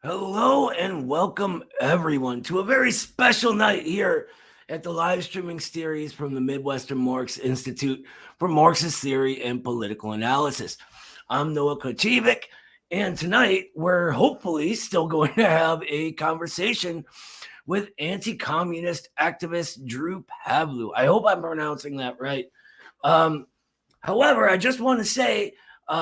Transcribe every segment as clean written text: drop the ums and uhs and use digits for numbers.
Hello and welcome everyone to a very special night here at the live streaming series from the Midwestern Marx Institute for Marxist Theory and Political Analysis. I'm Noah Khrachvik, and tonight we're hopefully still going to have a conversation with anti-communist activist Drew Pavlou. I hope I'm pronouncing that right. However, I just want to say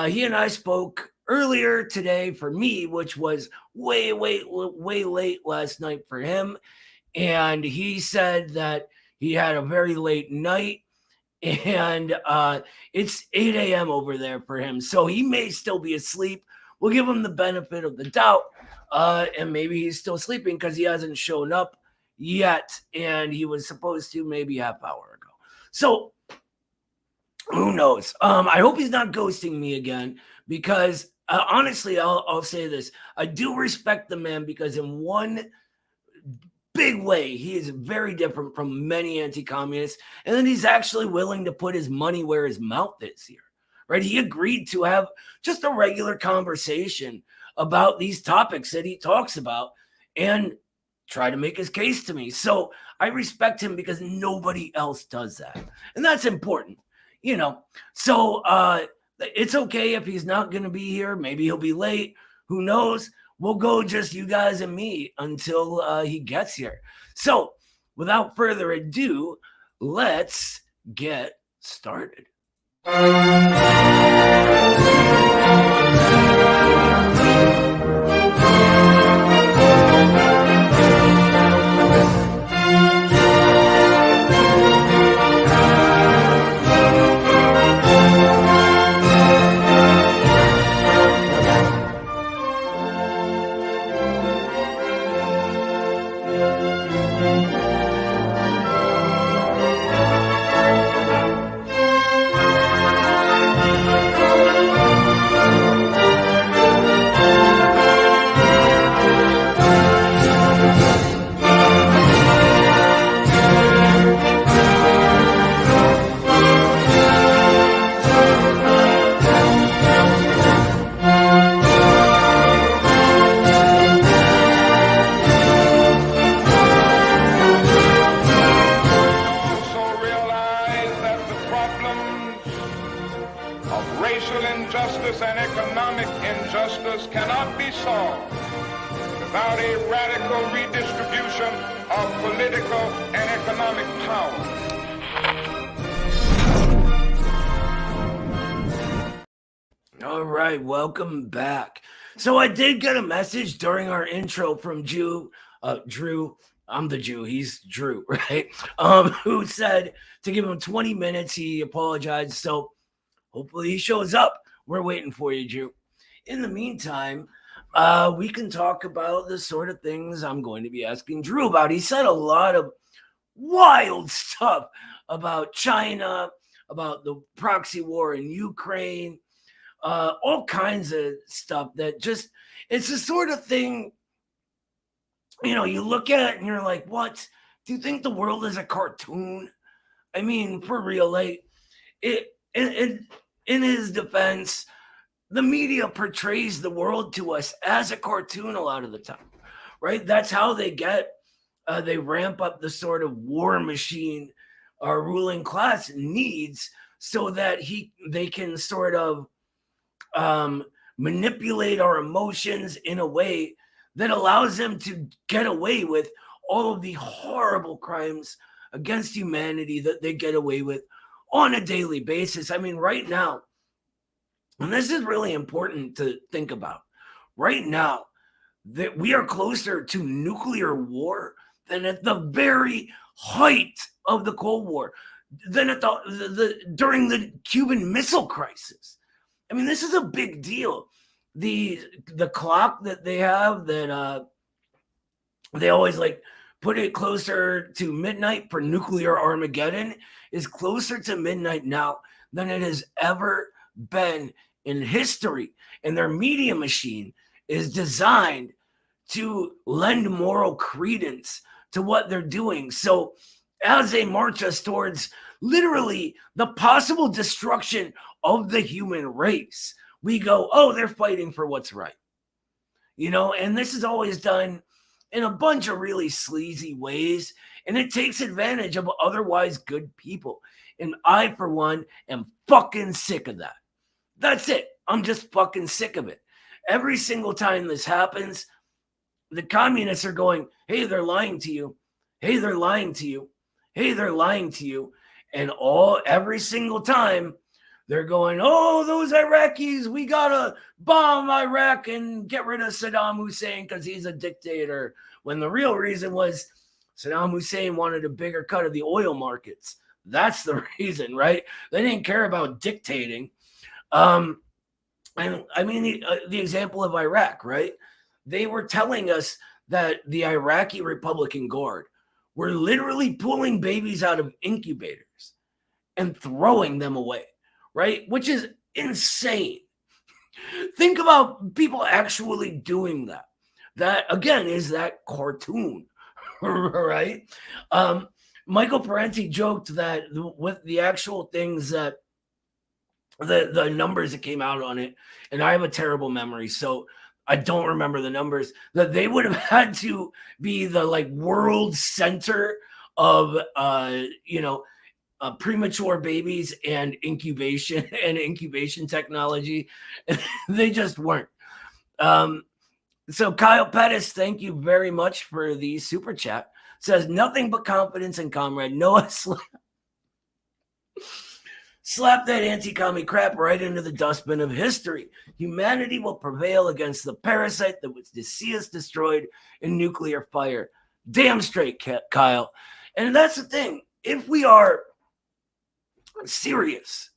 he and I spoke earlier today for me, which was way late last night for him. And he said that he had a very late night and it's 8 a.m. over there for him. So he may still be asleep. We'll give him the benefit of the doubt. And maybe he's still sleeping because he hasn't shown up yet. And he was supposed to maybe half hour ago. So who knows? I hope he's not ghosting me again because honestly, I'll say this. I do respect the man because in one big way, he is very different from many anti-communists. And then he's actually willing to put his money where his mouth is here, right? He agreed to have just a regular conversation about these topics that he talks about and try to make his case to me. So I respect him because nobody else does that. And that's important. So it's okay if he's not going to be here. Maybe he'll be late. Who knows? We'll go just you guys and me until he gets here. So without further ado, let's get started. Welcome back. So I did get a message during our intro from Drew. I'm the Jew. He's Drew, right? Who said to give him 20 minutes. He apologized. So hopefully he shows up. We're waiting for you, Drew. In the meantime, we can talk about the sort of things I'm going to be asking Drew about. He said a lot of wild stuff about China, about the proxy war in Ukraine, all kinds of stuff that just, it's the sort of thing, you look at it and you're like, what? Do you think the world is a cartoon? I mean, for real, like, in his defense, the media portrays the world to us as a cartoon a lot of the time, right? That's how they they ramp up the sort of war machine our ruling class needs so that they can sort of manipulate our emotions in a way that allows them to get away with all of the horrible crimes against humanity that they get away with on a daily basis. I mean, right now, and this is really important to think about, right now, that we are closer to nuclear war than at the very height of the Cold War, than at during the Cuban Missile Crisis. I mean, this is a big deal. The clock that they have that they always like put it closer to midnight for nuclear Armageddon is closer to midnight now than it has ever been in history. And their media machine is designed to lend moral credence to what they're doing. So as they march us towards literally the possible destruction of the human race, we go, oh, they're fighting for what's right. and this is always done in a bunch of really sleazy ways, and it takes advantage of otherwise good people. And I, for one, am fucking sick of that. That's it. I'm just fucking sick of it. Every single time this happens, the communists are going, hey, they're lying to you. Hey, they're lying to you. Hey, they're lying to you. And every single time they're going, oh, those Iraqis, we got to bomb Iraq and get rid of Saddam Hussein because he's a dictator. When the real reason was Saddam Hussein wanted a bigger cut of the oil markets. That's the reason, right? They didn't care about dictating. And I mean, the example of Iraq, right? They were telling us that the Iraqi Republican Guard were literally pulling babies out of incubators and throwing them away, right? Which is insane. Think about people actually doing that. That, again, is that cartoon, right? Michael Parenti joked that with the actual things that the numbers that came out on it, and I have a terrible memory, so I don't remember the numbers, that they would have had to be the world center of premature babies and incubation technology. They just weren't. So Kyle Pettis, thank you very much for the super chat. Says nothing but confidence and comrade Noah slap that anti-commie crap right into the dustbin of history. Humanity will prevail against the parasite that would see us destroyed in nuclear fire. Damn straight, Kyle. And that's the thing. If we are serious,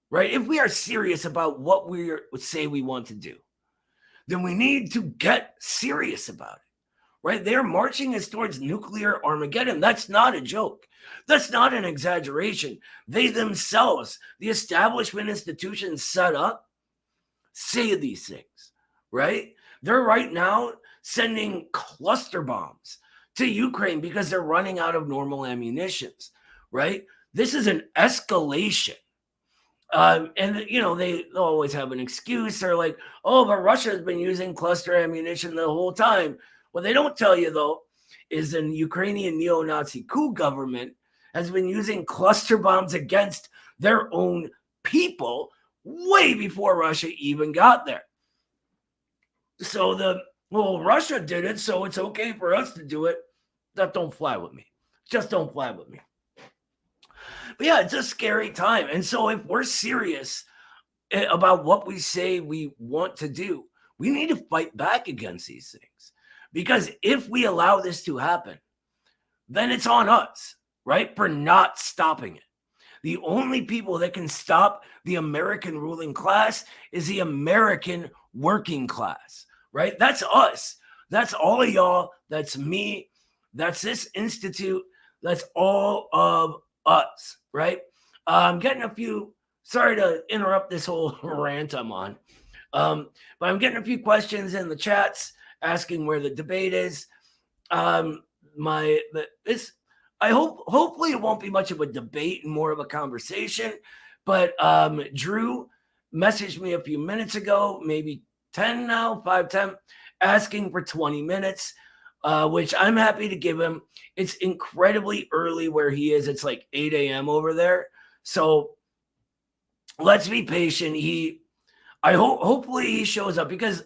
right? If we are serious about what we say we want to do, then we need to get serious about it, right? They're marching us towards nuclear Armageddon. That's not a joke. That's not an exaggeration. They themselves, the establishment institutions set up, say these things, right? They're right now sending cluster bombs to Ukraine because they're running out of normal ammunitions, right? This is an escalation. And, they always have an excuse. They're like, oh, but Russia's been using cluster ammunition the whole time. What they don't tell you, though, is the Ukrainian neo-Nazi coup government has been using cluster bombs against their own people way before Russia even got there. So Russia did it, so it's okay for us to do it. That don't fly with me. Just don't fly with me. But yeah, it's a scary time. And so if we're serious about what we say we want to do, we need to fight back against these things. Because if we allow this to happen, then it's on us, right? For not stopping it. The only people that can stop the American ruling class is the American working class, right? That's us. That's all of y'all. That's me. That's this institute. That's all of us, right? I'm getting a few, sorry to interrupt this whole rant I'm on, but I'm getting a few questions in the chats asking where the debate is. Hopefully it won't be much of a debate and more of a conversation, but Drew messaged me a few minutes ago, maybe 10 now, 5-10, asking for 20 minutes, which I'm happy to give him. It's incredibly early where he is. It's like 8 a.m. over there. So let's be patient. Hopefully he shows up, because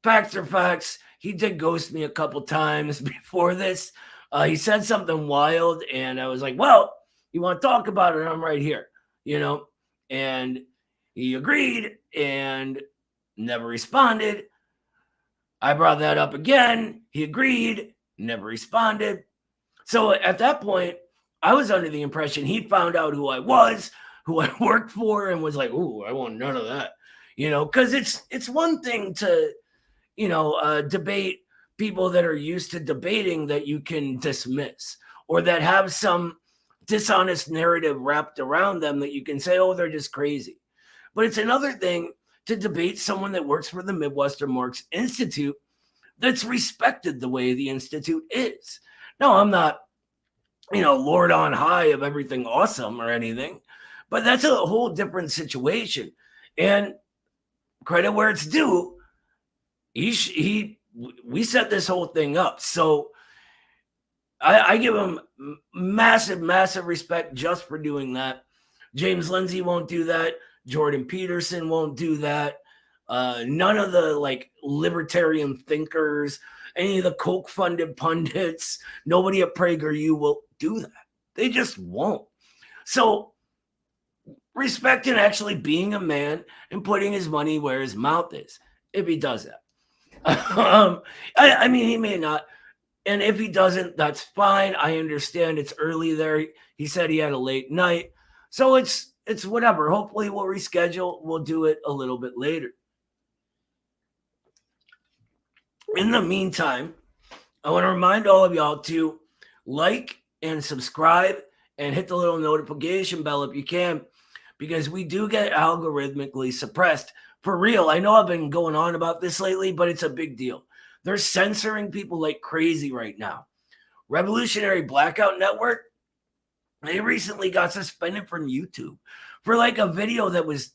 facts are facts. He did ghost me a couple times before this. He said something wild, and I was like, well, you want to talk about it? I'm right here, and he agreed and never responded. I brought that up again. He agreed, never responded. So at that point, I was under the impression he found out who I was, who I worked for, and was like, ooh, I want none of that, because it's one thing to, debate people that are used to debating that you can dismiss, or that have some dishonest narrative wrapped around them that you can say, oh, they're just crazy. But it's another thing to debate someone that works for the Midwestern Marx Institute that's respected the way the Institute is. No, I'm not, Lord on high of everything awesome or anything, but that's a whole different situation. And credit where it's due, we set this whole thing up. So I give him massive respect just for doing that. James Lindsay won't do that. Jordan Peterson won't do that. None of the like libertarian thinkers, any of the Koch-funded pundits, nobody at PragerU will do that. They just won't. So respecting actually being a man and putting his money where his mouth is, if he does that. I mean, he may not. And if he doesn't, that's fine. I understand it's early there. He said he had a late night. So it's whatever. Hopefully we'll reschedule. We'll do it a little bit later. In the meantime, I want to remind all of y'all to like and subscribe and hit the little notification bell if you can, because we do get algorithmically suppressed. For real, I know I've been going on about this lately, but it's a big deal. They're censoring people like crazy right now. Revolutionary Blackout Network, they recently got suspended from YouTube for like a video that was,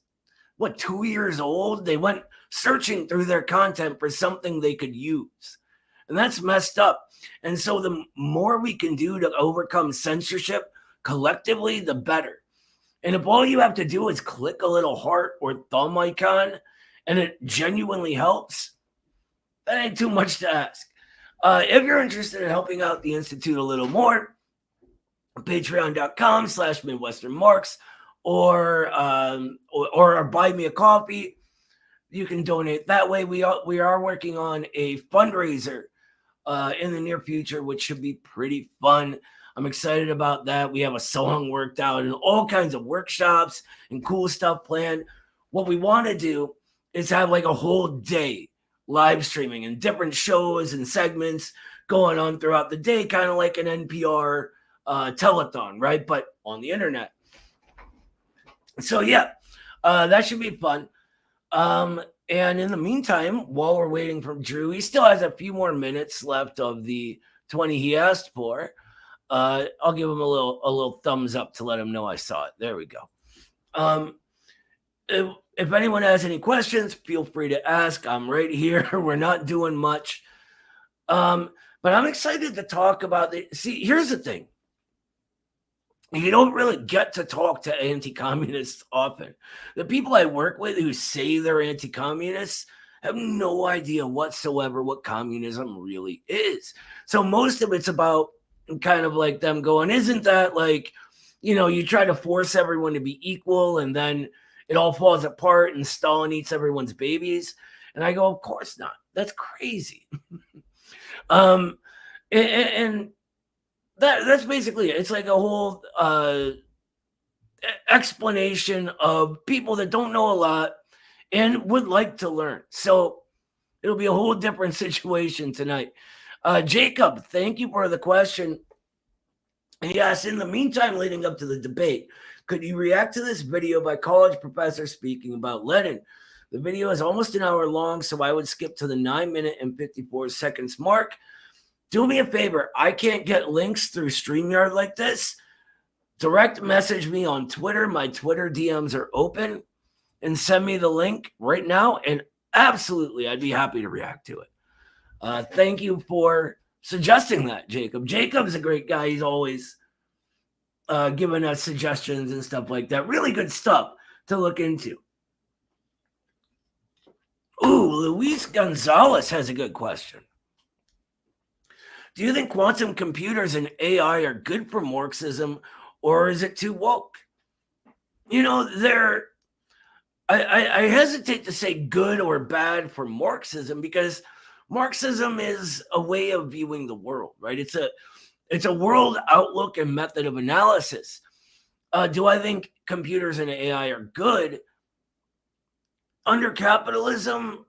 2 years old? They went searching through their content for something they could use. And that's messed up. And so the more we can do to overcome censorship collectively, the better. And if all you have to do is click a little heart or thumb icon and it genuinely helps, that ain't too much to ask. If you're interested in helping out the Institute a little more, patreon.com/Midwestern Marx or buy me a coffee. You can donate that way. We are working on a fundraiser in the near future, which should be pretty fun. I'm excited about that. We have a song worked out and all kinds of workshops and cool stuff planned. What we want to do is have like a whole day live streaming and different shows and segments going on throughout the day, kind of like an NPR telethon, right? But on the internet. So yeah, that should be fun. And in the meantime, while we're waiting for Drew, he still has a few more minutes left of the 20 he asked for. I'll give him a little thumbs up to let him know I saw it. There we go. If anyone has any questions, feel free to ask. I'm right here. We're not doing much. But I'm excited to talk about it. See, here's the thing. You don't really get to talk to anti-communists often. The people I work with who say they're anti-communists have no idea whatsoever what communism really is. So most of it's about kind of like them going, isn't that like, you try to force everyone to be equal and then it all falls apart and Stalin eats everyone's babies. And I go, of course not. That's crazy. And that's basically it. It's like a whole explanation of people that don't know a lot and would like to learn. So it'll be a whole different situation tonight. Jacob, thank you for the question. And yes, in the meantime, leading up to the debate, could you react to this video by college professor speaking about Lenin? The video is almost an hour long, so I would skip to the 9 minute and 54 seconds mark. Do me a favor. I can't get links through StreamYard like this. Direct message me on Twitter. My Twitter DMs are open. And send me the link right now. And absolutely, I'd be happy to react to it. Thank you for suggesting that, Jacob. Jacob's a great guy. He's always giving us suggestions and stuff like that. Really good stuff to look into. Ooh, Luis Gonzalez has a good question. Do you think quantum computers and AI are good for Marxism, or is it too woke? I hesitate to say good or bad for Marxism because Marxism is a way of viewing the world, right? It's a world outlook and method of analysis. Do I think computers and AI are good? Under capitalism,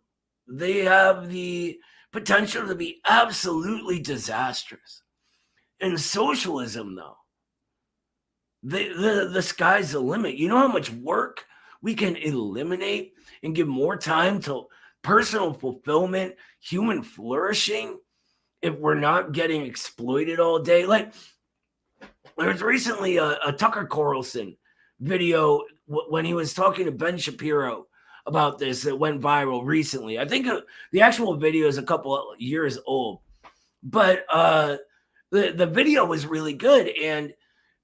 they have the potential to be absolutely disastrous. In socialism, though, the sky's the limit. You know how much work we can eliminate and give more time to personal fulfillment, human flourishing, if we're not getting exploited all day? Like, there was recently a Tucker Carlson video when he was talking to Ben Shapiro about this that went viral recently. I think the actual video is a couple of years old, but the video was really good. And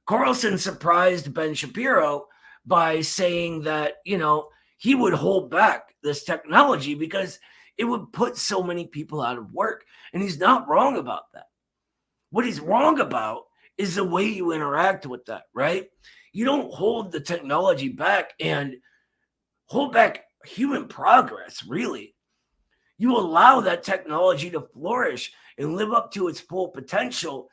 Carlson surprised Ben Shapiro by saying that, he would hold back this technology because it would put so many people out of work. And he's not wrong about that. What he's wrong about is the way you interact with that, right? You don't hold the technology back and hold back human progress, really. You allow that technology to flourish and live up to its full potential,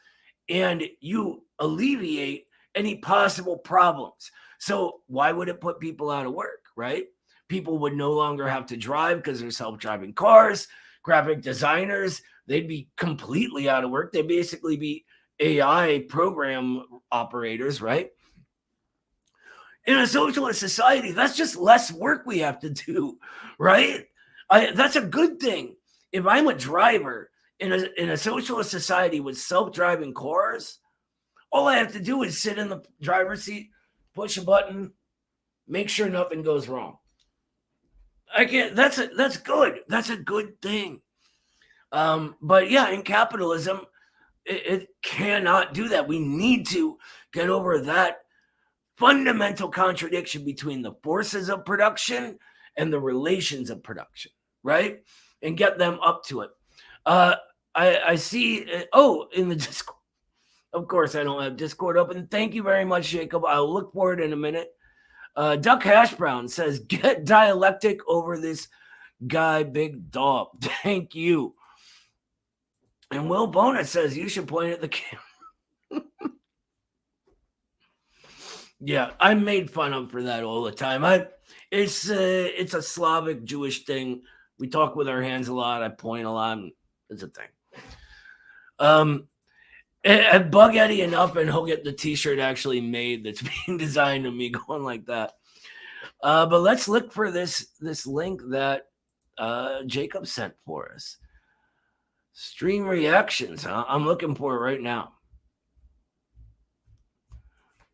and you alleviate any possible problems. So why would it put people out of work, right? People would no longer have to drive because there's self-driving cars. Graphic designers, they'd be completely out of work. They'd basically be AI program operators, right? In a socialist society, that's just less work we have to do, right? That's a good thing. If I'm a driver in a socialist society with self-driving cars, all I have to do is sit in the driver's seat, push a button, make sure nothing goes wrong. That's good. That's a good thing. But yeah, in capitalism, it cannot do that. We need to get over that fundamental contradiction between the forces of production and the relations of production, right? And get them up to it. I see, in the Discord. Of course, I don't have Discord open. Thank you very much, Jacob. I'll look for it in a minute. Duck Hash Brown says, get dialectic over this guy, big dog. Thank you. And Will Bona says, you should point at the camera. Yeah, I'm made fun of for that all the time. It's a Slavic Jewish thing. We talk with our hands a lot. I point a lot. It's a thing. I bug Eddie enough, and he'll get the T-shirt actually made that's being designed of me going like that. But let's look for this link that Jacob sent for us. Stream reactions. Huh? I'm looking for it right now.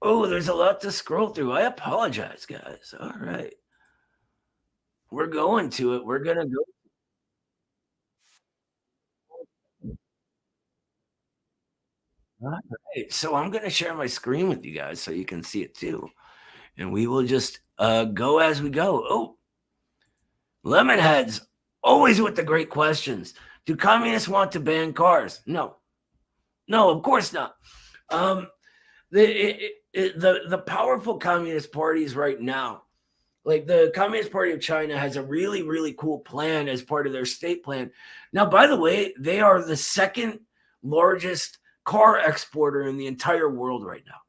Oh, there's a lot to scroll through. I apologize, guys. All right. We're going to it. We're going to go. All right. So I'm going to share my screen with you guys so you can see it too. And we will just go as we go. Oh, Lemonheads, always with the great questions. Do communists want to ban cars? No. No, of course not. The powerful communist parties right now, like the Communist Party of China, has a really, really cool plan as part of their state plan. Now, by the way, they are the second largest car exporter in the entire world right now,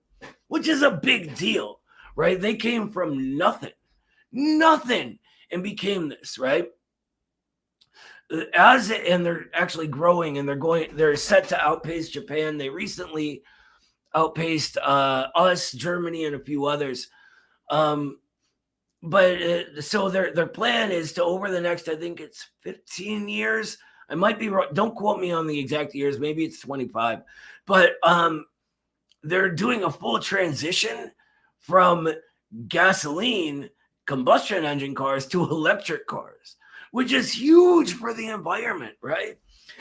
which is a big deal, right? They came from nothing, and became this, right? And they're actually growing, and they're set to outpace Japan. They recently outpaced us, Germany, and a few others. So their plan is to, over the next, I think it's 15 years. I might be wrong. Don't quote me on the exact years. Maybe it's 25. But they're doing a full transition from gasoline combustion engine cars to electric cars, which is huge for the environment, right?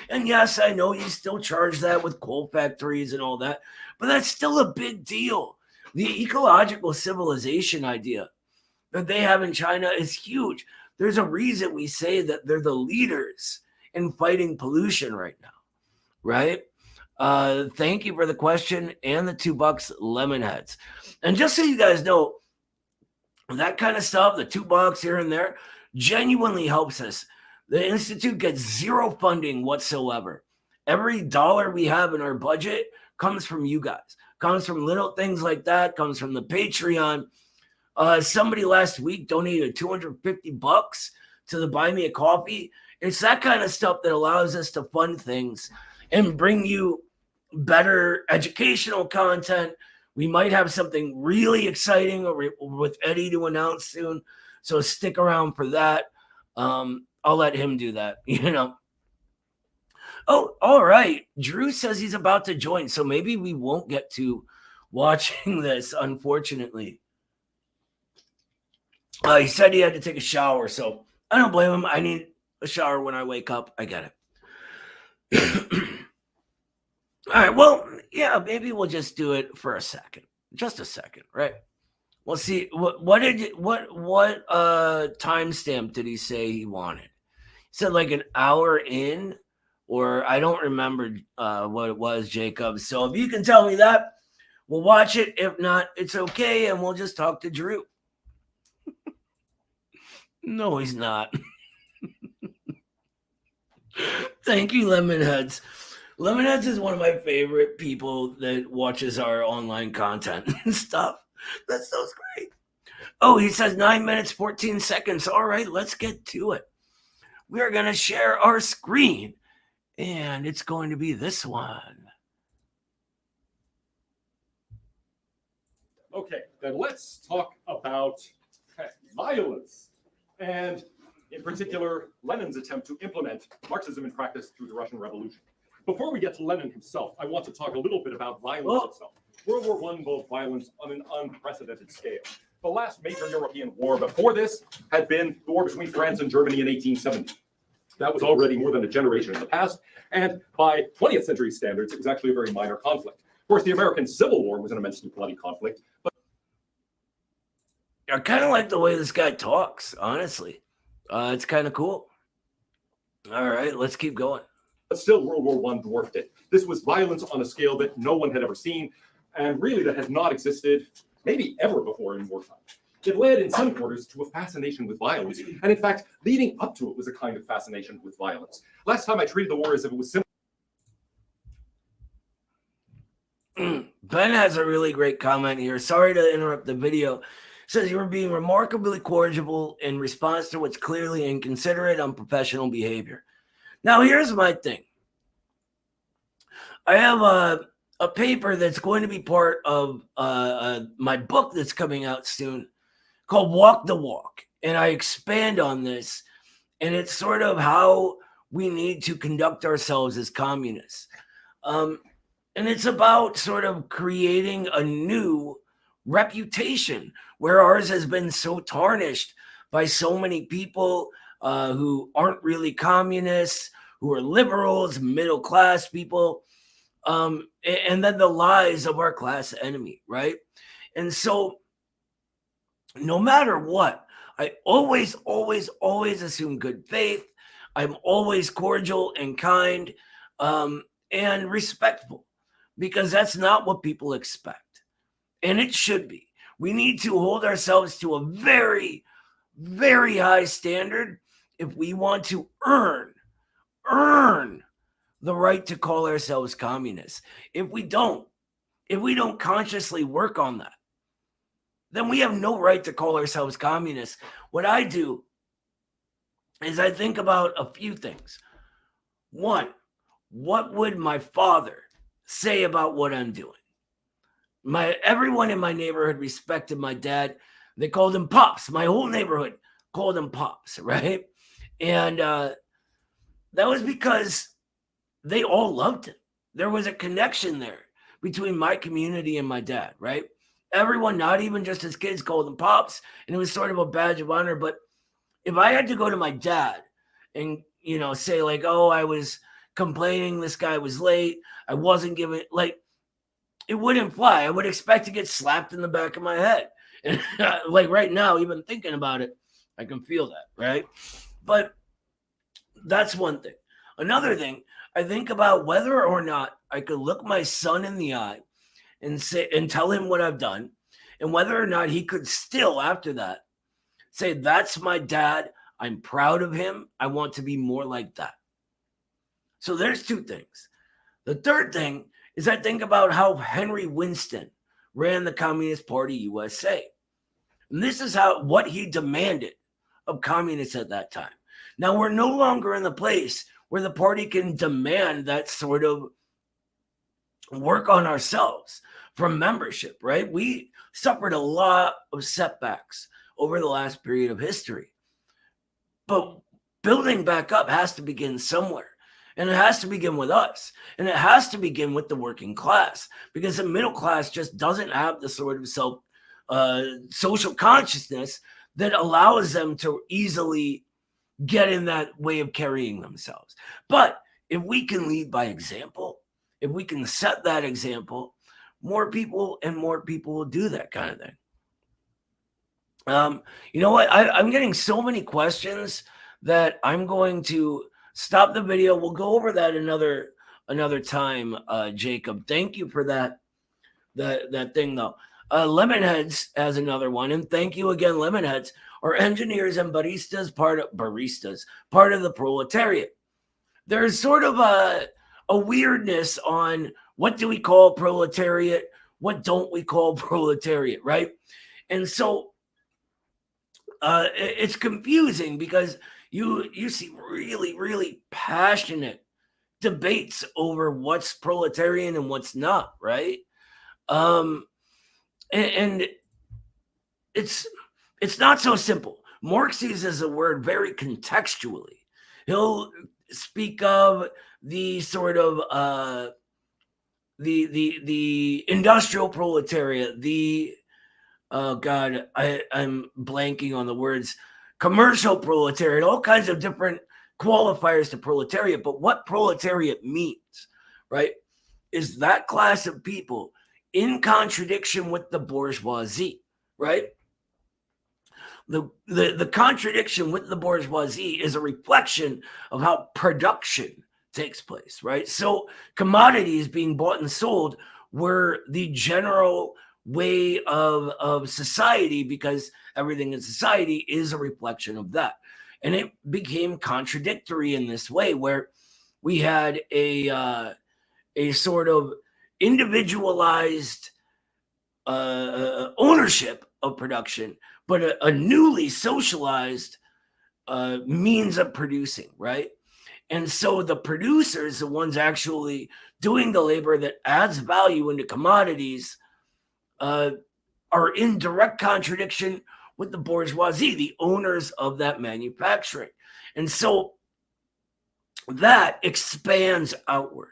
And yes, I know you still charge that with coal factories and all that, but that's still a big deal. The ecological civilization idea that they have in China is huge. There's a reason we say that they're the leaders in fighting pollution right now, right? Thank you for the question and the $2 Lemonheads. And just so you guys know, that kind of stuff, the $2 here and there, genuinely helps us. The Institute gets zero funding whatsoever. Every dollar we have in our budget comes from you guys, comes from little things like that, comes from the Patreon. Somebody last week donated $250 to the Buy Me a Coffee. It's that kind of stuff that allows us to fund things and bring you better educational content. We might have something really exciting with Eddie to announce soon, so stick around for that. I'll let him do that, Oh, all right. Drew says he's about to join, so maybe we won't get to watching this, unfortunately. He said he had to take a shower, so I don't blame him. I need a shower when I wake up. I get it. All right, well, yeah, maybe we'll just do it for a second. Just a second, right? We'll see. What timestamp did he say he wanted? He said like an hour in, or I don't remember what it was, Jacob. So if you can tell me that, we'll watch it. If not, it's okay, and we'll just talk to Drew. No, he's not. Thank you, Lemonheads. Lemonheads is one of my favorite people that watches our online content and stuff. That sounds great. Oh, he says 9 minutes, 14 seconds. All right, let's get to it. We are going to share our screen, and it's going to be this one. Okay, then let's talk about violence, and in particular, Lenin's attempt to implement Marxism in practice through the Russian Revolution. Before we get to Lenin himself, I want to talk a little bit about violence itself. World War I involved violence on an unprecedented scale. The last major European war before this had been the war between France and Germany in 1870. That was already more than a generation in the past, and by 20th century standards, it was actually a very minor conflict. Of course, the American Civil War was an immensely bloody conflict, but I kind of like the way this guy talks, honestly. It's kind of cool. All right, let's keep going. But still, World War I dwarfed it. This was violence on a scale that no one had ever seen, and really that had not existed maybe ever before in wartime. It led in some quarters to a fascination with violence, and in fact, leading up to it was a kind of fascination with violence. Last time I treated the war as if it was simple. Ben has a really great comment here. Sorry to interrupt the video. Says you were being remarkably cordial in response to what's clearly inconsiderate, unprofessional behavior. Now, here's my thing. I have a paper that's going to be part of my book that's coming out soon called Walk the Walk. And I expand on this. And it's sort of how we need to conduct ourselves as communists. And it's about sort of creating a new reputation where ours has been so tarnished by so many people who aren't really communists, who are liberals, middle class people, and then the lies of our class enemy, right? And so no matter what, I always assume good faith. I'm always cordial and kind and respectful, because that's not what people expect. And it should be. We need to hold ourselves to a very, very high standard if we want to earn the right to call ourselves communists. If we don't consciously work on that, then we have no right to call ourselves communists. What I do is I think about a few things. One, what would my father say about what I'm doing? Everyone in my neighborhood respected my dad. They called him Pops. My whole neighborhood called him Pops, right? And that was because they all loved him. There was a connection there between my community and my dad, right? Everyone, not even just his kids, called him Pops, and it was sort of a badge of honor. But if I had to go to my dad and, say like, oh, I was complaining this guy was late, I wasn't giving, like, it wouldn't fly. I would expect to get slapped in the back of my head. And like right now, even thinking about it, I can feel that, right? But that's one thing. Another thing, I think about whether or not I could look my son in the eye and say and tell him what I've done, and whether or not he could still, after that, say, that's my dad. I'm proud of him. I want to be more like that. So there's two things. The third thing is I think about how Henry Winston ran the Communist Party USA. And this is what he demanded of communists at that time. Now, we're no longer in the place where the party can demand that sort of work on ourselves from membership, right? We suffered a lot of setbacks over the last period of history. But building back up has to begin somewhere. And it has to begin with us. And it has to begin with the working class, because the middle class just doesn't have the sort of social consciousness that allows them to easily get in that way of carrying themselves. But if we can lead by example, if we can set that example, more people will do that kind of thing. You know what? I'm getting so many questions that I'm going to stop the video. We'll go over that another time, Jacob. Thank you for that thing though. Lemonheads has another one, and thank you again, Lemonheads. Are engineers and baristas part of the proletariat? There's sort of a weirdness on what do we call proletariat, what don't we call proletariat, right? And so it's confusing because you see really, really passionate debates over what's proletarian and what's not, right? And it's not so simple. Marx uses a word very contextually. He'll speak of the sort of the industrial proletariat, the God, I'm blanking on the words, commercial proletariat, all kinds of different qualifiers to proletariat. But what proletariat means, right, is that class of people in contradiction with the bourgeoisie, right? The contradiction with the bourgeoisie is a reflection of how production takes place, right? So commodities being bought and sold were the general way of society, because everything in society is a reflection of that. And it became contradictory in this way, where we had a sort of individualized ownership of production, but a newly socialized means of producing, right? And so the producers, the ones actually doing the labor that adds value into commodities, are in direct contradiction with the bourgeoisie, the owners of that manufacturing. And so that expands outward,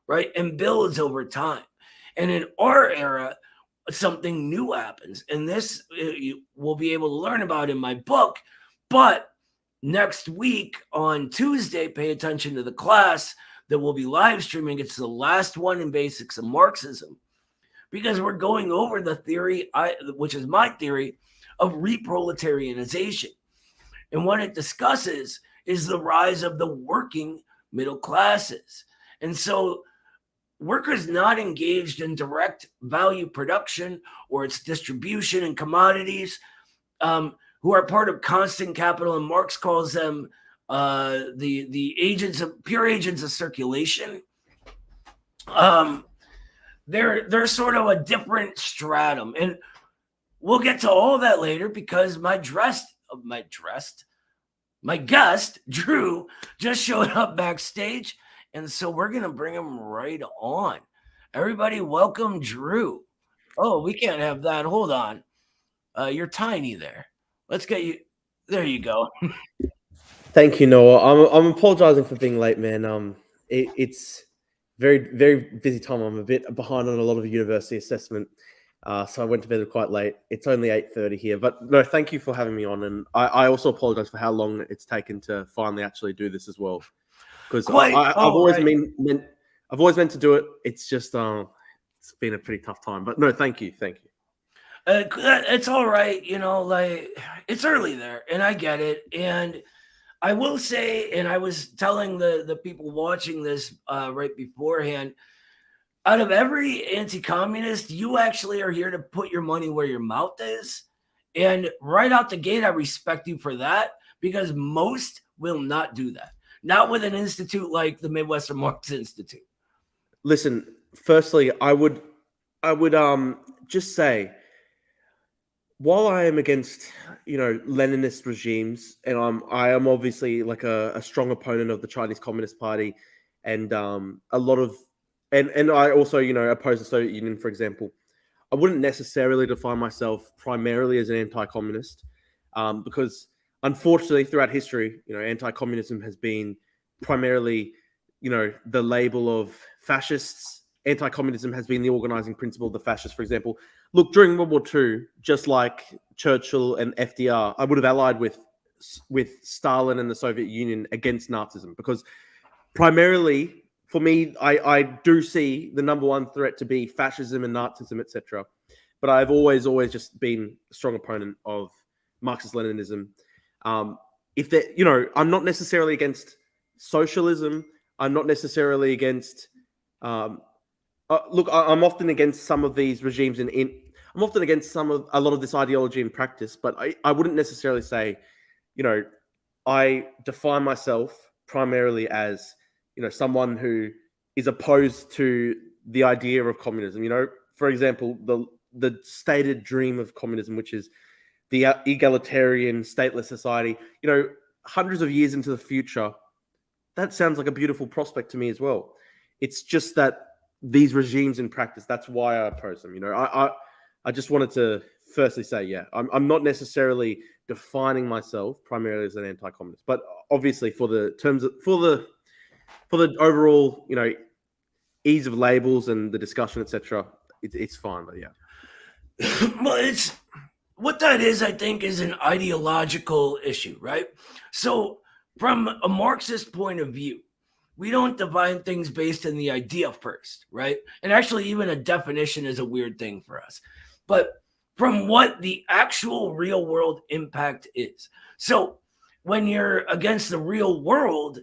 right, and builds over time. And in our era, something new happens. And this you will be able to learn about in my book. But next week on Tuesday, pay attention to the class that will be live streaming. It's the last one in Basics of Marxism, because we're going over the theory, which is my theory, of reproletarianization. And what it discusses is the rise of the working middle classes. And so workers not engaged in direct value production or its distribution in commodities, who are part of constant capital, and Marx calls them the agents of pure agents of circulation. They're sort of a different stratum, and we'll get to all that later, because my guest Drew just showed up backstage, and so we're gonna bring him right on. Everybody, welcome Drew. Oh, we can't have that. Hold on. You're tiny there. Let's get you. There you go. Thank you, Noah. I'm apologizing for being late, man. It's very, very busy time. I'm a bit behind on a lot of university assessment, so I went to bed quite late. It's only 8:30 here, but no, thank you for having me on. And I also apologize for how long it's taken to finally actually do this as well, because I've always meant to do it. It's just it's been a pretty tough time. But no, thank you. It's all right, like it's early there, and I get it. And I will say, and I was telling the people watching this right beforehand, out of every anti-communist, you actually are here to put your money where your mouth is. And right out the gate, I respect you for that, because most will not do that. Not with an institute like the Midwestern Marx Institute. Listen, firstly, I would just say, while I am against, Leninist regimes, and I am obviously like a strong opponent of the Chinese Communist Party, and a lot of, and I also, oppose the Soviet Union, for example. I wouldn't necessarily define myself primarily as an anti-communist, because unfortunately throughout history, anti-communism has been primarily, the label of fascists anti-communism has been the organizing principle of the fascists, for example. Look, during World War II, just like Churchill and FDR, I would have allied with Stalin and the Soviet Union against Nazism, because primarily, for me, I do see the number one threat to be fascism and Nazism, etc. But I've always just been a strong opponent of Marxist-Leninism. If that, I'm not necessarily against socialism. I'm not necessarily against. Look, I'm often against some of these regimes I'm often against a lot of this ideology in practice, but I wouldn't necessarily say, I define myself primarily as, someone who is opposed to the idea of communism. For example, the stated dream of communism, which is the egalitarian, stateless society, hundreds of years into the future, that sounds like a beautiful prospect to me as well. It's just that these regimes in practice, that's why I oppose them. I just wanted to firstly say, I'm not necessarily defining myself primarily as an anti-communist, but obviously for the overall, ease of labels and the discussion, etc., it's fine. But well, what that is, I think, is an ideological issue, right? So from a Marxist point of view, we don't define things based on the idea first, right? And actually, even a definition is a weird thing for us. But from what the actual real world impact is. So when you're against the real world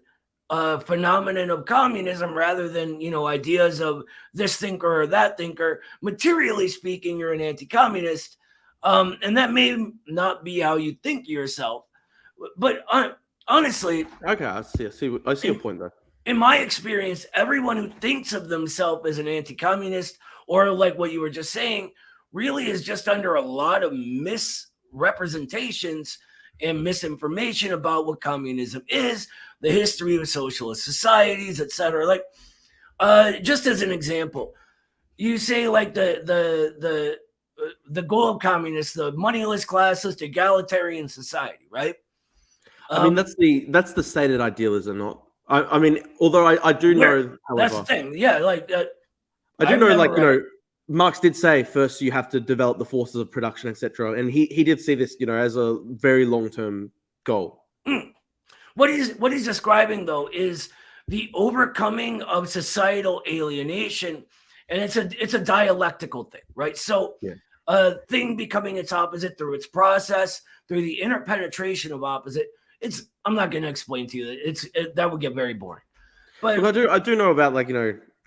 phenomenon of communism, rather than, ideas of this thinker or that thinker, materially speaking, you're an anti-communist. And that may not be how you think yourself. But honestly... Okay, I see your point, though. In my experience, everyone who thinks of themselves as an anti-communist, or like what you were just saying, really is just under a lot of misrepresentations and misinformation about what communism is, the history of socialist societies, etc. Like, just as an example, you say like the goal of communists, the moneyless, classless, egalitarian society, right? I mean, that's the stated idealism, not. I mean, although I do know, however, that's the thing. Yeah, like I do know, Marx did say first you have to develop the forces of production, etc., and he did see this, as a very long-term goal. What he's describing, though, is the overcoming of societal alienation, and it's a dialectical thing, right? So a thing becoming its opposite through its process, through the interpenetration of opposite. I'm not going to explain to you that that would get very boring. But look, I do know about, like,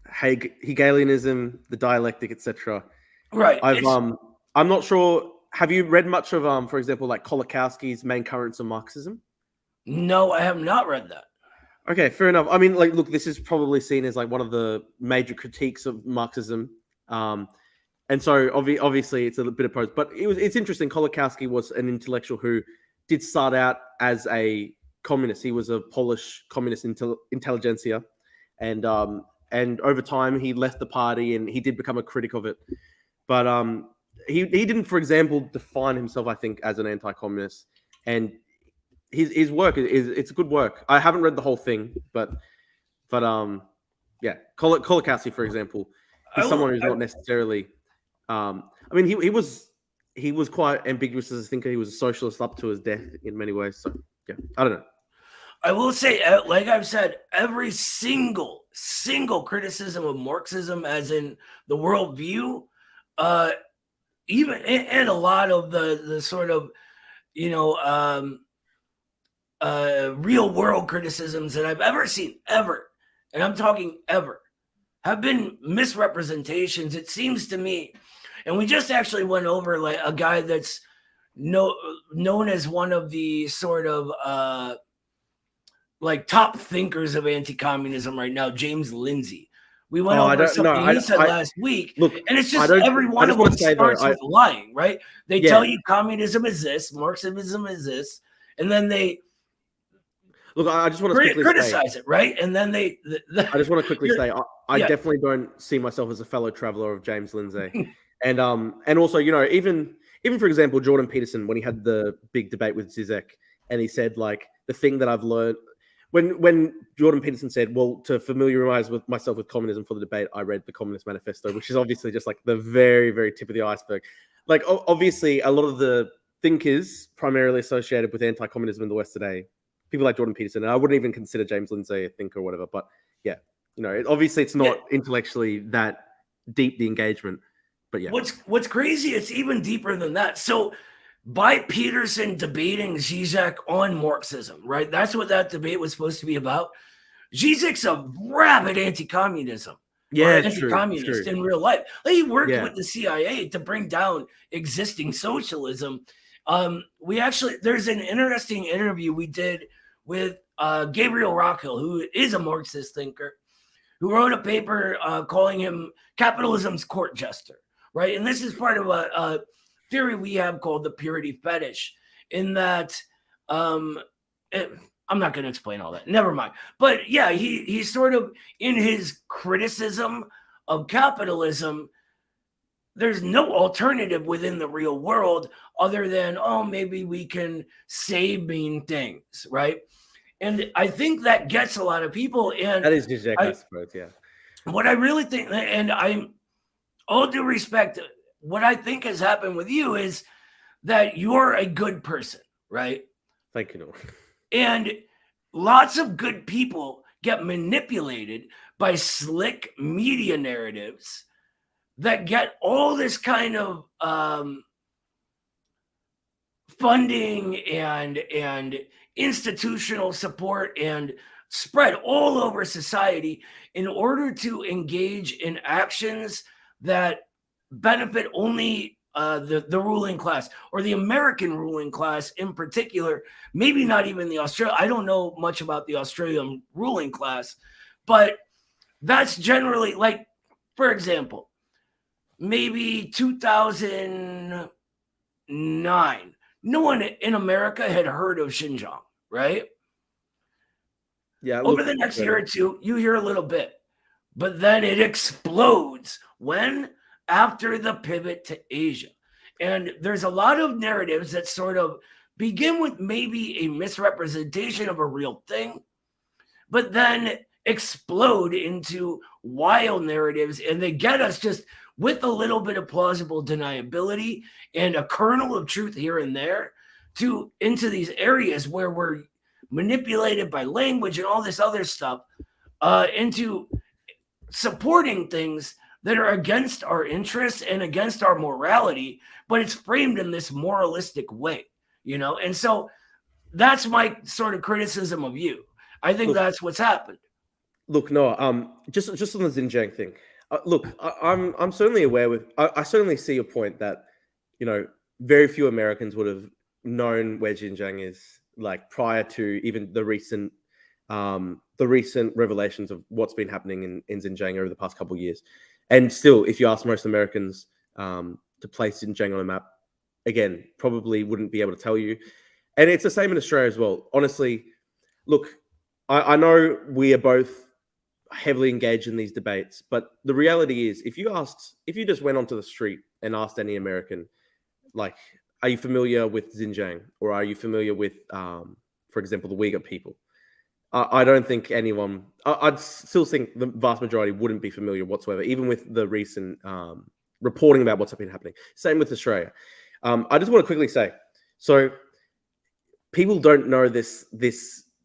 Hegelianism, the dialectic, etc. Right. I'm not sure. Have you read much of for example, like Kolakowski's Main Currents of Marxism? No, I have not read that. Okay, fair enough. I mean, like, look, this is probably seen as like one of the major critiques of Marxism, and so obviously it's a bit opposed. But it's interesting. Kolakowski was an intellectual who did start out as a communist. He was a Polish communist intelligentsia, and over time he left the party and he did become a critic of it. But he didn't, for example, define himself, I think, as an anti-communist. And his work it's good work. I haven't read the whole thing, but Kolakowski, for example, is someone who's not necessarily. I mean, he was quite ambiguous as a thinker. He was a socialist up to his death in many ways. So yeah, I don't know. I will say, like I've said, every single criticism of Marxism, as in the worldview, even and a lot of the sort of, real world criticisms that I've ever seen, ever, and I'm talking ever, have been misrepresentations, it seems to me. And we just actually went over like a guy that's known as one of the sort of like top thinkers of anti-communism right now, James Lindsay. We went over something he said last week. Look, and it's just every one of them starts with lying, right? They tell you communism is this, Marxism is this, and then they look. I just want to quickly criticize it, right? And then I just want to quickly say I definitely don't see myself as a fellow traveler of James Lindsay, and also, even for example, Jordan Peterson, when he had the big debate with Zizek, and he said, like, the thing that I've learned when Jordan Peterson said, well, to familiarize myself with communism for the debate, I read the Communist Manifesto, which is obviously just like the very, very tip of the iceberg. Like, obviously, a lot of the thinkers primarily associated with anti-communism in the West today, people like Jordan Peterson, and I wouldn't even consider James Lindsay a thinker or whatever, but yeah, obviously it's not intellectually that deep, the engagement, but yeah. What's crazy, it's even deeper than that. So by Peterson debating Zizek on Marxism, right? That's what that debate was supposed to be about. Zizek's a rabid anti-communism. Yeah, anti-communist in real life. Like, he worked with the CIA to bring down existing socialism. There's an interesting interview we did with Gabriel Rockhill, who is a Marxist thinker, who wrote a paper calling him capitalism's court jester, right? And this is part of a theory we have called the purity fetish, in that I'm not going to explain all that. Never mind. But yeah, he's sort of, in his criticism of capitalism, there's no alternative within the real world other than, maybe we can say mean things, right? And I think that gets a lot of people. And that is Zizek, I suppose, yeah. What I really think, and I'm all due respect, what I think has happened with you is that you're a good person, right? Thank you, Noah. And lots of good people get manipulated by slick media narratives that get all this kind of funding and institutional support and spread all over society in order to engage in actions that benefit only the ruling class, or the American ruling class in particular. Maybe not even the Australian. I don't know much about the Australian ruling class, but that's generally, like, for example, maybe 2009, no one in America had heard of Xinjiang, right? Yeah. Over the next year or two, you hear a little bit, but then it explodes. When? After the pivot to Asia. And there's a lot of narratives that sort of begin with maybe a misrepresentation of a real thing, but then explode into wild narratives, and they get us just with a little bit of plausible deniability and a kernel of truth here and there into these areas where we're manipulated by language and all this other stuff into supporting things that are against our interests and against our morality, but it's framed in this moralistic way, And so that's my sort of criticism of you. I think that's what's happened. Look, Noah, just on the Xinjiang thing. I'm certainly aware I certainly see your point that, very few Americans would have known where Xinjiang is, like, prior to even the recent revelations of what's been happening in Xinjiang over the past couple of years. And still, if you ask most Americans to place Xinjiang on a map, again, probably wouldn't be able to tell you. And it's the same in Australia as well. Honestly, look, I know we are both heavily engaged in these debates, but the reality is, if you just went onto the street and asked any American, like, are you familiar with Xinjiang, or are you familiar with, for example, the Uyghur people? I don't think anyone. I'd still think the vast majority wouldn't be familiar whatsoever, even with the recent reporting about what's been happening. Same with Australia. I just want to quickly say, so people don't know this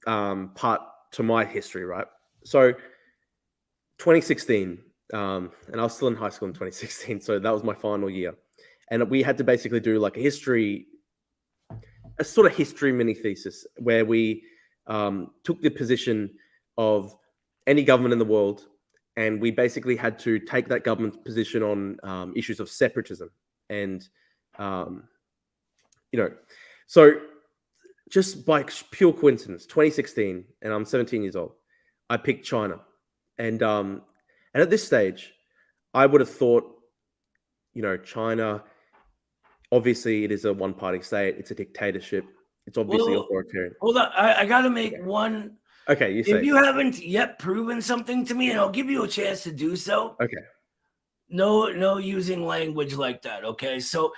part to my history, right? So 2016, and I was still in high school in 2016, so that was my final year, and we had to basically do like a sort of history mini thesis where we took the position of any government in the world, and we basically had to take that government's position on issues of separatism. And, so just by pure coincidence, 2016, and I'm 17 years old, I picked China. And at this stage, I would have thought, China, obviously it is a one-party state. It's a dictatorship. It's obviously authoritarian. Hold on. I got to make one. Okay, you say. If you haven't yet proven something to me, and I'll give you a chance to do so. Okay. No using language like that, okay? So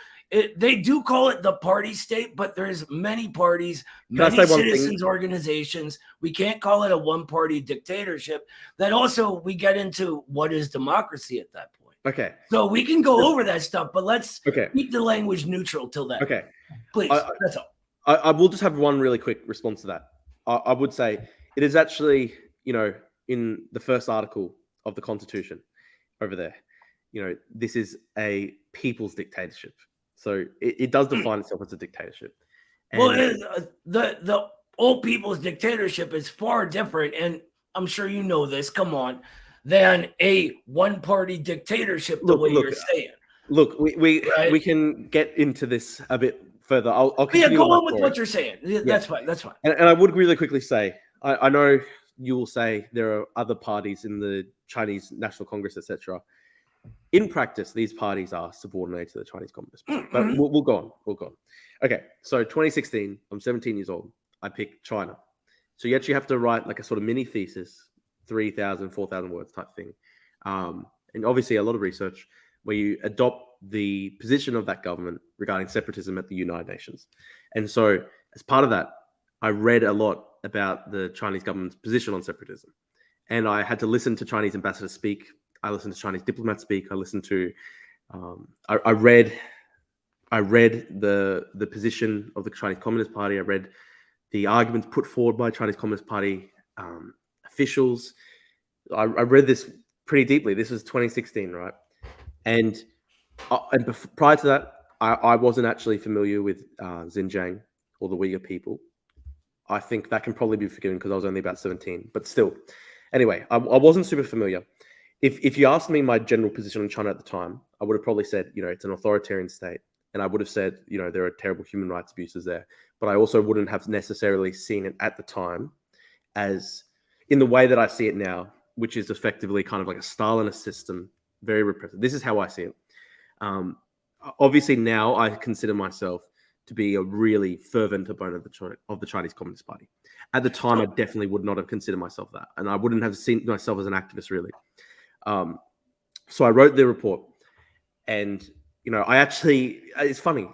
they do call it the party state, but there's many parties, Can I many say one thing? citizens organizations. We can't call it a one-party dictatorship. That also, we get into what is democracy at that point. Okay. So we can go over that stuff, but let's Okay. keep the language neutral till then. Okay. Please, that's all. I will just have one really quick response to that. I would say it is actually, in the first article of the Constitution over there, this is a people's dictatorship. So it does define itself as a dictatorship. And Well, the old people's dictatorship is far different, and I'm sure you know this, come on, than a one-party dictatorship the way you're saying. Look, we Right? can get into this a bit further. I'll continue Go my on with story. what you're saying. That's fine. That's fine. And I would really quickly say, I know you will say there are other parties in the Chinese National Congress, etc. In practice, these parties are subordinated to the Chinese Communist Party. But we'll go on. We'll go on. Okay, so 2016, I'm 17 years old. I picked China. So you actually have to write like a sort of mini thesis, 3,000, 4,000 words type thing. And obviously a lot of research where you adopt the position of that government regarding separatism at the United Nations. And so as part of that, I read a lot about the Chinese government's position on separatism. And I had to listen to Chinese ambassadors speak. I listened to Chinese diplomats speak. I listened to, I read the position of the Chinese Communist Party. I read the arguments put forward by Chinese Communist Party officials. I read this pretty deeply. This was 2016, right? And prior to that, I wasn't actually familiar with Xinjiang or the Uyghur people. I think that can probably be forgiven because I was only about 17, but still. Anyway, I wasn't super familiar. If you asked me my general position on China at the time, I would have probably said, it's an authoritarian state. And I would have said, there are terrible human rights abuses there. But I also wouldn't have necessarily seen it at the time as in the way that I see it now, which is effectively kind of like a Stalinist system, very repressive. This is how I see it. Obviously now I consider myself to be a really fervent opponent of the Chinese Communist Party. At the time, I definitely would not have considered myself that. And I wouldn't have seen myself as an activist, really. So I wrote the report. And, I actually, it's funny,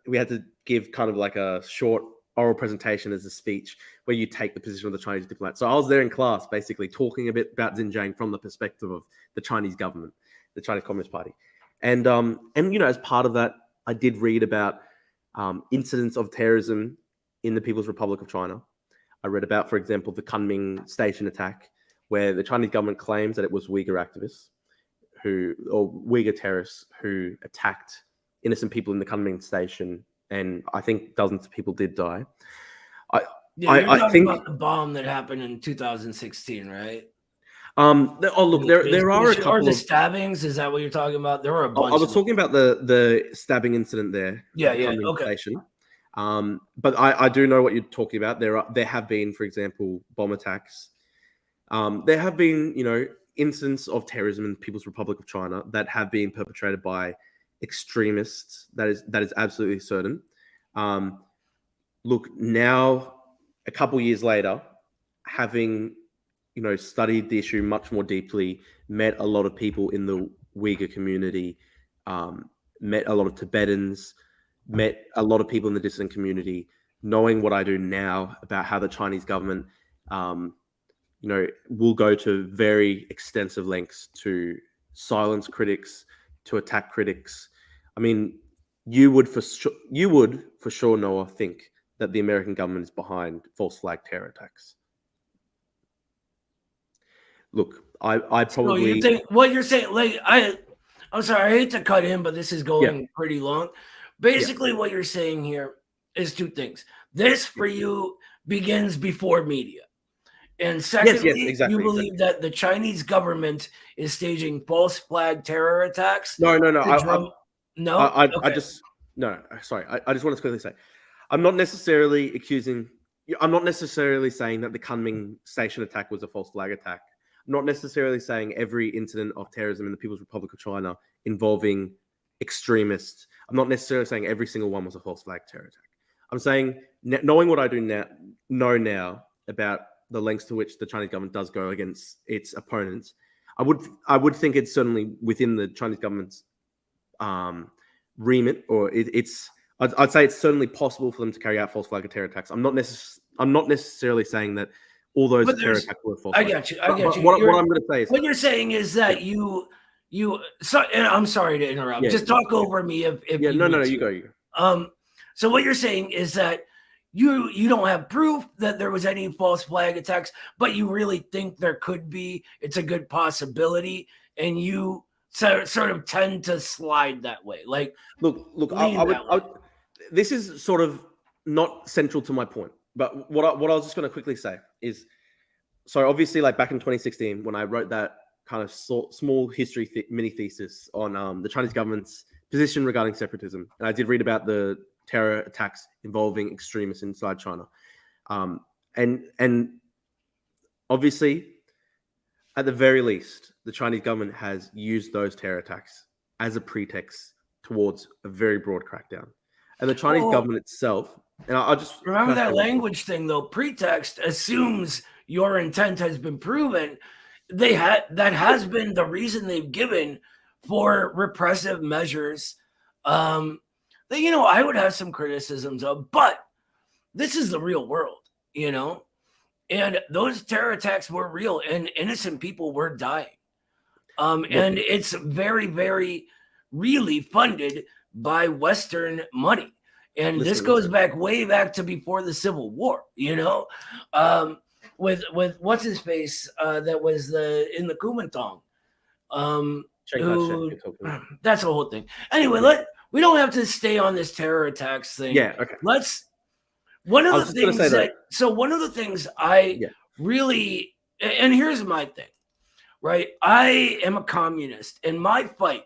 we had to give kind of like a short oral presentation as a speech where you take the position of the Chinese diplomat. So I was there in class, basically talking a bit about Xinjiang from the perspective of the Chinese government, the Chinese Communist Party. And as part of that, I did read about incidents of terrorism in the People's Republic of China. I read about, for example, the Kunming station attack, where the Chinese government claims that it was Uyghur activists or Uyghur terrorists who attacked innocent people in the Kunming station, and I think dozens of people did die. I think about the bomb that happened in 2016, right? There are a couple of stabbings. Is that what you're talking about? There were a bunch. I was talking about the stabbing incident there. Yeah, okay. Station. But I do know what you're talking about. There have been, for example, bomb attacks. There have been, incidents of terrorism in the People's Republic of China that have been perpetrated by extremists. That is absolutely certain. Look, now a couple years later, having studied the issue much more deeply, met a lot of people in the Uyghur community, met a lot of Tibetans, met a lot of people in the dissident community, knowing what I do now about how the Chinese government, will go to very extensive lengths to silence critics, to attack critics. I mean, you would for sure, Noah, think that the American government is behind false flag terror attacks. Look, I probably... So you think what you're saying, I'm sorry, I hate to cut in, but this is going pretty long. Basically, what you're saying here is two things. This, for you, begins before media. And secondly, exactly, you believe that the Chinese government is staging false flag terror attacks? No. I just want to quickly say, I'm not necessarily saying that the Kunming station attack was a false flag attack. I'm not necessarily saying every incident of terrorism in the People's Republic of China involving extremists. I'm not necessarily saying every single one was a false flag terror attack. I'm saying, knowing what I know now about the lengths to which the Chinese government does go against its opponents, I would think it's certainly within the Chinese government's remit, or I'd say it's certainly possible for them to carry out false flag or terror attacks. I'm not necessarily saying that all those But terror attacks were false. I flag. got you. I got you. What I'm going to say is what you're saying is that you. So, and I'm sorry to interrupt. Just talk over me if no, you go. So what you're saying is that you don't have proof that there was any false flag attacks, but you really think there could be. It's a good possibility, and you sort of tend to slide that way. Like, look, this is sort of not central to my point, but what I was just going to quickly say is, so obviously, like back in 2016, when I wrote that kind of small history mini thesis on the Chinese government's position regarding separatism, and I did read about the terror attacks involving extremists inside China, and obviously, at the very least, the Chinese government has used those terror attacks as a pretext towards a very broad crackdown, and the Chinese government itself. And I'll just remember that language thing, though. Pretext assumes your intent has been proven. That has been the reason they've given for repressive measures. That, I would have some criticisms of, but this is the real world, and those terror attacks were real, and innocent people were dying. And it's very, very really funded by Western money. And this goes way back to before the Civil War, with what's his face that was in the Kuomintang. That's the whole thing. Anyway, we don't have to stay on this terror attacks thing. Yeah, okay. One of the things I really, and here's my thing, right? I am a communist, and my fight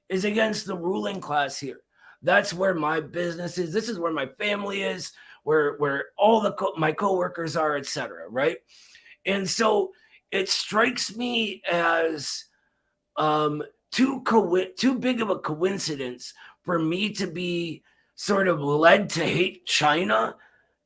is against the ruling class here. That's where my business is. This is where my family is, where all my coworkers are, etc. Right? And so it strikes me as too big of a coincidence for me to be sort of led to hate China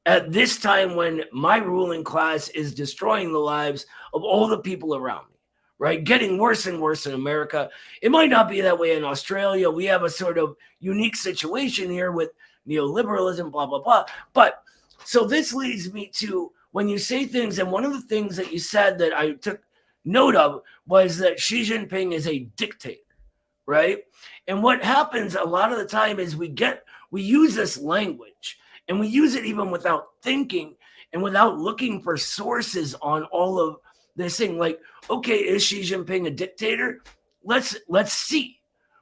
at this time when my ruling class is destroying the lives of all the people around me, right? Getting worse and worse in America. It might not be that way in Australia. We have a sort of unique situation here with neoliberalism, blah, blah, blah. But so this leads me to when you say things, and one of the things that you said that I took note of was that Xi Jinping is a dictator, right? And what happens a lot of the time is we use this language, and we use it even without thinking and without looking for sources on all of this thing. Like, okay, is Xi Jinping a dictator? Let's see,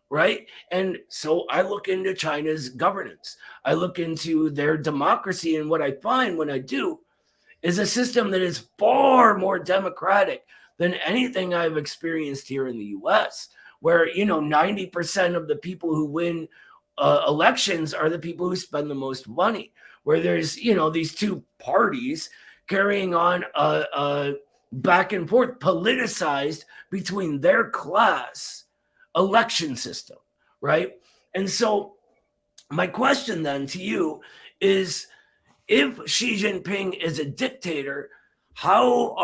right? And so I look into China's governance. I look into their democracy, and what I find when I do is a system that is far more democratic than anything I've experienced here in the U.S., where 90% of the people who win elections are the people who spend the most money, where there's these two parties carrying on a back and forth politicized between their class election system, right? And so my question then to you is, if Xi Jinping is a dictator, how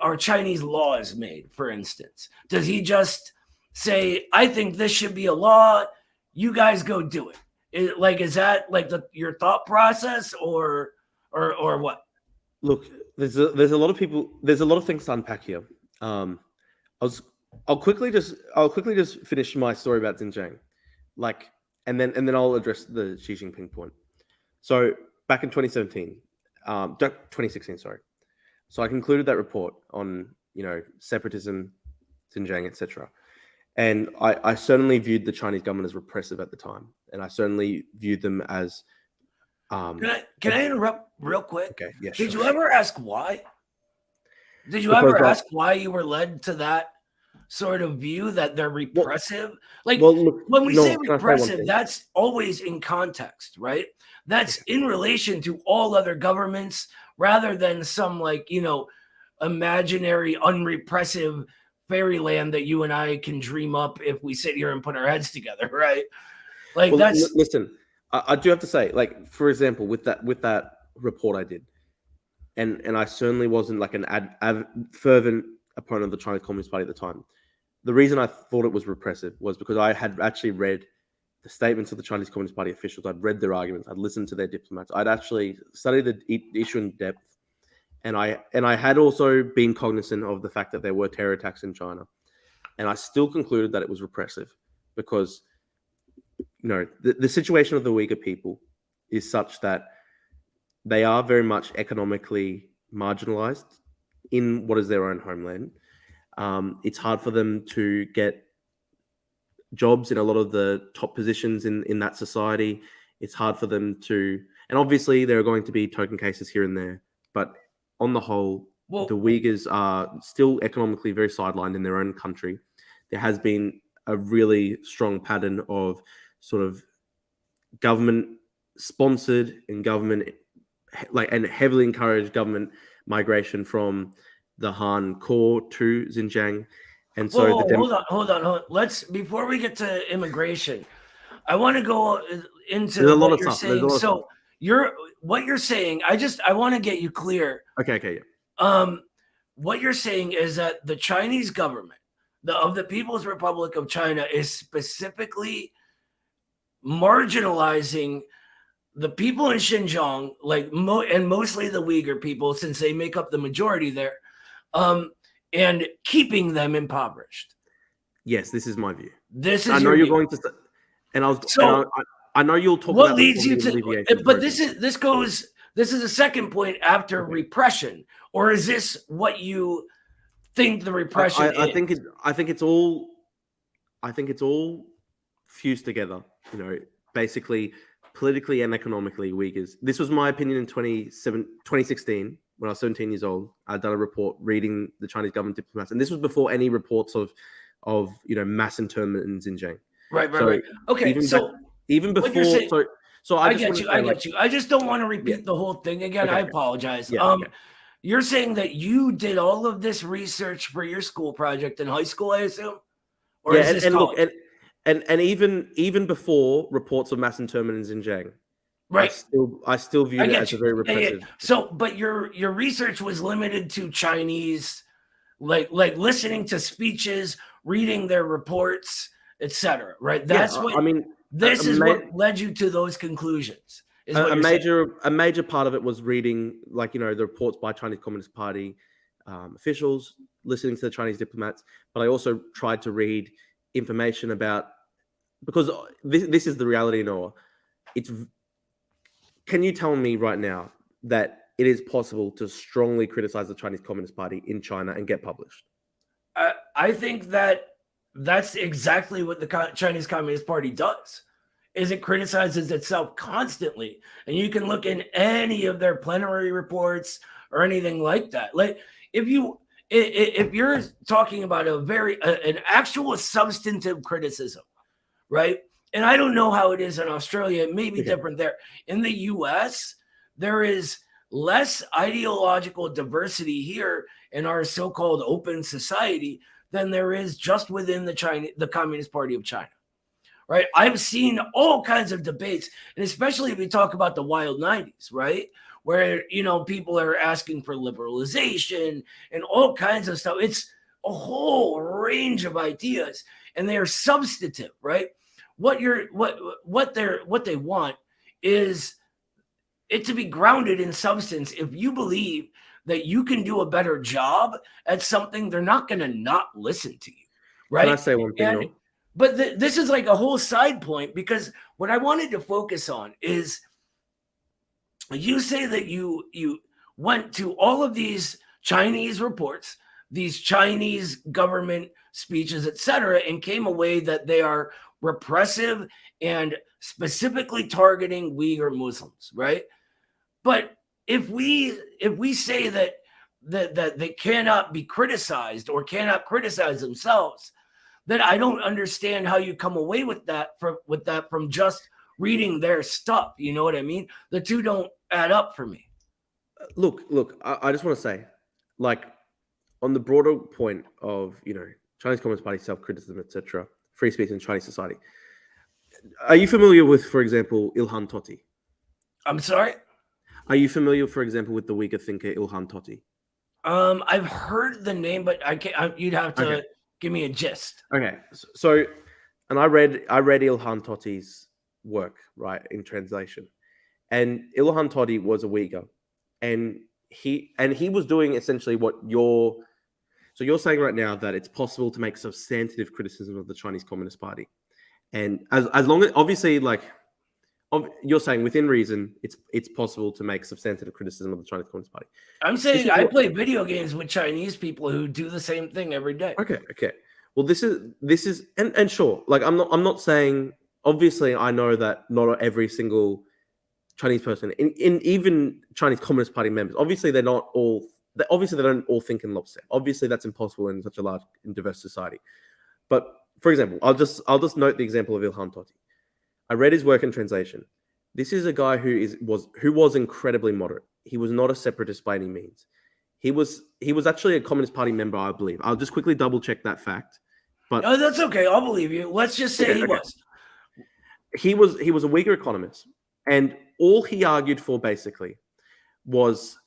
are Chinese laws made, for instance? Does he just say, I think this should be a law, you guys go do it? Is that like your thought process or what? Look, there's a lot of things to unpack here. I'll quickly just finish my story about Xinjiang, and then I'll address the Xi Jinping point. So back in 2016, sorry. So I concluded that report on separatism, Xinjiang, etc. And I certainly viewed the Chinese government as repressive at the time, and I certainly viewed them as. Can I interrupt real quick? Okay. Yeah. Did you ever ask why? Did you ever ask why you were led to that sort of view that they're repressive? When we say repressive, that's always in context, right? That's in relation to all other governments, rather than some imaginary unrepressive fairyland that you and I can dream up if we sit here and put our heads together, right? Listen, I do have to say, for example, with that report I did, and I certainly wasn't like an fervent opponent of the Chinese Communist Party at the time. The reason I thought it was repressive was because I had actually read the statements of the Chinese Communist Party officials. I'd read their arguments. I'd listened to their diplomats. I'd actually studied the issue in depth, and I had also been cognizant of the fact that there were terror attacks in China, and I still concluded that it was repressive because, the situation of the Uyghur people is such that they are very much economically marginalized in what is their own homeland. It's hard for them to get jobs in a lot of the top positions in that society. It's hard for them to, and obviously there are going to be token cases here and there, but on the whole, the Uyghurs are still economically very sidelined in their own country. There has been a really strong pattern of sort of government sponsored and and heavily encouraged government migration from the Han core to Xinjiang. And so hold on. Let's, before we get to immigration, I want to go into there's a lot what of you're stuff. saying. So what you're saying, I want to get you clear. Okay, yeah. What you're saying is that the Chinese government, of the People's Republic of China, is specifically marginalizing the people in Xinjiang, and mostly the Uyghur people, since they make up the majority there, and keeping them impoverished. Yes, this is my view. I know you're going to, and I know you'll talk what about leads you to, but this is the second point after repression, or is this what you think the repression is? I think it's all fused together. Basically, politically and economically, Uyghurs. This was my opinion in 2016 when I was 17 years old. I'd done a report reading the Chinese government diplomats, and this was before any reports of mass internment in Xinjiang. Right. Okay, even before, I get you. I just don't want to repeat the whole thing again. Okay, I apologize. Yeah. You're saying that you did all of this research for your school project in high school, I assume? Or is this college? And even before reports of mass internment in Xinjiang, right? I still view it as a very repressive. So, but your research was limited to Chinese, like listening to speeches, reading their reports, etc. Right? That's This is what led you to those conclusions. A major part of it was reading, the reports by Chinese Communist Party officials, listening to the Chinese diplomats, but I also tried to read information about, because this is the reality, Noah. Can you tell me right now that it is possible to strongly criticize the Chinese Communist Party in China and get published? I think that's exactly what the Chinese Communist Party does. Is it criticizes itself constantly, and you can look in any of their plenary reports or anything like that. Like if you're talking about an actual substantive criticism, right? And I don't know how it is in Australia. It may be different there. In the U.S., there is less ideological diversity here in our so-called open society than there is just within the Communist Party of China. Right. I've seen all kinds of debates, and especially if we talk about the wild 90s, right? Where, people are asking for liberalization and all kinds of stuff. It's a whole range of ideas, and they are substantive, right? What they want is it to be grounded in substance. If you believe that you can do a better job at something, they're not going to not listen to you, right? Can I say one thing? But this is like a whole side point, because what I wanted to focus on is you say that you went to all of these Chinese reports, these Chinese government speeches, etc., and came away that they are repressive and specifically targeting Uyghur Muslims, right? But if we say that they cannot be criticized or cannot criticize themselves, then I don't understand how you come away with that from just reading their stuff. You know what I mean? The two don't add up for me. Look, I just want to say, on the broader point of, Chinese Communist Party self-criticism, etc., free speech in Chinese society. Are you familiar with, for example, Ilham Tohti? I'm sorry? Are you familiar, for example, with the Uyghur thinker Ilham Tohti? I've heard the name, but I can't. You'd have to give me a gist. Okay, so and I read Ilham Tohti's work, right, in translation. And Ilham Tohti was a Uyghur, and he was doing essentially what you're saying right now, that it's possible to make substantive criticism of the Chinese Communist Party, and as long as, obviously, like, you're saying within reason, it's possible to make substantive criticism of the Chinese Communist Party. I'm saying I play video games with Chinese people who do the same thing every day. Okay. Well, this is and sure, like, I'm not saying, obviously I know that not every single Chinese person, in even Chinese Communist Party members, obviously they don't all think in lockstep. Obviously that's impossible in such a large and diverse society. But for example, I'll just note the example of Ilham Tohti. I read his work in translation. This is a guy who was incredibly moderate. He was not a separatist by any means. He was actually a Communist Party member, I believe. I'll just quickly double check that fact. But no, that's okay. I'll believe you. Let's just say he was. He was a Uyghur economist, and all he argued for basically was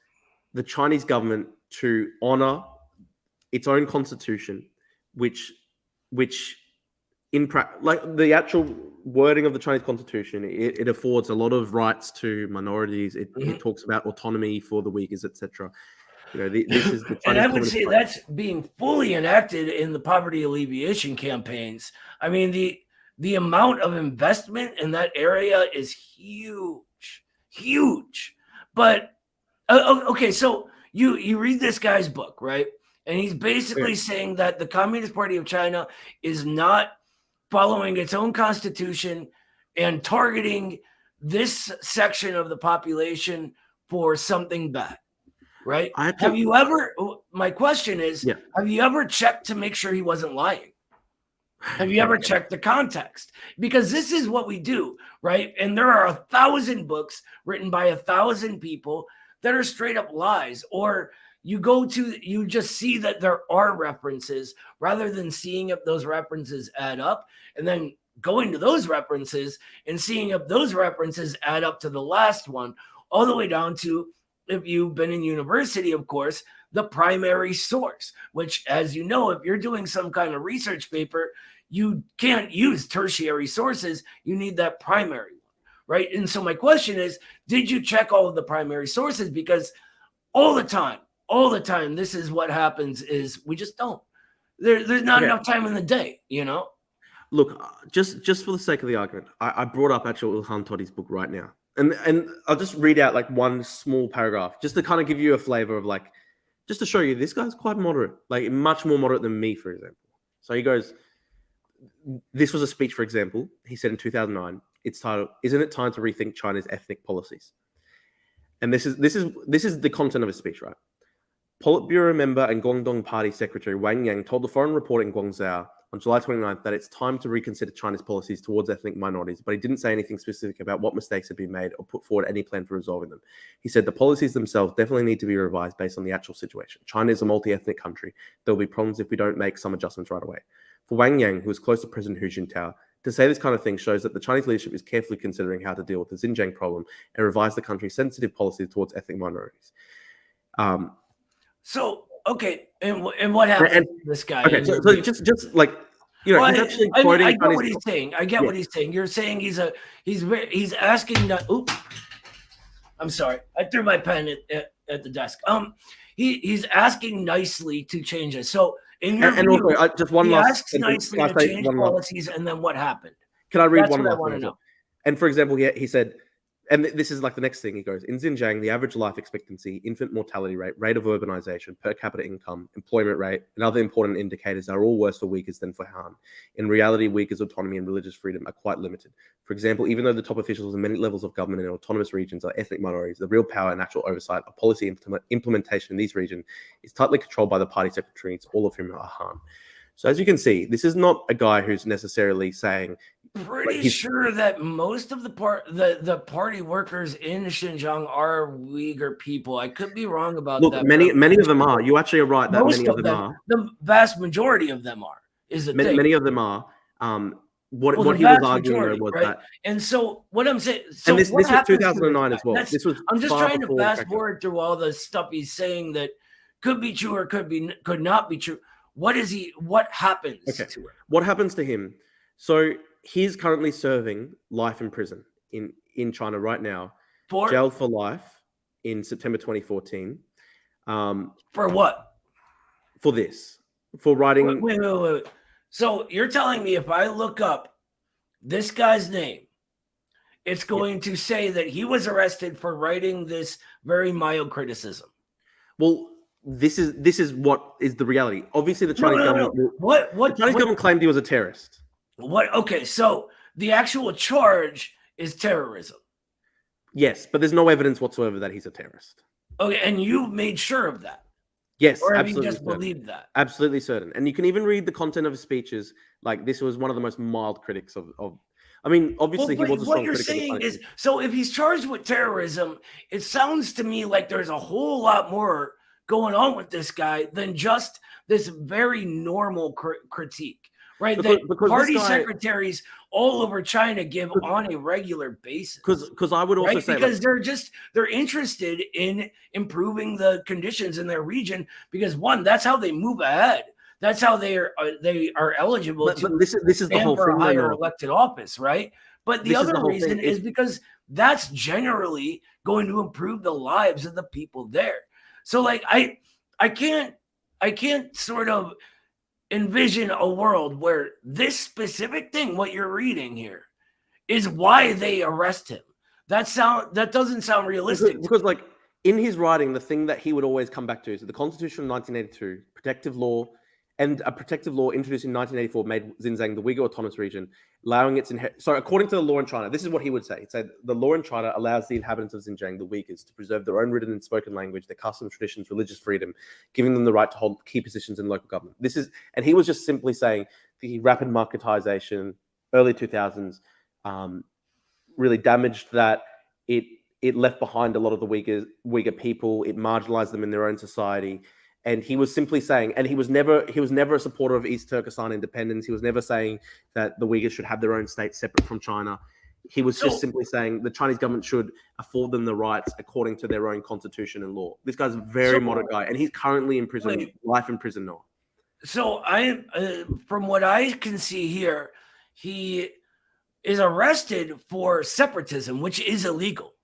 the Chinese government to honor its own constitution, which like the actual wording of the Chinese constitution, it affords a lot of rights to minorities. It talks about autonomy for the Uyghurs, etc. This is the Chinese and I would say Party. that's being fully enacted in the poverty alleviation campaigns. I mean, the amount of investment in that area is huge. But okay, so you read this guy's book, right? And he's basically saying that the Communist Party of China is not following its own constitution and targeting this section of the population for something bad, right? Have you ever, my question is, have you ever checked to make sure he wasn't lying? Have you ever checked the context? Because this is what we do, right? And there are 1,000 books written by 1,000 people that are straight up lies, or you just see that there are references rather than seeing if those references add up, and then going to those references and seeing if those references add up to the last one, all the way down to, if you've been in university, of course, the primary source, which, as you know, if you're doing some kind of research paper, you can't use tertiary sources. You need that primary one, right? And so my question is, did you check all of the primary sources? Because all the time, this is what happens, is we just don't. There's not enough time in the day, Look, just for the sake of the argument, I brought up actual Ilham Tohti's book right now. And I'll just read out like one small paragraph, just to kind of give you a flavor of, like, just to show you this guy's quite moderate, like much more moderate than me, for example. So he goes, this was a speech, for example, he said in 2009, it's titled, "Isn't it time to rethink China's ethnic policies?" And this is the content of his speech, right? Politburo member and Guangdong Party Secretary Wang Yang told the foreign reporter in Guangzhou on July 29th that it's time to reconsider China's policies towards ethnic minorities, but he didn't say anything specific about what mistakes had been made or put forward any plan for resolving them. He said the policies themselves definitely need to be revised based on the actual situation. China is a multi-ethnic country. There will be problems if we don't make some adjustments right away. For Wang Yang, who is close to President Hu Jintao, to say this kind of thing shows that the Chinese leadership is carefully considering how to deal with the Xinjiang problem and revise the country's sensitive policies towards ethnic minorities. So, okay, and what happened to this guy? Okay, so just like, he's actually quoting. I get what he's saying. What he's saying. You're saying he's asking that. Oops, I'm sorry. I threw my pen at the desk. He's asking nicely to change it. So in your view, also, just one last. He asks nicely to change policies, and then what happened? Can I read That's one what last? I want to know. And for example, he said, and this is like the next thing he goes, in Xinjiang, the average life expectancy, infant mortality rate of urbanization, per capita income, employment rate, and other important indicators are all worse for Uyghurs than for Han. In reality, Uyghurs' autonomy and religious freedom are quite limited. For example, even though the top officials in many levels of government in autonomous regions are ethnic minorities, the real power and actual oversight of policy implementation in these regions is tightly controlled by the party secretaries, all of whom are Han. So as you can see, this is not a guy who's necessarily saying. Pretty sure that most of the party workers in Xinjiang are Uyghur people. I could be wrong about that. Look, many of them are. You actually are right that many of them are. The vast majority of them are. Many of them are. What he was arguing was right? that. And so what I'm saying. So and this was 2009 as well. I'm just trying to fast forward through all the stuff he's saying that could be true or could not be true. What happens to him? What happens to him? So he's currently serving life in prison in China right now, jailed for life in September 2014. For what? For writing. Wait. So you're telling me if I look up this guy's name, it's going to say that he was arrested for writing this very mild criticism. Well, this is what is the reality. Obviously, the Chinese government. The Chinese government claimed he was a terrorist. What? Okay, so the actual charge is terrorism. Yes, but there's no evidence whatsoever that he's a terrorist. Okay, and you made sure of that. Yes, or have absolutely you just believed that? Absolutely certain. And you can even read the content of his speeches. Like, this was one of the most mild critics of I mean, obviously, he was a strong critic. What you're saying is, so if he's charged with terrorism, it sounds to me like there's a whole lot more going on with this guy than just this very normal critique, right? Because party secretaries all over China give on a regular basis. Because I would also say, because they're interested in improving the conditions in their region. Because one, that's how they move ahead. That's how they are eligible to this is the whole for a thing, higher elected office, right? But the other reason is because that's generally going to improve the lives of the people there. So, like, I can't sort of envision a world where this specific thing, what you're reading here, is why they arrest him. That doesn't sound realistic. Because like in his writing, the thing that he would always come back to is that the Constitution of 1982, protective law. And a protective law introduced in 1984 made Xinjiang the Uyghur Autonomous Region, allowing its So according to the law in China, this is what he would say. He'd say the law in China allows the inhabitants of Xinjiang, the Uyghurs, to preserve their own written and spoken language, their customs, traditions, religious freedom, giving them the right to hold key positions in local government. And he was just simply saying the rapid marketization, early 2000s, really damaged that. It left behind a lot of the Uyghur people. It marginalized them in their own society. And he was simply saying, and he was never a supporter of East Turkestan independence. He was never saying that the Uyghurs should have their own state separate from China. He was just simply saying the Chinese government should afford them the rights according to their own constitution and law. This guy's a very moderate guy, and he's currently in prison, life in prison now. So from what I can see here, he is arrested for separatism, which is illegal,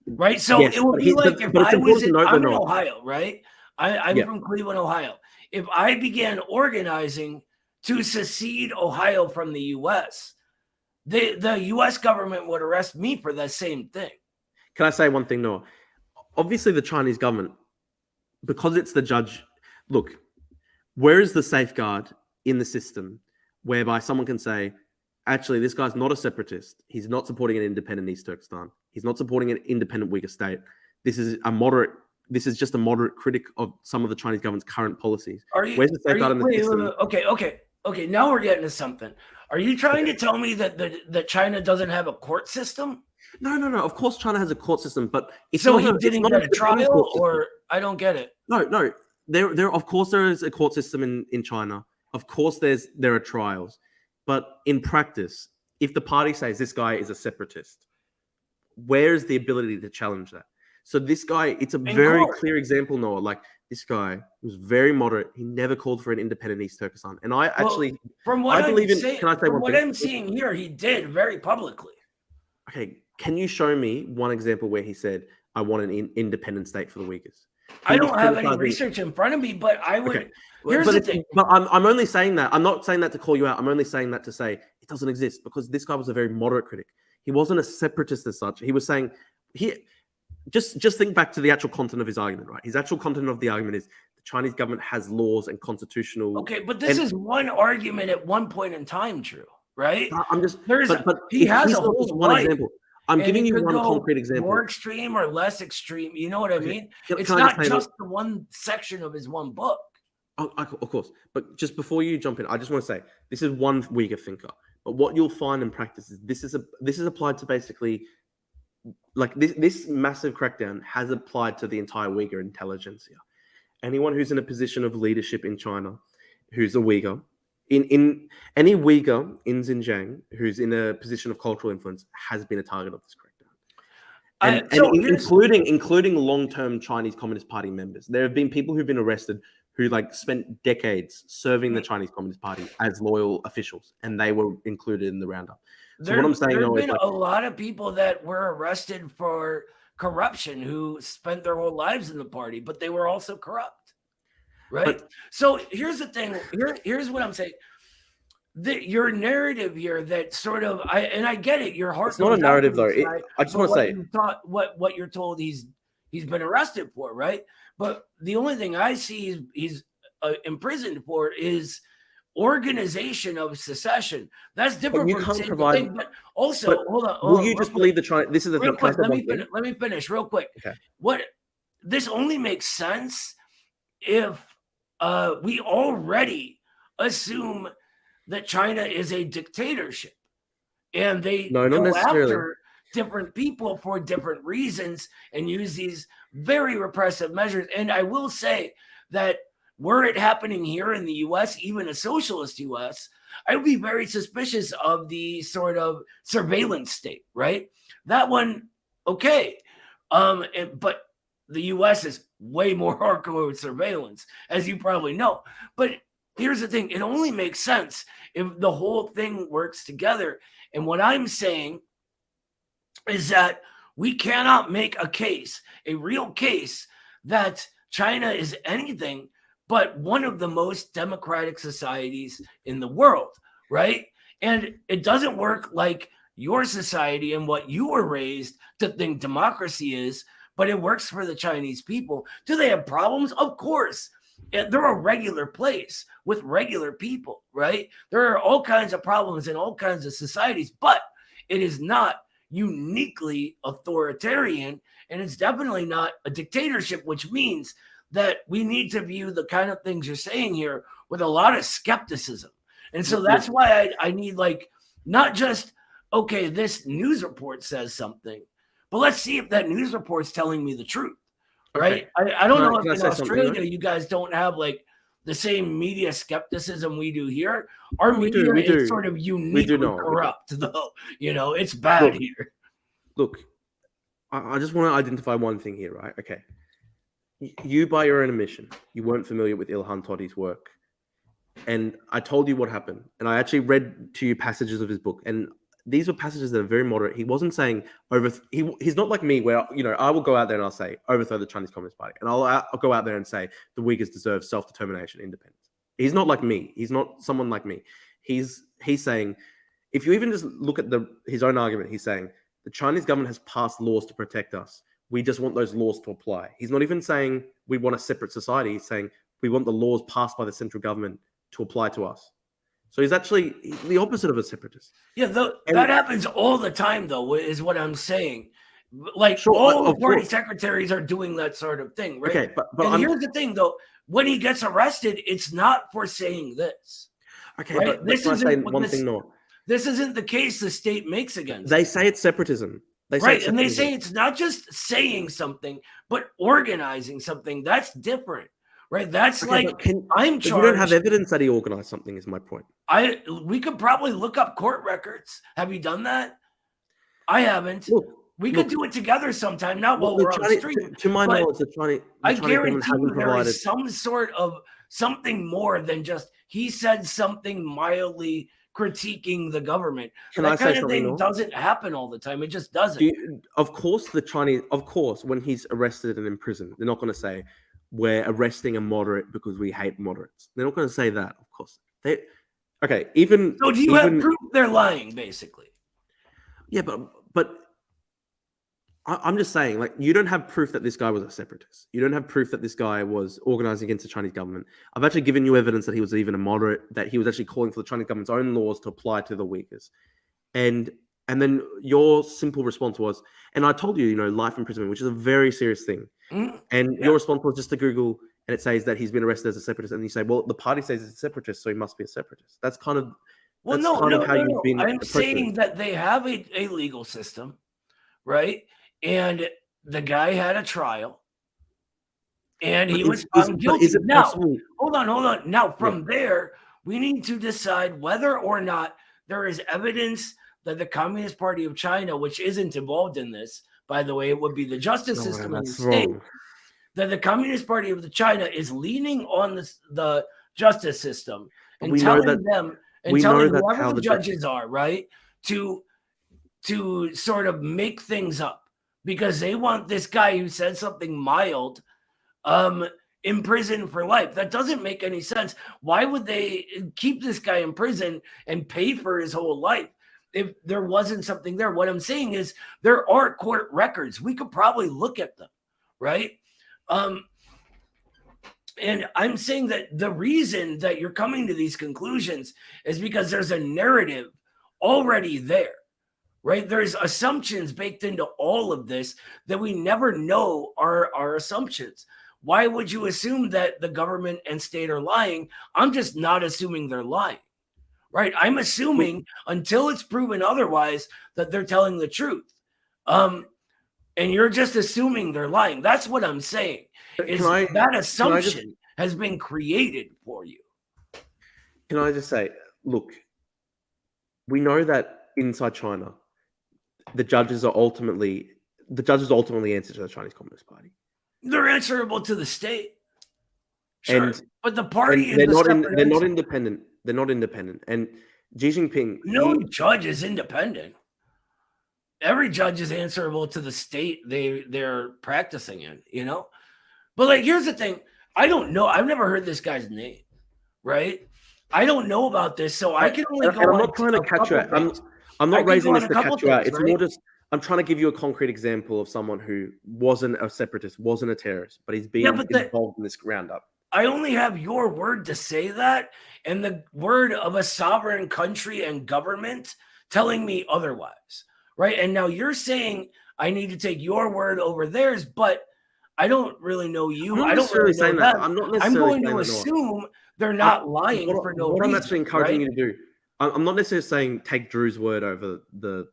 right? So yes, it would be like if I was in Ohio, right? I'm from Cleveland, Ohio. If I began organizing to secede Ohio from the U.S., the U.S. government would arrest me for the same thing. Can I say one thing, Noah? Obviously, the Chinese government, because it's the judge, look, where is the safeguard in the system whereby someone can say, actually, this guy's not a separatist. He's not supporting an independent East Turkestan. He's not supporting an independent Uyghur state. This is just a moderate critic of some of the Chinese government's current policies. Where's the safeguard in the system? Okay. Now we're getting to something. Are you trying to tell me that China doesn't have a court system? No. Of course, China has a court system, but he didn't get a trial, or I don't get it. No. There. Of course, there is a court system in China. Of course, there are trials, but in practice, if the party says this guy is a separatist, where is the ability to challenge that? So this guy, it's a very clear example, Noah. Like, this guy was very moderate. He never called for an independent East Turkestan. And I actually, from what I'm seeing here, he did very publicly. Okay, can you show me one example where he said, I want an independent state for the Uyghurs? I don't have any research in front of me, but I would. Okay. Here's the thing. But I'm only saying that. I'm not saying that to call you out. I'm only saying that to say it doesn't exist, because this guy was a very moderate critic. He wasn't a separatist as such. He was saying, Just think back to the actual content of his argument, right? His actual content of the argument is the Chinese government has laws and constitutional. Okay, but this is one argument at one point in time, Drew, right? I'm just. He has a whole one example. I'm giving you one concrete example. More extreme or less extreme. You know what I mean? It's not just the one section of his one book. Oh, of course. But just before you jump in, I just want to say this is one Uyghur thinker. But what you'll find in practice is this is applied to basically. Like this massive crackdown has applied to the entire Uyghur intelligentsia. Anyone who's in a position of leadership in China, who's a Uyghur, in any Uyghur in Xinjiang who's in a position of cultural influence has been a target of this crackdown, including long-term Chinese Communist Party members. There have been people who've been arrested who like spent decades serving the Chinese Communist Party as loyal officials, and they were included in the roundup. So what I'm saying, there's though, is been like, a lot of people that were arrested for corruption who spent their whole lives in the party, but they were also corrupt, right? But- so here's the thing. Here's what I'm saying. Your narrative here that sort of I get it. Your heart. It's not a narrative, though. I just want to say what you're told he's been arrested for, right? But the only thing I see he's imprisoned for is organization of secession. That's different. But you from can't saying provide. thing, but also, hold on. Will you just believe the China? This is the real thing. quick, let me finish real quick. Okay. What this only makes sense if we already assume that China is a dictatorship and they No, not go necessarily. after different people for different reasons and use these very repressive measures. And I will say that were it happening here in the US, even a socialist US, I would be very suspicious of the sort of surveillance state, right? That one, okay. But the US is way more hardcore with surveillance, as you probably know. But here's the thing, it only makes sense if the whole thing works together. And what I'm saying is that we cannot make a case, a real case, that China is anything but one of the most democratic societies in the world, right? And it doesn't work like your society and what you were raised to think democracy is, but it works for the Chinese people. Do they have problems? Of course. They're a regular place with regular people, right? There are all kinds of problems in all kinds of societies, but it is not uniquely authoritarian, and it's definitely not a dictatorship, which means that we need to view the kind of things you're saying here with a lot of skepticism. And so that's why I need, like, not just, okay, this news report says something, but let's see if that news report's telling me the truth. Right? Okay. I don't know if in Australia you guys don't have like the same media skepticism we do here. Our media is sort of uniquely corrupt, though. You know, it's bad here. Look, I just want to identify one thing here, right? Okay. You, by your own admission, you weren't familiar with Ilham Tohti's work. And I told you what happened. And I actually read to you passages of his book. And these were passages that are very moderate. He wasn't saying he's not like me, where, you know, I will go out there and I'll say overthrow the Chinese Communist Party, and I'll go out there and say the Uyghurs deserve self-determination, independence. He's not like me. He's not someone like me. He's saying, if you even just look at his own argument, he's saying the Chinese government has passed laws to protect us. We just want those laws to apply. He's not even saying we want a separate society. He's saying we want the laws passed by the central government to apply to us. So he's actually the opposite of a separatist. Yeah, that happens all the time, though, is what I'm saying. Like, all the party secretaries are doing that sort of thing, right? Okay, but here's the thing, though. When he gets arrested, it's not for saying this. Okay, right? but this isn't one thing, Noah. This isn't the case the state makes against They say it's separatism. They say it's not just saying something, but organizing something. That's different. Right, that's okay, like I'm charged. You don't have evidence that he organized something. Is my point. We could probably look up court records. Have you done that? I haven't. We could do it together sometime. Not while we're on the street. To my knowledge, I guarantee you there is some sort of something more than just he said something mildly critiquing the government. That kind of thing doesn't happen all the time. It just doesn't. Of course, when he's arrested and in prison, they're not going to say, we're arresting a moderate because we hate moderates. They're not going to say that, of course. So do you have proof they're lying, basically? Yeah, but I'm just saying, like, you don't have proof that this guy was a separatist. You don't have proof that this guy was organizing against the Chinese government. I've actually given you evidence that he was even a moderate, that he was actually calling for the Chinese government's own laws to apply to the Uyghurs. And then your simple response was, and I told you, life imprisonment, which is a very serious thing. And your response was just to Google, and it says that he's been arrested as a separatist. And you say, well, the party says he's a separatist, so he must be a separatist. That's kind of I'm saying that they have a legal system, right? And the guy had a trial, and he was found guilty. Hold on. Now, from there, we need to decide whether or not there is evidence that the Communist Party of China, which isn't involved in this, by the way, it would be the justice system in the state. that the Communist Party of China is leaning on the justice system and We know telling that- them and we know telling that's whoever how the the judges are, right, to sort of make things up because they want this guy who said something mild in prison for life. That doesn't make any sense. Why would they keep this guy in prison and pay for his whole life if there wasn't something there? What I'm saying is there are court records. We could probably look at them, right? And I'm saying that the reason that you're coming to these conclusions is because there's a narrative already there, right? There's assumptions baked into all of this that we never know are assumptions. Why would you assume that the government and state are lying? I'm just not assuming they're lying, right? I'm assuming until it's proven otherwise that they're telling the truth. And you're just assuming they're lying. That's what I'm saying. That assumption has been created for you. Can I just say, look, we know that inside China, the judges ultimately answer to the Chinese Communist Party. They're answerable to the state. Sure. But the party they're is not independent. They're not independent. And Xi Jinping, no judge is independent. Every judge is answerable to the state they're practicing in, you know? But like, here's the thing. I don't know. I've never heard this guy's name, right? I don't know about this, so I can only go. I'm not trying to catch you out. I'm not raising this to catch you out. It's more just I'm trying to give you a concrete example of someone who wasn't a separatist, wasn't a terrorist, but he's been involved in this roundup. I only have your word to say that, and the word of a sovereign country and government telling me otherwise, right? And now you're saying I need to take your word over theirs, but I don't really know you. I don't really know that. I'm going to assume they're not lying for no reason. What I'm actually encouraging you to do, I'm not necessarily saying take Drew's word over the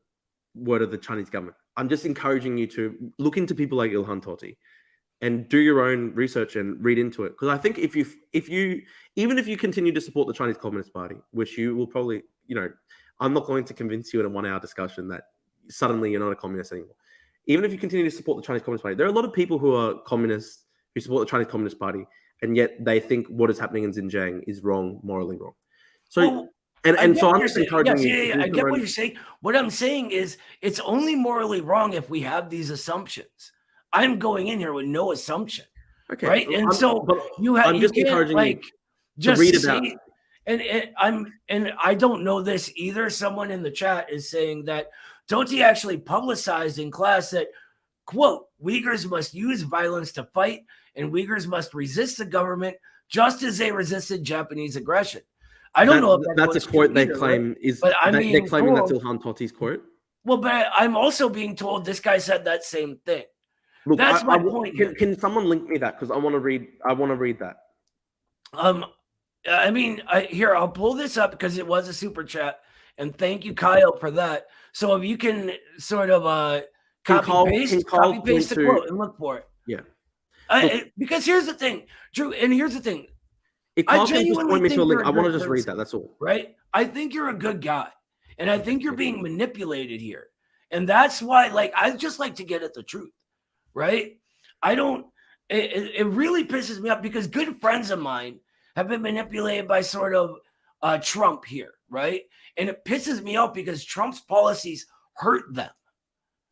word of the Chinese government. I'm just encouraging you to look into people like Ilham Tohti and do your own research and read into it. Because I think if you continue to support the Chinese Communist Party, which you will probably, I'm not going to convince you in a 1-hour discussion that suddenly you're not a communist anymore. Even if you continue to support the Chinese Communist Party, there are a lot of people who are communists who support the Chinese Communist Party, and yet they think what is happening in Xinjiang is wrong, morally wrong. So, so I'm just encouraging you. I get what you're saying. What I'm saying is it's only morally wrong if we have these assumptions. I'm going in here with no assumption, okay, right? And I'm just encouraging you to read about it. And I don't know this either. Someone in the chat is saying that Tohti actually publicized in class that, quote, Uyghurs must use violence to fight and Uyghurs must resist the government just as they resisted Japanese aggression. I don't know if that's a quote they claim is, but they're claiming that's Ilham Tohti's quote. Well, but I'm also being told this guy said that same thing. Look, that's my point. Can someone link me that? Because I want to read that. I mean, I'll pull this up because it was a super chat, and thank you, Kyle, for that. So if you can sort of copy paste the quote and look for it. Yeah. Because here's the thing, Drew, and here's the thing. If Kyle can just point me to a link, I want to just read that. That's all. Right? I think you're a good guy, and I think you're being manipulated here, and that's why, I just like to get at the truth, right? It really pisses me off because good friends of mine have been manipulated by sort of Trump here, right? And it pisses me off because Trump's policies hurt them.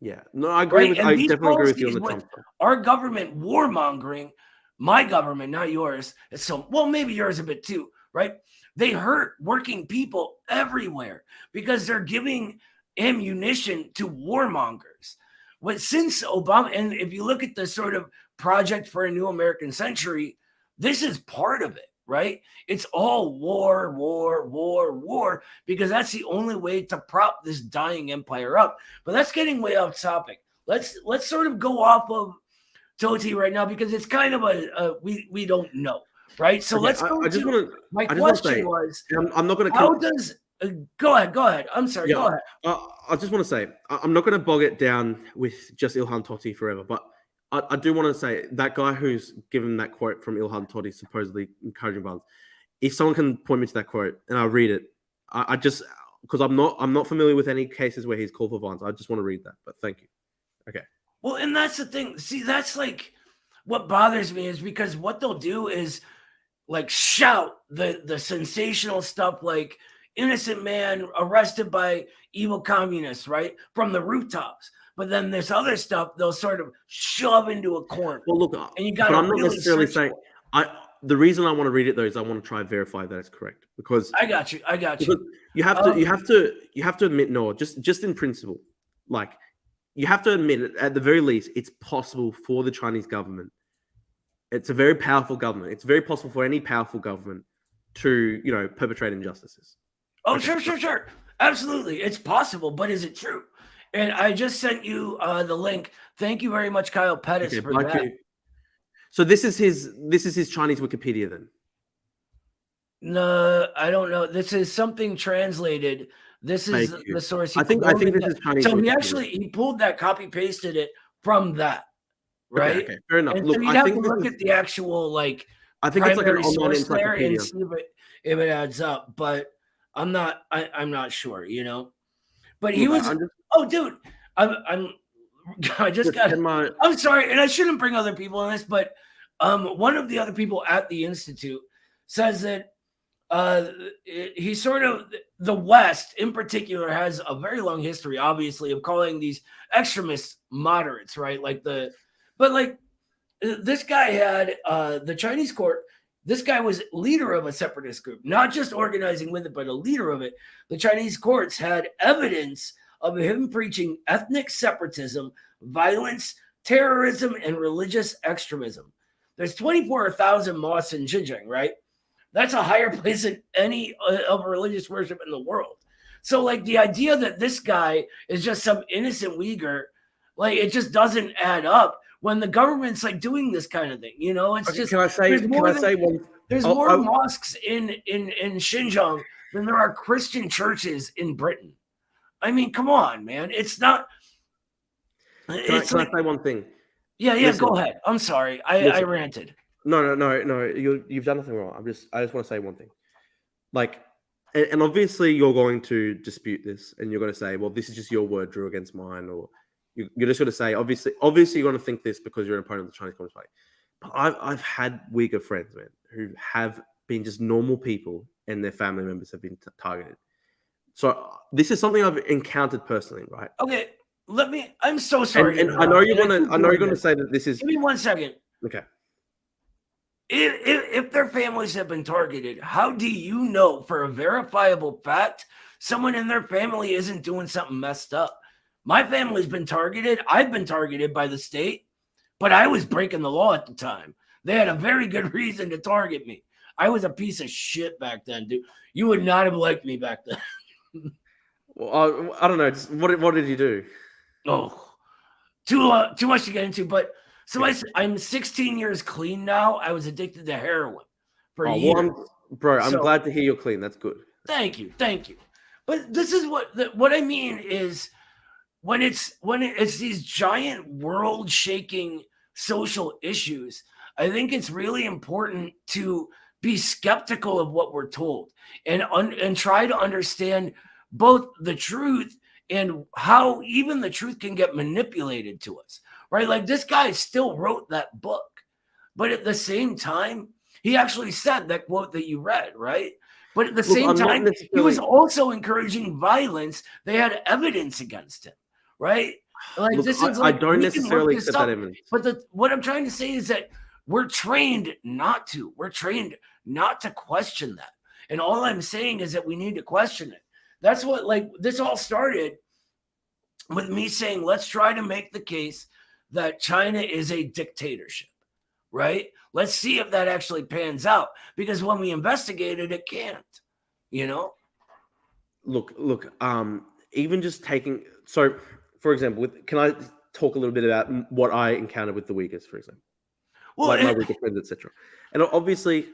Yeah, no, I agree. Right? I definitely agree with you on the Trump. Our government warmongering, my government, not yours. So, well, maybe yours a bit too, right? They hurt working people everywhere because they're giving ammunition to warmongers. Since Obama, and if you look at the sort of Project for a New American Century, this is part of it, right? It's all war, war, war, war, because that's the only way to prop this dying empire up. But that's getting way off topic. Let's sort of go off of Tohti right now because it's kind of we don't know, right? So let's go. My question was, I'm not going to. How does go ahead? I'm sorry. Yeah, go ahead. I just want to say I'm not going to bog it down with just Ilham Tohti forever, but I do want to say that guy who's given that quote from Ilham Tohti, supposedly encouraging violence. If someone can point me to that quote and I read it, I just because I'm not familiar with any cases where he's called for violence. I just want to read that. But thank you. Okay. Well, and that's the thing. See, that's like what bothers me is because what they'll do is like shout the sensational stuff like innocent man arrested by evil communists, right? From the rooftops. But then this other stuff they'll sort of shove into a corner. Well, look, and you but got I'm not necessarily saying the reason I want to read it though is I want to try and verify that it's correct because I got you. You have to admit, Noah, just in principle, like you have to admit it, at the very least, it's possible for the Chinese government. It's a very powerful government. It's very possible for any powerful government to, perpetrate injustices. Oh, sure. Absolutely. It's possible, but is it true? And I just sent you the link. Thank you very much, Kyle Pettis, for that. You. So this is his Chinese Wikipedia then? No, I don't know. This is something translated. This is the source. I think this is Chinese. So he pulled that, copy pasted it from that, right? Okay, fair enough. And look, so you'd have to look at the actual I think it's like an online encyclopedia and see if it adds up. But I'm not sure. But he was. Oh, dude, I just got. I'm sorry, and I shouldn't bring other people in this, but one of the other people at the Institute says that the West in particular has a very long history, obviously, of calling these extremists moderates, right? This guy had the Chinese court. This guy was leader of a separatist group, not just organizing with it, but a leader of it. The Chinese courts had evidence of him preaching ethnic separatism, violence, terrorism, and religious extremism. There's 24,000 mosques in Xinjiang, right? That's a higher place than any of religious worship in the world. So, the idea that this guy is just some innocent Uyghur, it just doesn't add up when the government's doing this kind of thing. It's just. There's more mosques in Xinjiang than there are Christian churches in Britain. I mean, come on, man. It's not. Can I say one thing? Yeah. Listen, go ahead. I'm sorry. I ranted. No. You've done nothing wrong. I just want to say one thing. And obviously you're going to dispute this, and you're going to say, "Well, this is just your word, Drew, against mine," or you're just going to say, obviously, you're going to think this because you're an opponent of the Chinese Communist Party. But I've had Uyghur friends, man, who have been just normal people, and their family members have been targeted. So this is something I've encountered personally, right? Okay, I'm so sorry. And I know you're going to say that this is. Give me 1 second. Okay. If their families have been targeted, how do you know for a verifiable fact someone in their family isn't doing something messed up? My family's been targeted. I've been targeted by the state, but I was breaking the law at the time. They had a very good reason to target me. I was a piece of shit back then, dude. You would not have liked me back then. Well, I don't know. What did you do? Oh, too much to get into. But I'm 16 years clean now. I was addicted to heroin for a year. I'm glad to hear you're clean. That's good. Thank you. But this is what I mean is when it's these giant world-shaking social issues. I think it's really important to be skeptical of what we're told and try to understand both the truth and how even the truth can get manipulated to us, right? This guy still wrote that book, but at the same time, he actually said that quote that you read, right? But at the same time, he was also encouraging violence. They had evidence against him, right? I don't necessarily accept that evidence. But what I'm trying to say is that we're trained not to. We're trained not to question that. And all I'm saying is that we need to question it. That's what, this all started with me saying, let's try to make the case that China is a dictatorship, right? Let's see if that actually pans out. Because when we investigated, it can't, Look, even just so for example, can I talk a little bit about what I encountered with the Uyghurs, for example? Well, my Uyghur friends, etc. And obviously,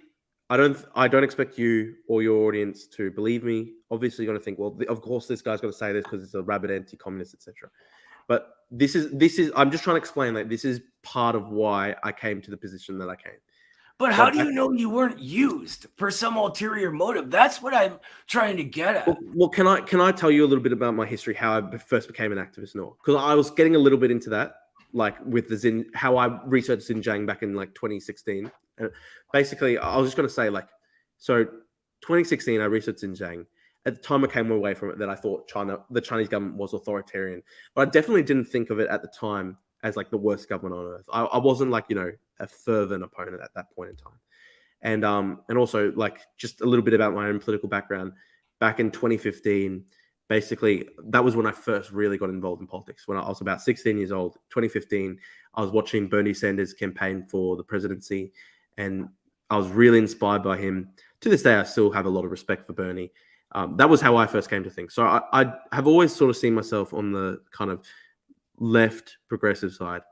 I don't expect you or your audience to believe me. Obviously, you're going to think, well, of course, this guy's going to say this because it's a rabid anti-communist, etc. But this is. I'm just trying to explain that this is part of why I came to the position that I came. But how do you know you weren't used for some ulterior motive? That's what I'm trying to get at. Well, can I tell you a little bit about my history, how I first became an activist, Noah? Because I was getting a little bit into that. like with the how I researched Xinjiang back in like 2016. Basically, I was just going to say like, so 2016, I researched Xinjiang. At the time I came away from it that I thought the Chinese government was authoritarian, but I definitely didn't think of it at the time as like the worst government on earth. I wasn't like, a fervent opponent at that point in time. And also like just a little bit about my own political background. Back in 2015, basically that was when I first really got involved in politics. When I was about 16 years old, 2015, I was watching Bernie Sanders campaign for the presidency, and I was really inspired by him. To this day, I still have a lot of respect for Bernie. That was how I first came to think. So I have always sort of seen myself on the kind of left progressive side.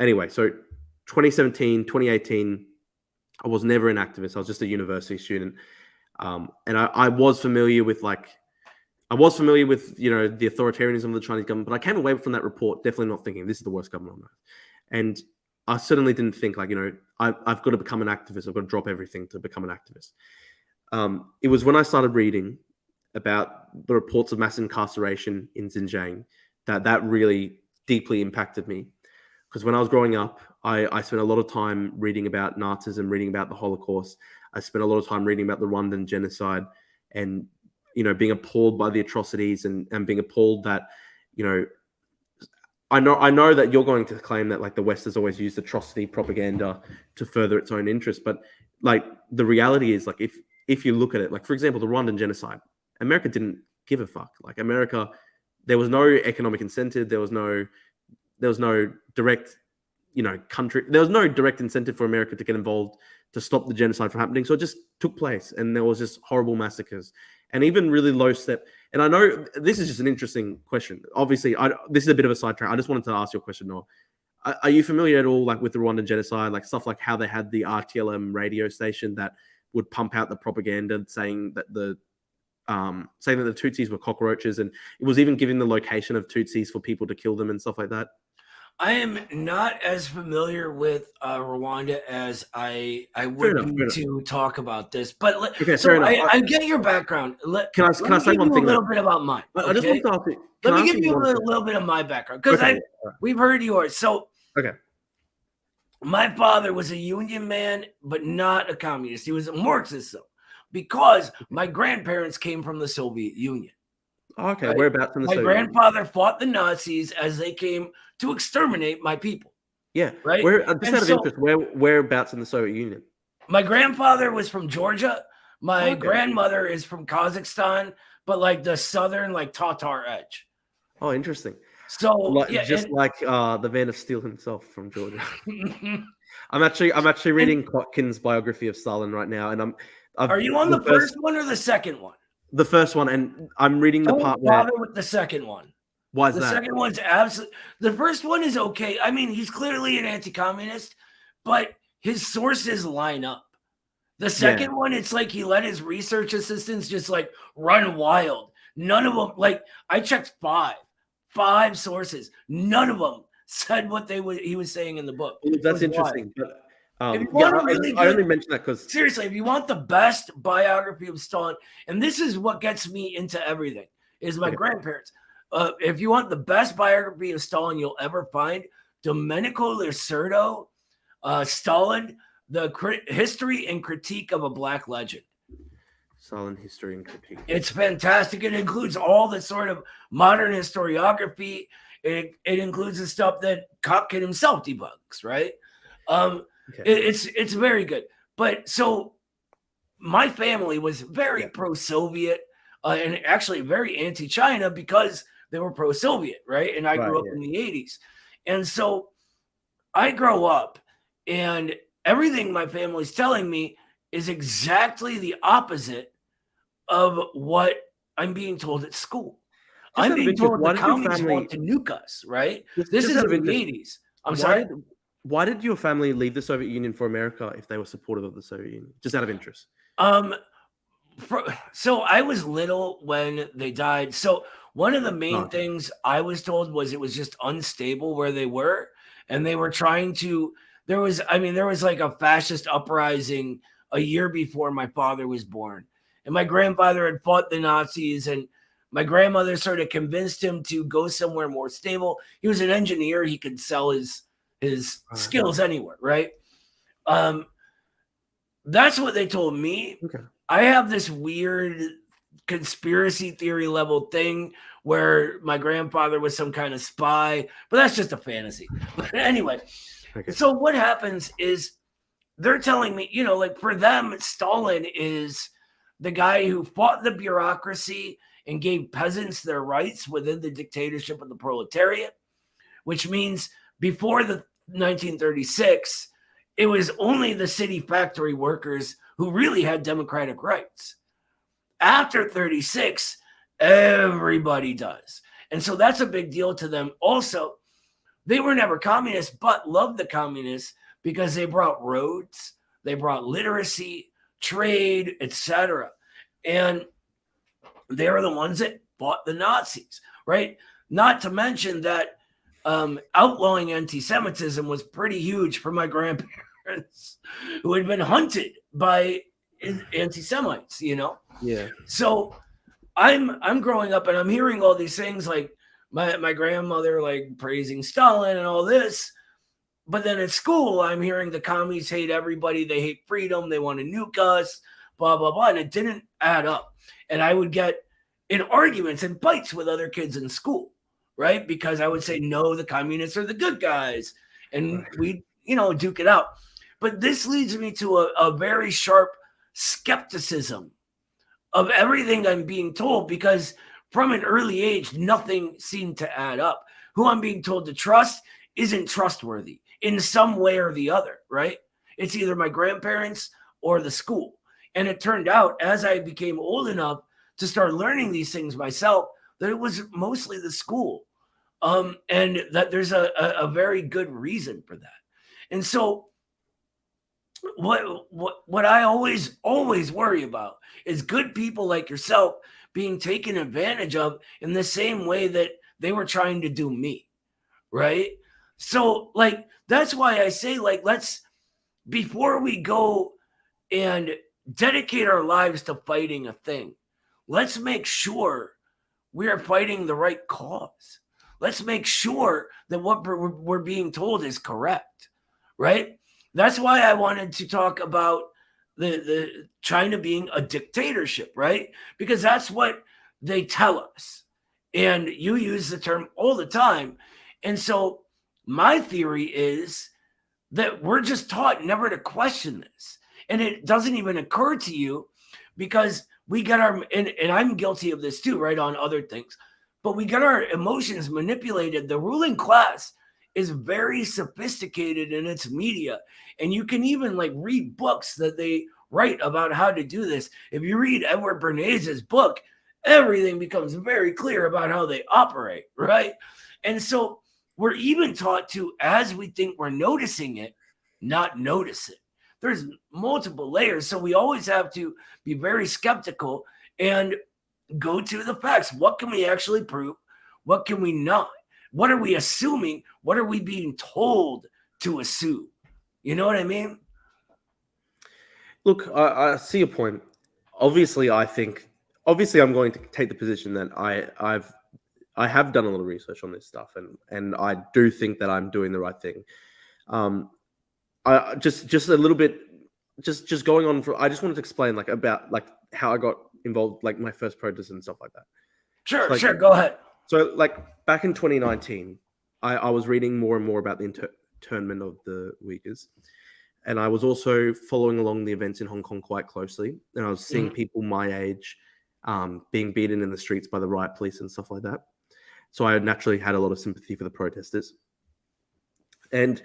Anyway, so 2017, 2018, I was never an activist. I was just a university student. And I was familiar with the authoritarianism of the Chinese government, but I came away from that report definitely not thinking this is the worst government on earth. And I certainly didn't think like, I've got to become an activist. I've got to drop everything to become an activist. It was when I started reading about the reports of mass incarceration in Xinjiang that really deeply impacted me. Because when I was growing up, I spent a lot of time reading about Nazism, reading about the Holocaust. I spent a lot of time reading about the Rwandan genocide and, being appalled by the atrocities and being appalled that, I know that you're going to claim that like the West has always used atrocity propaganda to further its own interests. But like the reality is like, if you look at it, like, for example, the Rwandan genocide, America didn't give a fuck. Like America, there was no economic incentive. There was no direct, there was no direct incentive for America to get involved to stop the genocide from happening. So it just took place, and there was just horrible massacres and even really low step. And I know this is just an interesting question. Obviously, this is a bit of a sidetrack. I just wanted to ask you a question, Noah. Are you familiar at all, like, with the Rwandan genocide, like stuff like how they had the RTLM radio station that would pump out the propaganda saying that the Tutsis were cockroaches, and it was even giving the location of Tutsis for people to kill them and stuff like that? I am not as familiar with Rwanda as I would be to talk about this, but I get your background. Can I say one thing? A little bit about mine. I just want to ask you. Let me give you a little bit of my background, because we've heard yours. So, my father was a union man, but not a communist. He was a Marxist, though, because my grandparents came from the Soviet Union. Okay, right? Whereabouts in the Soviet Union? My grandfather fought the Nazis as they came to exterminate my people. Yeah, right. Interest, whereabouts in the Soviet Union? My grandfather was from Georgia. My grandmother is from Kazakhstan, but like the southern, like Tatar edge. Oh, interesting. So the Man of Steel himself from Georgia. I'm actually reading Kotkin's biography of Stalin right now, and Are you on the first one or the second one? The first one, and I'm reading the part where with the second one. Why is that? The second one's absolutely. The first one is okay. I mean, he's clearly an anti-communist, but his sources line up. The second one, it's like he let his research assistants just like run wild. None of them, like, I checked five sources. None of them said what he was saying in the book. That's interesting. But, I only mentioned that because seriously, if you want the best biography of Stalin, and this is what gets me into everything, is my grandparents. If you want the best biography of Stalin you'll ever find, Domenico Lacerdo, Stalin, the History and Critique of a Black Legend. Stalin, History and Critique. It's fantastic. It includes all the sort of modern historiography. It includes the stuff that Kotkin himself debunks, right? It's very good. But so my family was very pro-Soviet and actually very anti-China because they were pro-Soviet, right? And I grew up in the 80s. And so I grow up and everything my family's telling me is exactly the opposite of what I'm being told at school. I'm being told the communists want to nuke us, right? This is in the 80s. I'm sorry? Why did your family leave the Soviet Union for America if they were supportive of the Soviet Union? Just out of interest. So I was little when they died. So one of the main things I was told was it was just unstable where they were. And they were trying to, there was like a fascist uprising a year before my father was born. And my grandfather had fought the Nazis, and My grandmother sort of convinced him to go somewhere more stable. He was an engineer. He could sell his skills anywhere, right? That's what they told me. Okay. I have this weird conspiracy theory level thing where my grandfather was some kind of spy, but that's just a fantasy. But anyway, Okay. so what happens is they're telling me, like for them, Stalin is the guy who fought the bureaucracy and gave peasants their rights within the dictatorship of the proletariat, which means before the 1936, it was only the city factory workers who really had democratic rights. After 36, everybody does. And so that's a big deal to them. Also, they were never communists, but loved the communists because they brought roads, they brought literacy, trade, etc. And they were the ones that fought the Nazis, right? Not to mention that outlawing anti-Semitism was pretty huge for my grandparents who had been hunted by anti-Semites, Yeah. So I'm growing up and I'm hearing all these things like my grandmother like praising Stalin and all this. But then at school, I'm hearing the commies hate everybody. They hate freedom. They want to nuke us, blah, blah, blah. And it didn't add up. And I would get in arguments and fights with other kids in school, right? Because I would say, no, the communists are the good guys. And we, duke it out. But this leads me to a very sharp skepticism of everything I'm being told, because from an early age, nothing seemed to add up. Who I'm being told to trust isn't trustworthy in some way or the other, right? It's either my grandparents or the school. And it turned out, as I became old enough to start learning these things myself, that it was mostly the school. And that there's a very good reason for that. And so what I always worry about is good people like yourself being taken advantage of in the same way that they were trying to do me, right? So like, that's why I say, like, let's, before we go and dedicate our lives to fighting a thing, let's make sure we are fighting the right cause. Let's make sure that what we're being told is correct, right? That's why I wanted to talk about the China being a dictatorship, right? Because that's what they tell us. And you use the term all the time. And so my theory is that we're just taught never to question this. And it doesn't even occur to you because we get and I'm guilty of this too, right, on other things, but we get our emotions manipulated. The ruling class is very sophisticated in its media. And you can even like read books that they write about how to do this. If you read Edward Bernays' book, everything becomes very clear about how they operate, right? And so we're even taught to, as we think we're noticing it, not notice it. There's multiple layers. So we always have to be very skeptical and go to the facts. What can we actually prove? What can we not? What are we assuming? What are we being told to assume? You know what I mean? Look, I see your point. Obviously, I'm going to take the position that I have done a lot of research on this stuff, and I do think that I'm doing the right thing. I just a little bit, just going on for. I just wanted to explain about how I got involved, like my first protest and stuff like that. Sure, sure. Go ahead. So, back in 2019, I was reading more and more about the internment of the Uyghurs, and I was also following along the events in Hong Kong quite closely, and I was seeing people my age being beaten in the streets by the riot police and stuff like that. So I naturally had a lot of sympathy for the protesters, and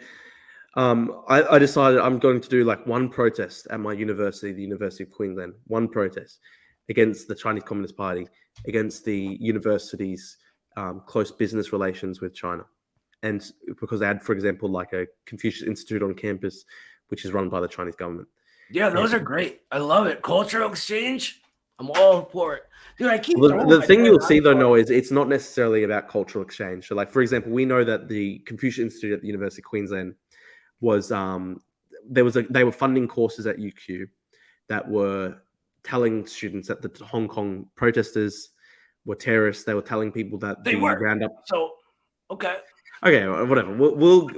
I decided I'm going to do one protest at my university, the University of Queensland, one protest against the Chinese Communist Party, against the university's close business relations with China. And because they had, for example, a Confucius Institute on campus, which is run by the Chinese government. Yeah, those are great. I love it. Cultural exchange, I'm all for it. Dude, I keep the thing you'll see, though, Noah, is it's not necessarily about cultural exchange. So, for example, we know that the Confucius Institute at the University of Queensland was they were funding courses at UQ that were telling students that the Hong Kong protesters were terrorists. They were telling people that They the were. roundup. So, okay. Okay, whatever. We'll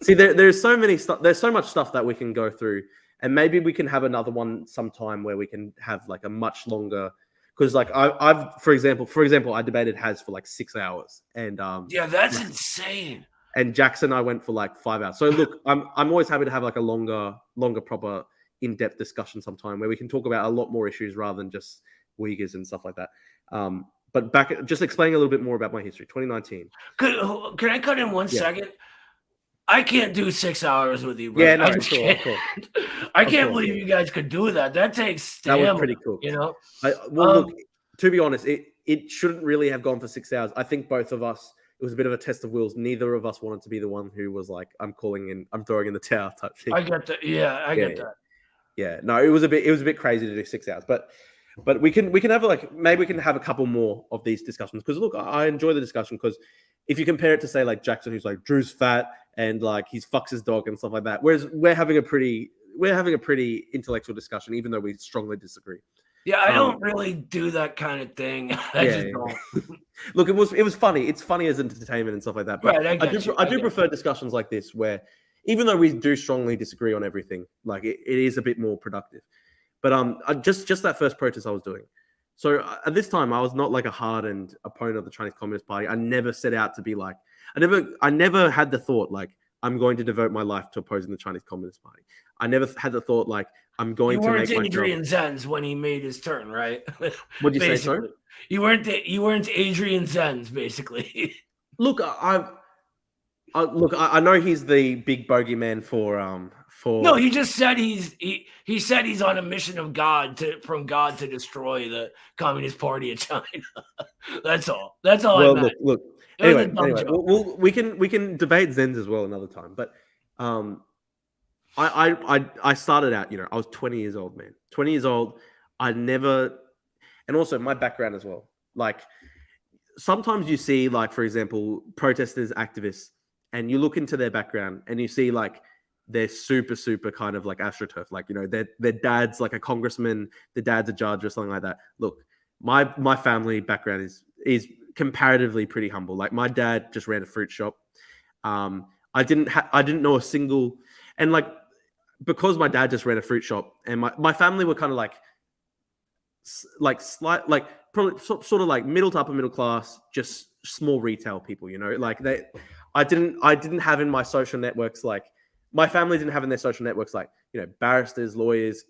see. There's so many stuff. There's so much stuff that we can go through, and maybe we can have another one sometime where we can have like a much longer. Because like I've for example, I debated Has for like 6 hours, and Yeah, that's insane. and Jackson I went for like 5 hours. So look, I'm always happy to have like a longer proper in-depth discussion sometime where we can talk about a lot more issues rather than just Uyghurs and stuff like that. But just explaining a little bit more about my history. 2019. Can I cut in one second? I can't do 6 hours with you, bro. Yeah, no, I just can't. I can't believe you guys could do that. That takes stamina. That was pretty cool. You know. Look, to be honest, it shouldn't really have gone for 6 hours. I think both of us. It was a bit of a test of wills. Neither of us wanted to be the one who was like, I'm throwing in the towel type thing. I get that. Yeah, I get that. Yeah, no, it was a bit crazy to do 6 hours, but we can have like maybe we can have a couple more of these discussions because look, I enjoy the discussion because if you compare it to say like Jackson, who's like Drew's fat and like he fucks his dog and stuff like that, whereas we're having a pretty intellectual discussion, even though we strongly disagree. Yeah, I don't really do that kind of thing. I just don't. Look, it was funny. It's funny as entertainment and stuff like that. But right, I do prefer discussions like this where, even though we do strongly disagree on everything, like it is a bit more productive. But just that first protest I was doing. So at this time, I was not like a hardened opponent of the Chinese Communist Party. I never set out to be like. I never had the thought like I'm going to devote my life to opposing the Chinese Communist Party. I never had the thought like I'm going to make Adrian Zenz when he made his turn, right? What'd you say, sorry? You weren't Adrian Zenz, basically. Look, I know he's the big bogeyman for. No, he just said he said he's on a mission of from God to destroy the Communist Party of China. That's all. That's all. Well, look. Anyway, we can debate Zenz as well another time, but I started out, I was 20 years old, man. 20 years old. And also my background as well. Like sometimes you see, like, for example, protesters, activists, and you look into their background and you see like they're super, super kind of like astroturf. Like, their dad's like a congressman, their dad's a judge or something like that. Look, my family background is comparatively pretty humble. Like my dad just ran a fruit shop. I didn't know a single, and like, because my dad just ran a fruit shop and my family were kind of like slight, like probably sort of like middle to upper middle class, just small retail people, like I didn't have in my social networks, like my family didn't have in their social networks, like, barristers, lawyers,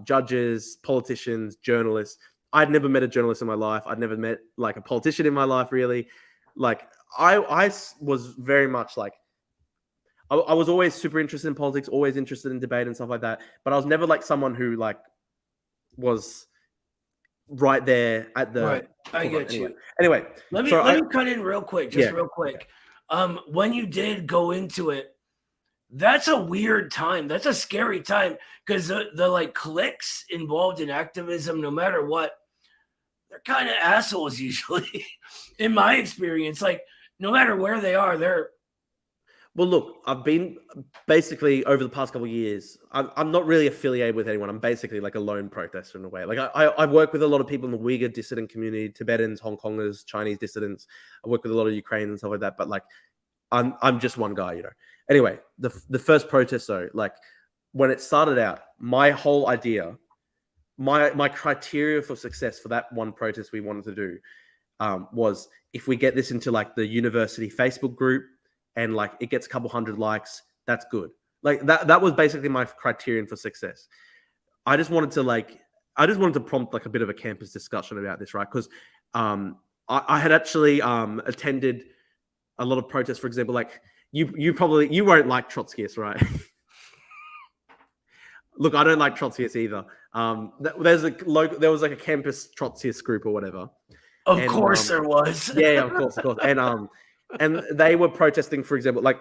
judges, politicians, journalists. I'd never met a journalist in my life. I'd never met like a politician in my life, really. Like I was very much like, I was always super interested in politics, always interested in debate and stuff like that. But I was never like someone who like was right there at the. Right, I get you. Anyway, let me cut in real quick, real quick. When you did go into it, that's a weird time. That's a scary time because the like cliques involved in activism, no matter what, they're kind of assholes usually. In my experience, like no matter where they are, they're. Well, look, I've been basically over the past couple of years, I'm not really affiliated with anyone. I'm basically like a lone protester in a way. Like I work with a lot of people in the Uyghur dissident community, Tibetans, Hong Kongers, Chinese dissidents. I work with a lot of Ukrainians and stuff like that. But like, I'm just one guy, Anyway, the first protest though, like when it started out, my whole idea, my criteria for success for that one protest we wanted to do was if we get this into like the university Facebook group, and like it gets a couple hundred likes, that's good. Like that was basically my criterion for success. I just wanted to prompt like a bit of a campus discussion about this, right? Because I had actually attended a lot of protests. For example, like you won't like Trotskyists, right? Look, I don't like Trotskyists either. There was like a campus Trotskyist group or whatever. Of course there was. Yeah, of course. And they were protesting, for example, like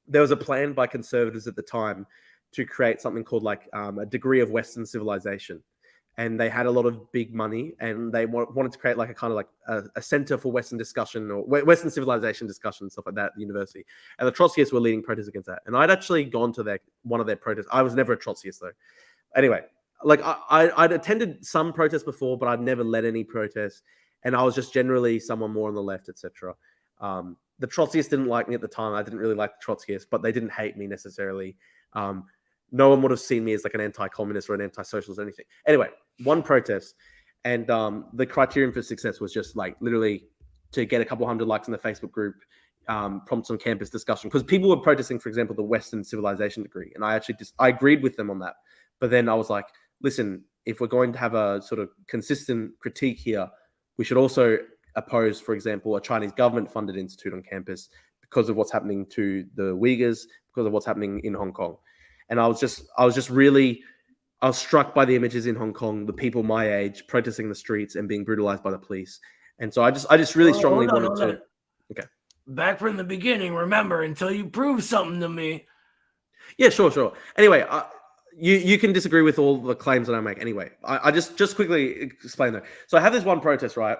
there was a plan by conservatives at the time to create something called like a degree of Western civilization. And they had a lot of big money and they wanted to create like a kind of like a center for Western discussion or Western civilization discussion, stuff like that at the university. And the Trotskyists were leading protests against that. And I'd actually gone to one of their protests. I was never a Trotskyist though. Anyway, like I'd attended some protests before, but I'd never led any protests. and I was just generally someone more on the left, etc. The Trotskyists didn't like me at the time. I didn't really like the Trotskyists, but they didn't hate me necessarily. No one would have seen me as like an anti-communist or an anti-socialist or anything. Anyway, one protest, and the criterion for success was just like literally to get a couple hundred likes in the Facebook group, prompts on campus discussion, because people were protesting, for example, the Western civilization degree, and I agreed with them on that. But then I was like, listen, if we're going to have a sort of consistent critique here, we should also oppose, for example, a Chinese government-funded institute on campus because of what's happening to the Uyghurs, because of what's happening in Hong Kong. And I was struck by the images in Hong Kong, the people my age protesting in the streets and being brutalized by the police. And so I just really strongly wanted to. Okay. Back from the beginning, remember, until you prove something to me. Yeah, sure. Anyway, you can disagree with all the claims that I make. Anyway, I just quickly explain that. So I have this one protest, right?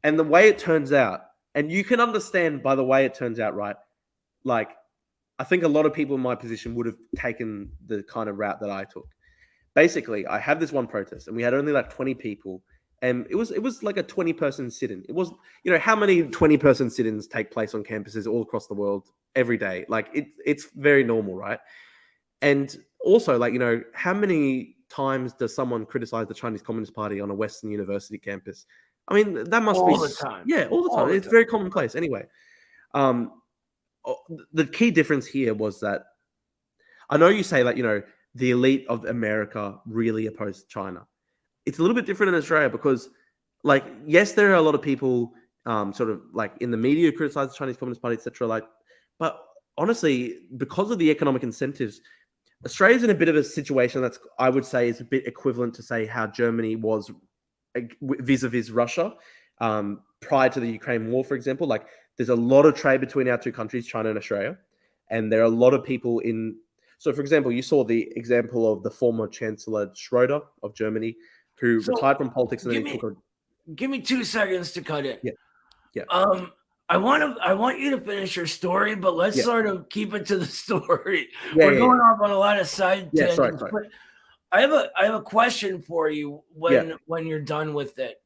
And the way it turns out, and you can understand by the way it turns out, right? Like, I think a lot of people in my position would have taken the kind of route that I took. Basically, I have this one protest, and we had only like 20 people, and it was like a 20-person sit-in. It was, how many 20-person sit-ins take place on campuses all across the world every day? Like, it's very normal, right? And also, like, how many times does someone criticize the Chinese Communist Party on a Western university campus? I mean, that must be all the time. Yeah, all the time. It's very commonplace. Anyway, the key difference here was that I know you say that, the elite of America really opposed China. It's a little bit different in Australia because, like, yes, there are a lot of people sort of like in the media who criticize the Chinese Communist Party, etc. Like, but honestly, because of the economic incentives, Australia's in a bit of a situation that's, I would say, is a bit equivalent to, say, how Germany was vis-a-vis Russia prior to the Ukraine war, for example. Like, there's a lot of trade between our two countries, China and Australia, and there are a lot of people in. So, for example, you saw the example of the former Chancellor Schröder of Germany, who retired from politics and then took a. Give me 2 seconds to cut in. Yeah. I want you to finish your story, but let's sort of keep it to the story. We're going off on a lot of side tangents. Sorry. But I have a question for you when you're done with it.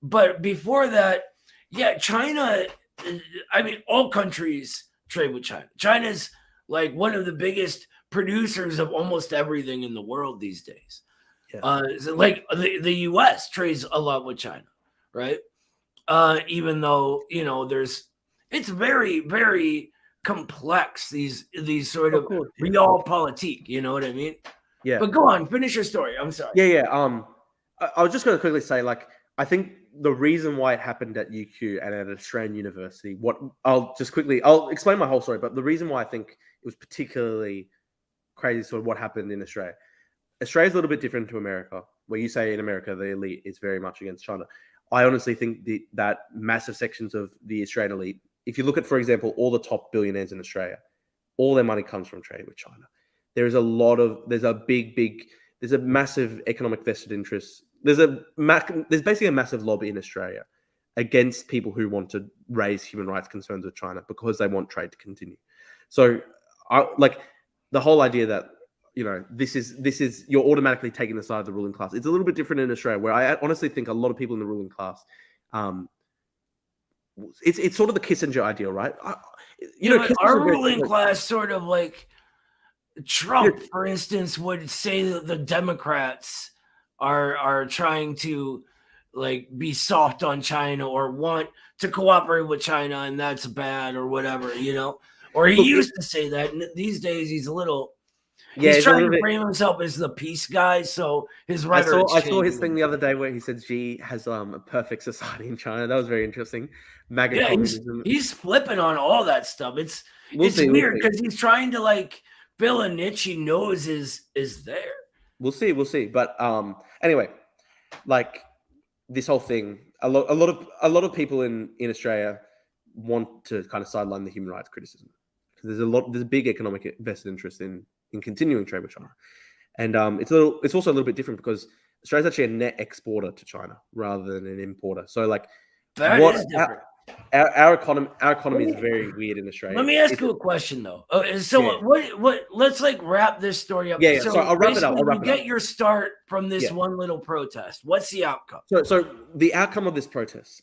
But before that, China. I mean, all countries trade with China. China's like one of the biggest producers of almost everything in the world these days. So like the U.S. trades a lot with China, right? Even though it's very, very complex. These sort of realpolitik. You know what I mean? Yeah. But go on, finish your story. I'm sorry. Yeah. I was just going to quickly say, like, I think the reason why it happened at UQ and at an Australian university, I'll explain my whole story, but the reason why I think it was particularly crazy sort of what happened in Australia. Australia's a little bit different to America, where you say in America the elite is very much against China. I honestly think that massive sections of the Australian elite, if you look at, for example, all the top billionaires in Australia, all their money comes from trading with China. There's a massive economic vested interest. There's basically a massive lobby in Australia against people who want to raise human rights concerns with China because they want trade to continue. So, the whole idea that this is you're automatically taking the side of the ruling class. It's a little bit different in Australia, where I honestly think a lot of people in the ruling class, it's sort of the Kissinger ideal, right? Our ruling class sort of like Trump, for instance, would say that the Democrats are trying to like be soft on China or want to cooperate with China, and that's bad or whatever, Or he used to say that. And these days, he's a little. He's trying to frame himself as the peace guy, so his rhetoric. I saw his thing the other day where he said Xi has a perfect society in China. That was very interesting. MAGA communism. He's flipping on all that stuff. It's weird because he's trying to like fill a niche he knows is there. We'll see. But anyway, like this whole thing, a lot of people in Australia want to kind of sideline the human rights criticism because there's a big economic vested interest in continuing trade with China, and it's also a little bit different because Australia's actually a net exporter to China rather than an importer. So like, that is different. our economy is very weird in Australia. Let me ask you a question though. So Yeah. what? Let's like wrap this story up. Yeah. So I'll wrap it up. basically, you get your start from this Yeah. one little protest. What's the outcome? So the outcome of this protest,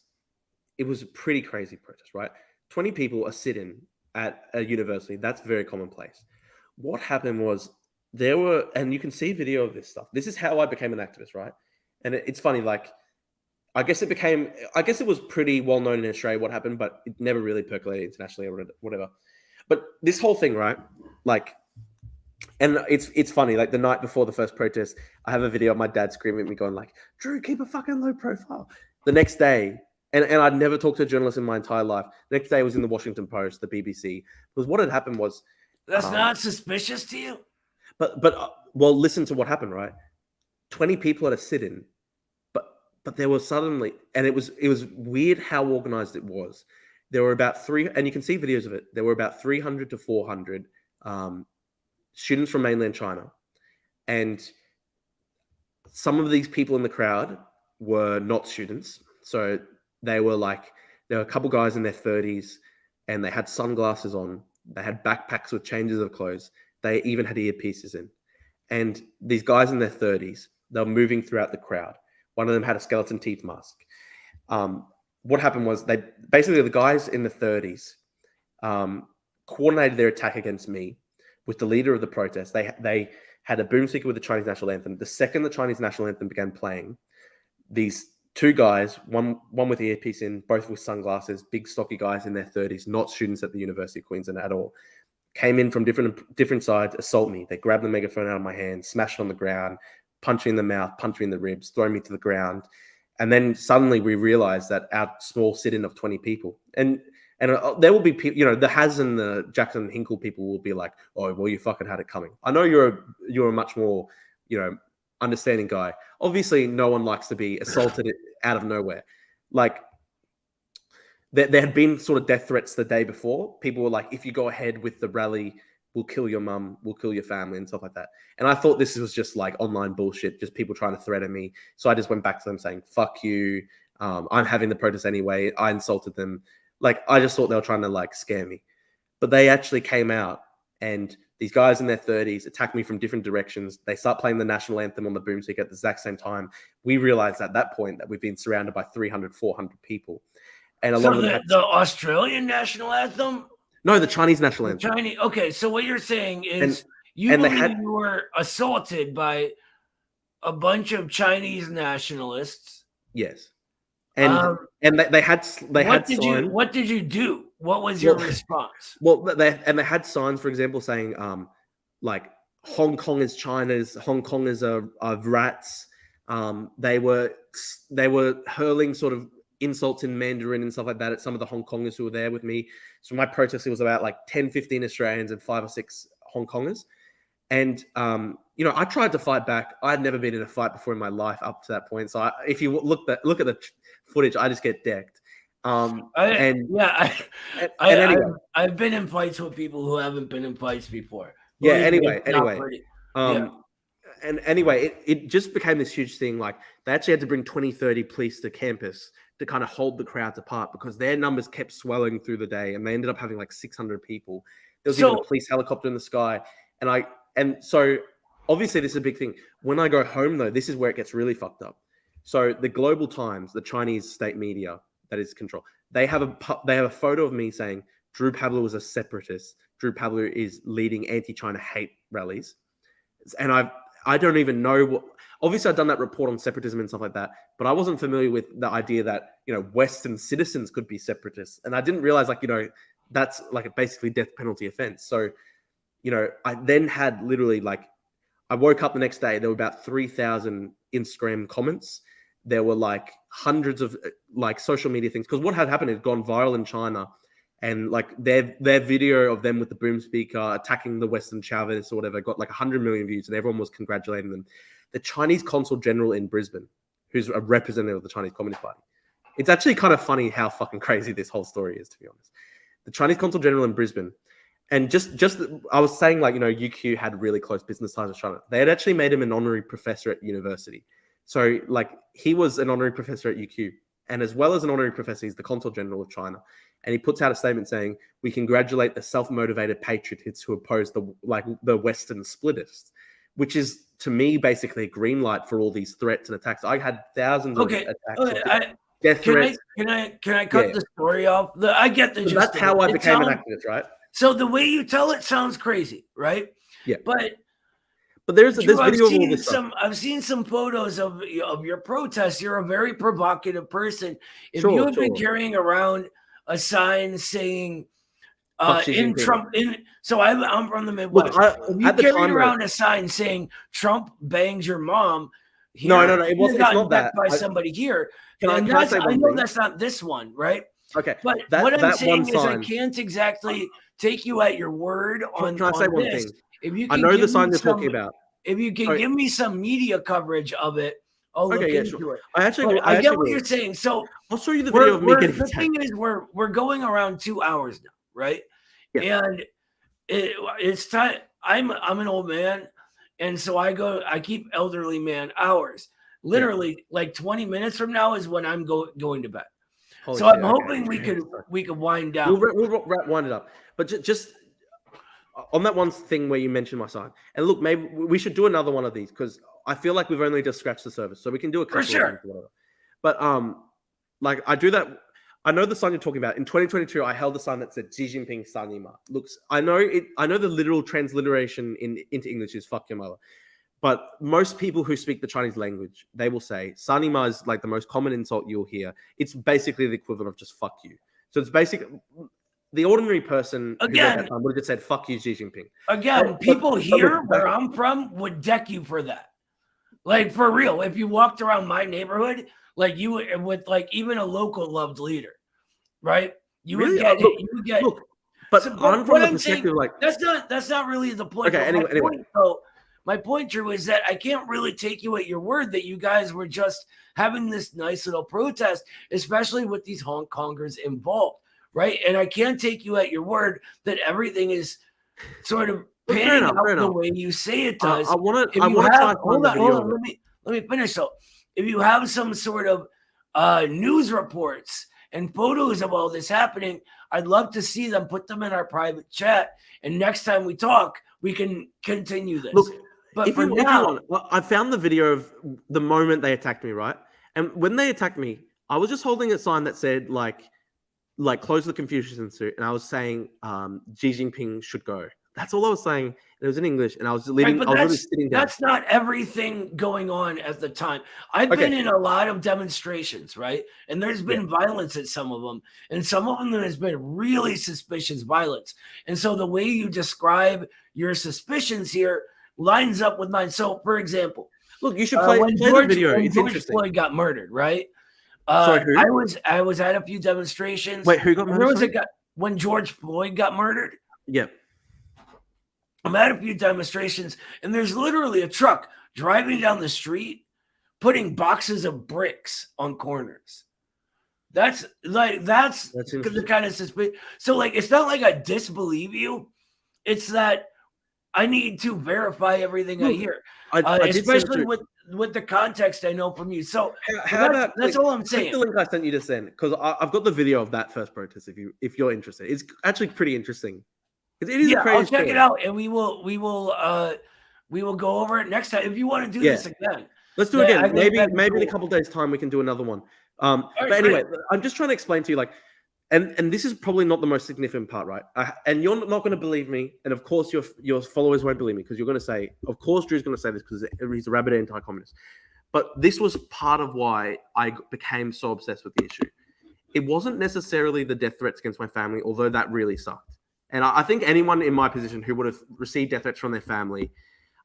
it was a pretty crazy protest, right? 20 people are sitting at a university. That's very commonplace. What happened was and you can see video of this stuff. This is how I became an activist, right? And it's funny, like, I guess it was pretty well known in Australia what happened, but it never really percolated internationally or whatever. But this whole thing, right? Like, and it's funny, like the night before the first protest, I have a video of my dad screaming at me going like, Drew, keep a fucking low profile. The next day, and I'd never talked to a journalist in my entire life. The next day was in the Washington Post, the BBC. Because what had happened was... That's not suspicious to you? But well, listen to what happened, right? 20 people at a sit-in, but there was suddenly... And it was weird how organized it was. There were about and you can see videos of it, there were about 300 to 400 students from mainland China. And some of these people in the crowd were not students. So there were a couple guys in their 30s and they had sunglasses on. They had backpacks with changes of clothes. They even had earpieces in. And these guys in their 30s, they were moving throughout the crowd. One of them had a skeleton teeth mask. What happened was the guys in the 30s coordinated their attack against me with the leader of the protest. They had a boomsticker with the Chinese national anthem. The second the Chinese national anthem began playing, these two guys, one with the earpiece in, both with sunglasses, big stocky guys in their 30s, not students at the University of Queensland at all, came in from different sides, assault me. They grabbed the megaphone out of my hand, smashed it on the ground, punched me in the mouth, punched me in the ribs, throw me to the ground. And then suddenly we realized that our small sit-in of 20 people, and there will be people, the Haz and the Jackson Hinkle people will be like, oh, well, you fucking had it coming. I know you're a much more, understanding guy. Obviously, no one likes to be assaulted out of nowhere. Like, there had been sort of death threats the day before. People were like, if you go ahead with the rally, we'll kill your mum, we'll kill your family and stuff like that. And I thought this was just like online bullshit, just people trying to threaten me. So I just went back to them saying, fuck you. I'm having the protest anyway. I insulted them. Like, I just thought they were trying to like scare me. But they actually came out, and these guys in their 30s attacked me from different directions. They start playing the national anthem on the boomstick at the exact same time. We realized at that point that we've been surrounded by 300, 400 people. And a lot of them the Australian national anthem? No, the Chinese national anthem. Chinese. Okay, so what you're saying is you were assaulted by a bunch of Chinese nationalists. Yes, and they had signs. What did you do? What was your response? Well, they had signs, for example, saying like Hong Kong is China's, Hong Kongers are rats. They were hurling sort of insults in Mandarin and stuff like that at some of the Hong Kongers who were there with me. So my protest, it was about like 10, 15 Australians and 5 or 6 Hong Kongers. And, I tried to fight back. I had never been in a fight before in my life up to that point. So if you look at the footage, I just get decked. I've been in fights with people who haven't been in fights before. Yeah. Anyway. And anyway, it just became this huge thing. Like, they actually had to bring 20, 30 police to campus to kind of hold the crowds apart because their numbers kept swelling through the day, and they ended up having like 600 people. There was even a police helicopter in the sky. And so obviously this is a big thing. When I go home, though, this is where it gets really fucked up. So the Global Times, the Chinese state media that is controlled, they have a photo of me saying Drew Pavlou is a separatist. Drew Pavlou is leading anti-China hate rallies. And I don't even know what. Obviously, I've done that report on separatism and stuff like that, but I wasn't familiar with the idea that Western citizens could be separatists, and I didn't realize that's like a basically death penalty offense. So, I then had literally I woke up the next day. There were about 3,000 Instagram comments. There were like hundreds of social media things, because what had happened had gone viral in China. And their video of them with the boom speaker attacking the Western Chavists or whatever got like 100 million views, and everyone was congratulating them. The Chinese consul general in Brisbane, who's a representative of the Chinese Communist Party, it's actually kind of funny how fucking crazy this whole story is, to be honest. The Chinese consul general in Brisbane, and just I was saying UQ had really close business ties with China. They had actually made him an honorary professor at university. So he was an honorary professor at UQ, and as well as an honorary professor, he's the Consul General of China. And he puts out a statement saying, "We congratulate the self-motivated patriots who oppose the Western splittists," which is, to me, basically a green light for all these threats and attacks. I had thousands of attacks, death threats. Can I cut the story off? I get the So gist. that's how I became an activist, right? So the way you tell it sounds crazy, right? Yeah. But there's Drew, video of all this stuff. I've seen some photos of your protests. You're a very provocative person. If Sure, you have been sure. carrying around a sign saying Fuck Xi in Jinping. Trump, so I'm from the Midwest. Look, if you carry around a sign saying Trump bangs your mom, here, no, it wasn't. It's not that. By somebody here. I know that's not this one, right? Okay. But what I'm saying is I can't exactly take you at your word on Can I say one this. thing? If you I can know give the sign me you're some- talking about. If you can give me some media coverage of it, I'll look into it. I get what you're saying. So I'll show you the video of me getting attacked. The thing is, we're going around 2 hours now, right? Yeah. And it's time. I'm an old man, and so I keep elderly man hours. Literally, like 20 minutes from now is when I'm going to bed. Holy so shit, I'm hoping we could wind down. We'll wind it up. But just on that one thing where you mentioned my sign, and look, maybe we should do another one of these because I feel like we've only just scratched the surface. So we can do a couple of things or whatever. But like I do that. I know the sign you're talking about. In 2022, I held a sign that said Xi Jinping Sanima. Looks, I know the literal transliteration into English is "fuck your mother," but most people who speak the Chinese language, they will say Sanima is like the most common insult you'll hear. It's basically the equivalent of just "fuck you." So it's basically the ordinary person who read that sign would have just said "fuck you, Xi Jinping." Again, people here where I'm from would deck you for that. Like for real, if you walked around my neighborhood, like you would, with like even a local loved leader, right? You would get. Look, but I'm from the perspective like that's not really the point. Okay, anyway. My point, Drew, is that I can't really take you at your word that you guys were just having this nice little protest, especially with these Hong Kongers involved, right? And I can't take you at your word that everything is sort of panning out the way you say it does. I want to try to hold on. Let me finish. So, if you have some sort of news reports and photos of all this happening, I'd love to see them. Put them in our private chat, and next time we talk, we can continue this. Look, but for now, I found the video of the moment they attacked me, right? And when they attacked me, I was just holding a sign that said like close the Confucius Institute, and I was saying Xi Jinping should go. That's all I was saying. It was in English, and I was leaving. I was really sitting down. That's not everything going on at the time. I've been in a lot of demonstrations, right? And there's been violence at some of them, and some of them there has been really suspicious violence. And so the way you describe your suspicions here lines up with mine. So, for example, look, you should play the video. It's George interesting. Floyd got murdered, right? Sorry, who? I was at a few demonstrations. Wait, who got murdered? There was a guy when George Floyd got murdered. Yep. I'm at a few demonstrations, and there's literally a truck driving down the street, putting boxes of bricks on corners. That's the kind of suspicion. So, like, it's not like I disbelieve you. It's that I need to verify everything I hear, especially with the context I know from you. So, that's all I'm saying. The link I sent you to send, because I've got the video of that first protest. If you're interested, it's actually pretty interesting. It is a crazy I'll check story. it out, and we will go over it next time. If you want to do this again, let's do it again. Maybe in a couple of days' time we can do another one. But anyway, I'm just trying to explain to you, like, and this is probably not the most significant part, right? And you're not going to believe me, and of course your followers won't believe me because you're going to say, of course Drew's going to say this because he's a rabid anti-communist. But this was part of why I became so obsessed with the issue. It wasn't necessarily the death threats against my family, although that really sucked. And I think anyone in my position who would have received death threats from their family,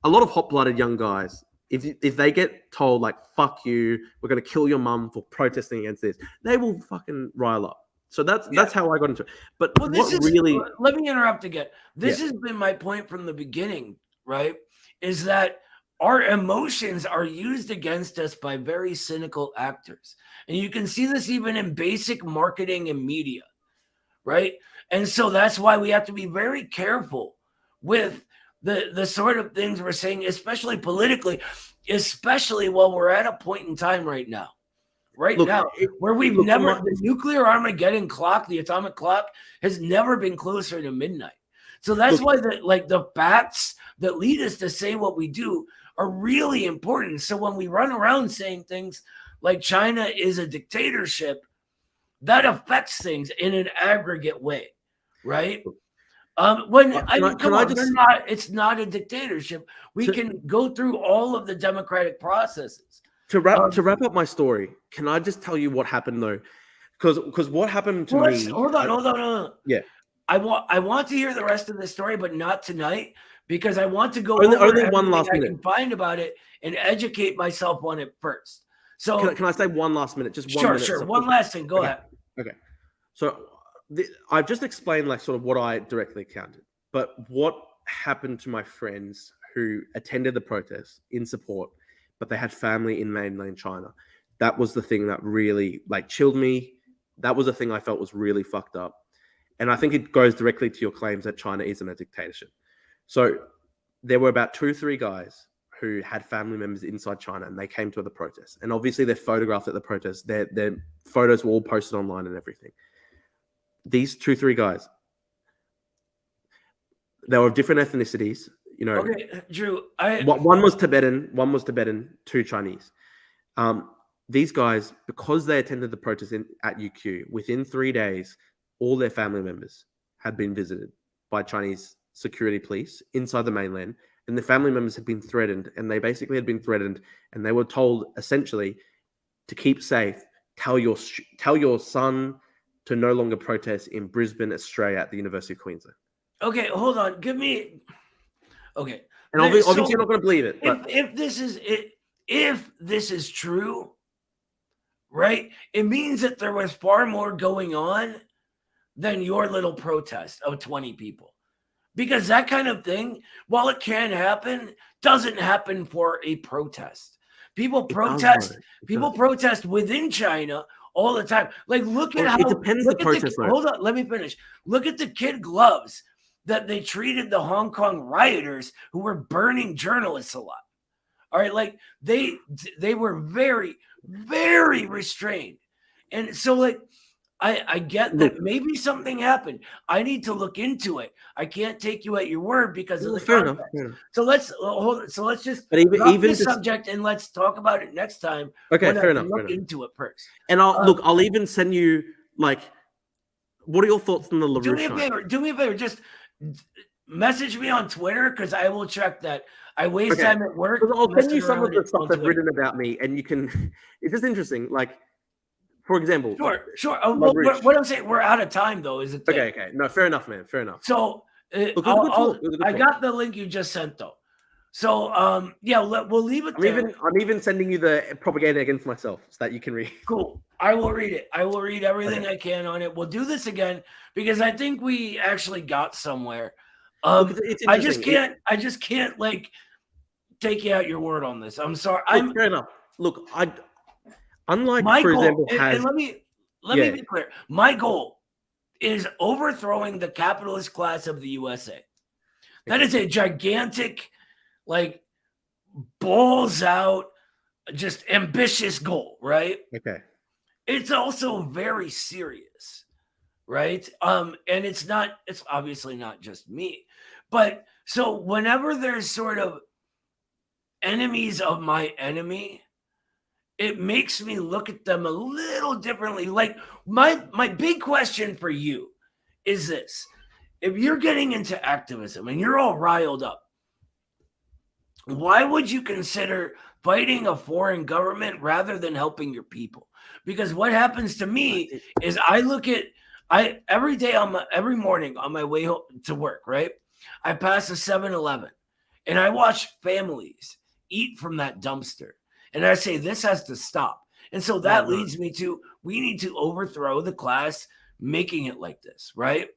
a lot of hot-blooded young guys, if they get told, like, fuck you, we're going to kill your mum for protesting against this, they will fucking rile up. So that's how I got into it. But let me interrupt again. This has been my point from the beginning, right? Is that our emotions are used against us by very cynical actors. And you can see this even in basic marketing and media, right? And so that's why we have to be very careful with the sort of things we're saying, especially politically, especially while we're at a point in time right now right Look, now, where we've look, never, the nuclear Armageddon clock, the atomic clock, has never been closer to midnight. So that's why the facts that lead us to say what we do are really important. So when we run around saying things like China is a dictatorship, that affects things in an aggregate way, right? It's not a dictatorship. We can go through all of the democratic processes. To wrap up my story, can I just tell you what happened though? Because what happened to me? Hold on. Yeah, I want to hear the rest of the story, but not tonight, because I want to go only one last minute. I can find about it and educate myself on it first. So can I say one last minute? Just 1 minute. Sure. One last thing. Go ahead. Okay. So I've just explained like sort of what I directly encountered, but what happened to my friends who attended the protest in support, but they had family in mainland China. That was the thing that really like chilled me. That was the thing I felt was really fucked up. And I think it goes directly to your claims that China isn't a dictatorship. So there were about 2 or 3 guys who had family members inside China, and they came to the protest. And obviously they're photographed at the protest. Their photos were all posted online and everything. These 2 or 3 guys, they were of different ethnicities. You know, okay, Drew. One was Tibetan, 2 Chinese. These guys, because they attended the protest at UQ, within 3 days, all their family members had been visited by Chinese security police inside the mainland, and the family members had been threatened, and they basically had been threatened, and they were told essentially to keep safe. Tell your son to no longer protest in Brisbane, Australia, at the University of Queensland. Okay, hold on. Give me. Okay, and obviously you're not going to believe it. But if this is true, right? It means that there was far more going on than your little protest of 20 people. Because that kind of thing, while it can happen, doesn't happen for a protest. People protest within China all the time. Like, look at how it depends the protest. Hold on, let me finish. Look at the kid gloves that they treated the Hong Kong rioters who were burning journalists a lot. All right, like they were very, very restrained. And so like I get that maybe something happened. I need to look into it. I can't take you at your word because of the context. Fair enough. So let's hold it. So let's just drop this subject and let's talk about it next time. Okay, fair enough. Look into it first. And I'll even send you like, what are your thoughts on the LaRouche? Do me a favor. Just message me on Twitter because I will check that. I waste time at work. I'll send you some of the stuff that's written about me, and you can. It's just interesting. Like, for example, sure. What I'm saying, we're out of time though. Is it okay? No, fair enough, man. Fair enough. So I got the link you just sent though. So we'll leave it there. I'm even sending you the propaganda against myself so that you can read. Cool. I will read it. I will read everything I can on it. We'll do this again because I think we actually got somewhere. I just can't like take you at your word on this. I'm sorry. Fair enough. Look, unlike my for goal, example, and let me be clear. My goal is overthrowing the capitalist class of the USA. That is a gigantic, like, balls out, just ambitious goal, right? Okay. It's also very serious, right? And it's obviously not just me. But so whenever there's sort of enemies of my enemy, it makes me look at them a little differently. Like my big question for you is this. If you're getting into activism and you're all riled up, why would you consider fighting a foreign government rather than helping your people? Because what happens to me is every morning on my way home to work, right? I pass a 7-Eleven and I watch families eat from that dumpster. And I say, this has to stop. And so that leads me to, we need to overthrow the class making it like this, right?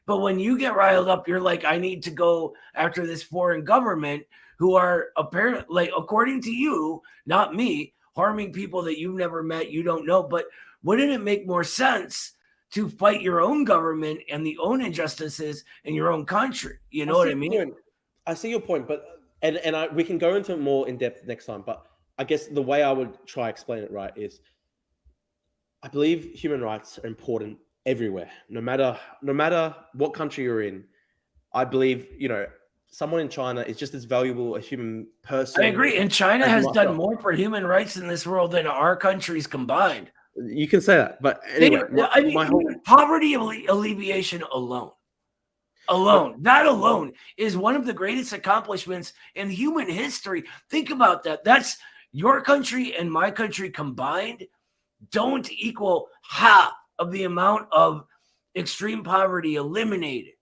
But when you get riled up, you're like, I need to go after this foreign government who are apparently, like, according to you, not me, harming people that you've never met, you don't know. But wouldn't it make more sense to fight your own government and the own injustices in your own country? You know what I mean? I see your point, but we can go into more in depth next time. But I guess the way I would try explain it right is I believe human rights are important everywhere, no matter what country you're in. I believe, someone in China is just as valuable a human person I agree. And China as has done myself. more for human rights in this world than our countries combined. You can say that, but anyway, my whole Poverty alleviation alone, that alone is one of the greatest accomplishments in human history. Think about that. That's your country and my country combined don't equal half of the amount of extreme poverty eliminated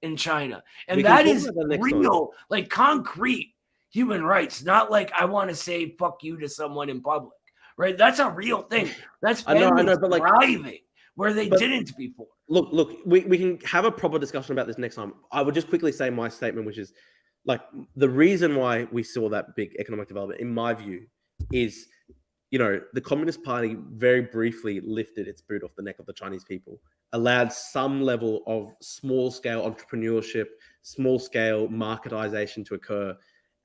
in China. And that is real, like concrete human rights, not like I want to say fuck you to someone in public, right? That's a real thing. That's families thriving where they didn't before. Look, we can have a proper discussion about this next time. I would just quickly say my statement, which is like the reason why we saw that big economic development, in my view, is the Communist Party very briefly lifted its boot off the neck of the Chinese people, allowed some level of small-scale entrepreneurship, small-scale marketization to occur,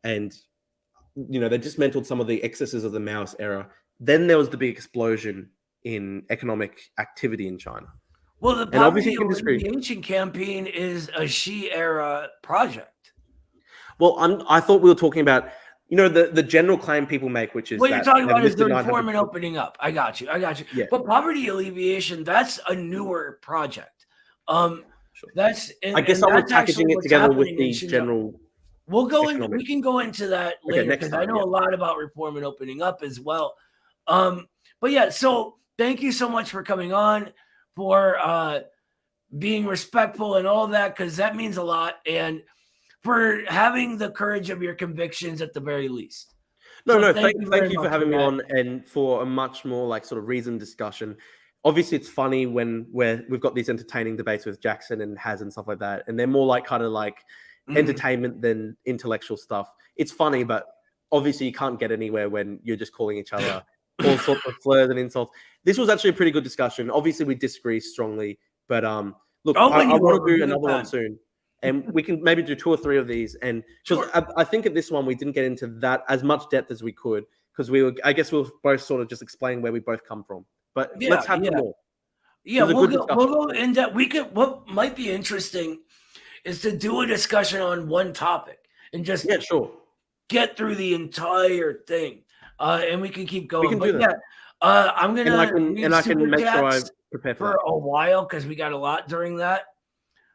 and they dismantled some of the excesses of the Maoist era. Then there was the big explosion in economic activity in China. Well, the poverty alleviation campaign is a Xi era project. Well, I thought we were talking about the general claim people make, which is what you're talking about is the reform and opening up. I got you. Yeah. But poverty alleviation, that's a newer project. That's I guess I was packaging it together with the general. We can go into that later because I know a lot about reform and opening up as well. But yeah, so thank you so much for coming on, for being respectful and all that, because that means a lot. And for having the courage of your convictions at the very least. Thank you for having me on and for a much more sort of reasoned discussion. Obviously, it's funny when we've got these entertaining debates with Jackson and Haz and stuff like that, and they're more entertainment than intellectual stuff. It's funny, but obviously you can't get anywhere when you're just calling each other all sorts of slurs and insults. This was actually a pretty good discussion. Obviously, we disagree strongly, but look, I want to do another one soon. And we can maybe do 2 or 3 of these. And because I think at this one, we didn't get into that as much depth as we could because I guess we were both sort of just explaining where we both come from. But let's have more. Yeah, we'll go in depth. What might be interesting is to do a discussion on one topic and just get through the entire thing. And we can keep going. We can do that. I'm going to I can make sure I prepare for a while because we got a lot during that.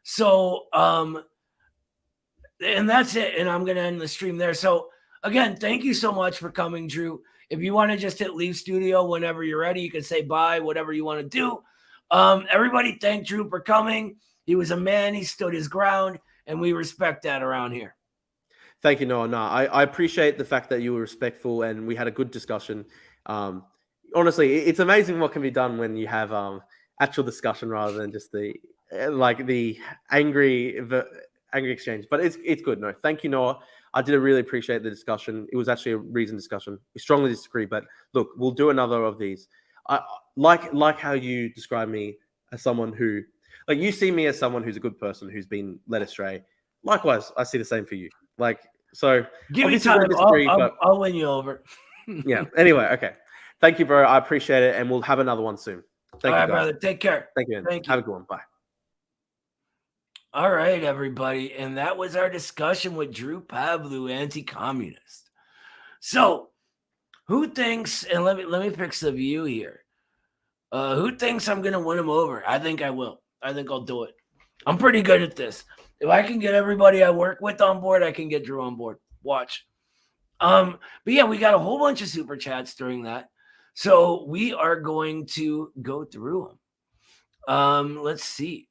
So, and that's it. And I'm going to end the stream there. So again, thank you so much for coming, Drew. If you want to just hit leave studio whenever you're ready, you can say bye, whatever you want to do. Everybody thank Drew for coming. He was a man. He stood his ground, and we respect that around here. Thank you, Noah. No, I appreciate the fact that you were respectful and we had a good discussion. Honestly, it's amazing what can be done when you have actual discussion rather than just the angry exchange. But it's good. No, thank you, Noah. I did really appreciate the discussion. It was actually a reasoned discussion. We strongly disagree, but look, we'll do another of these. I like how you describe me as someone who, you see me as someone who's a good person who's been led astray. Likewise, I see the same for you. So give me time. I'll win you over. Yeah. Anyway, okay. Thank you, bro. I appreciate it, and we'll have another one soon. Thank you, guys. Brother. Take care. Thank you. Have a good one. Bye. All right, everybody. And that was our discussion with Drew Pavlou, anti-communist. So who thinks, and let me fix the view here. Who thinks I'm going to win him over? I think I will. I think I'll do it. I'm pretty good at this. If I can get everybody I work with on board, I can get Drew on board. Watch. But yeah, we got a whole bunch of super chats during that. So we are going to go through them. Let's see.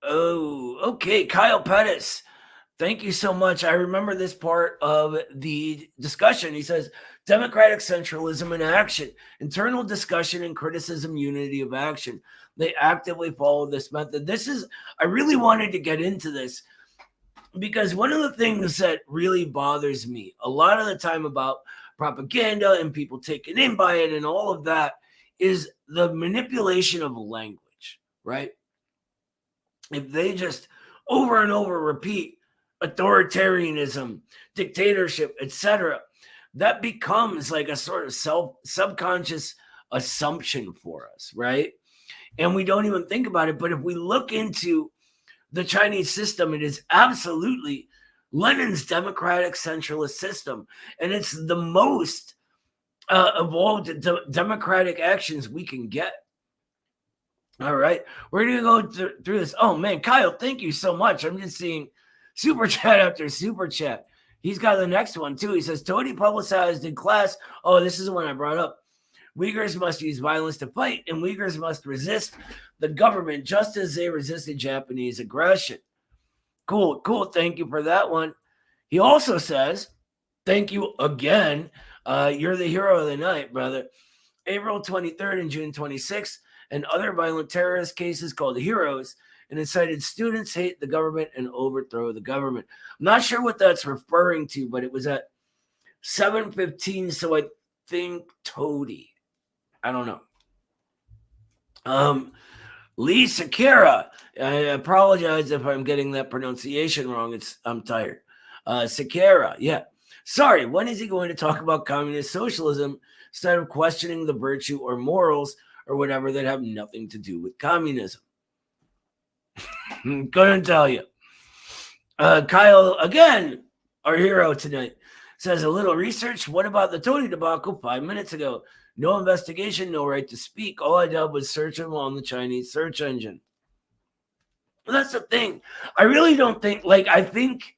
Oh, okay. Kyle Pettis. Thank you so much. I remember this part of the discussion. He says, democratic centralism in action, internal discussion and criticism, unity of action. They actively follow this method. I really wanted to get into this because one of the things that really bothers me a lot of the time about propaganda and people taken in by it and all of that is the manipulation of language, right? If they just over and over repeat authoritarianism, dictatorship, etc., that becomes like a sort of subconscious assumption for us, right? And we don't even think about it. But if we look into the Chinese system, it is absolutely Lenin's democratic centralist system. And it's the most evolved democratic actions we can get. All right. We're going to go through this. Oh, man. Kyle, thank you so much. I'm just seeing super chat after super chat. He's got the next one, too. He says, Tohti publicized in class. Oh, this is the one I brought up. Uyghurs must use violence to fight, and Uyghurs must resist the government just as they resisted Japanese aggression. Cool. Thank you for that one. He also says, thank you again. You're the hero of the night, brother. April 23rd and June 26th, and other violent terrorist cases called heroes, and incited students hate the government and overthrow the government. I'm not sure what that's referring to, but it was at 7:15, so I think Tohti. I don't know. Lee Sakara. I apologize if I'm getting that pronunciation wrong. I'm tired. Sakara, yeah. Sorry, when is he going to talk about communist socialism instead of questioning the virtue or morals or whatever that have nothing to do with communism? Couldn't tell you. Kyle, again, our hero tonight, says a little research. What about the Tohti debacle 5 minutes ago? No investigation, no right to speak. All I did was search him on the Chinese search engine. Well, that's the thing. I really don't think, I think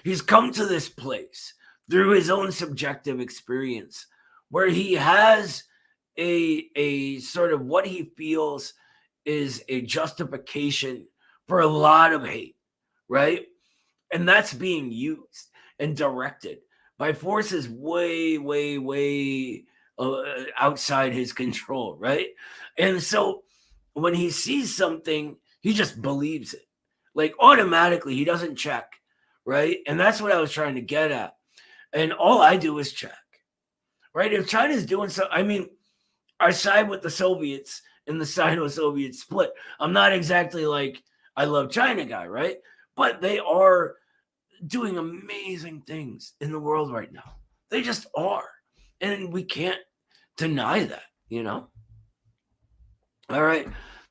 he's come to this place through his own subjective experience where he has a sort of what he feels is a justification for a lot of hate, right? And that's being used and directed by forces way, way, way outside his control, right? And so when he sees something, he just believes it. Like automatically, he doesn't check, right? And that's what I was trying to get at. And all I do is check, right? If China's doing so, I mean, I side with the Soviets in the Sino-Soviet split. I'm not exactly like I love China guy, right? But they are doing amazing things in the world right now. They just are. And we can't deny that, you know? All right.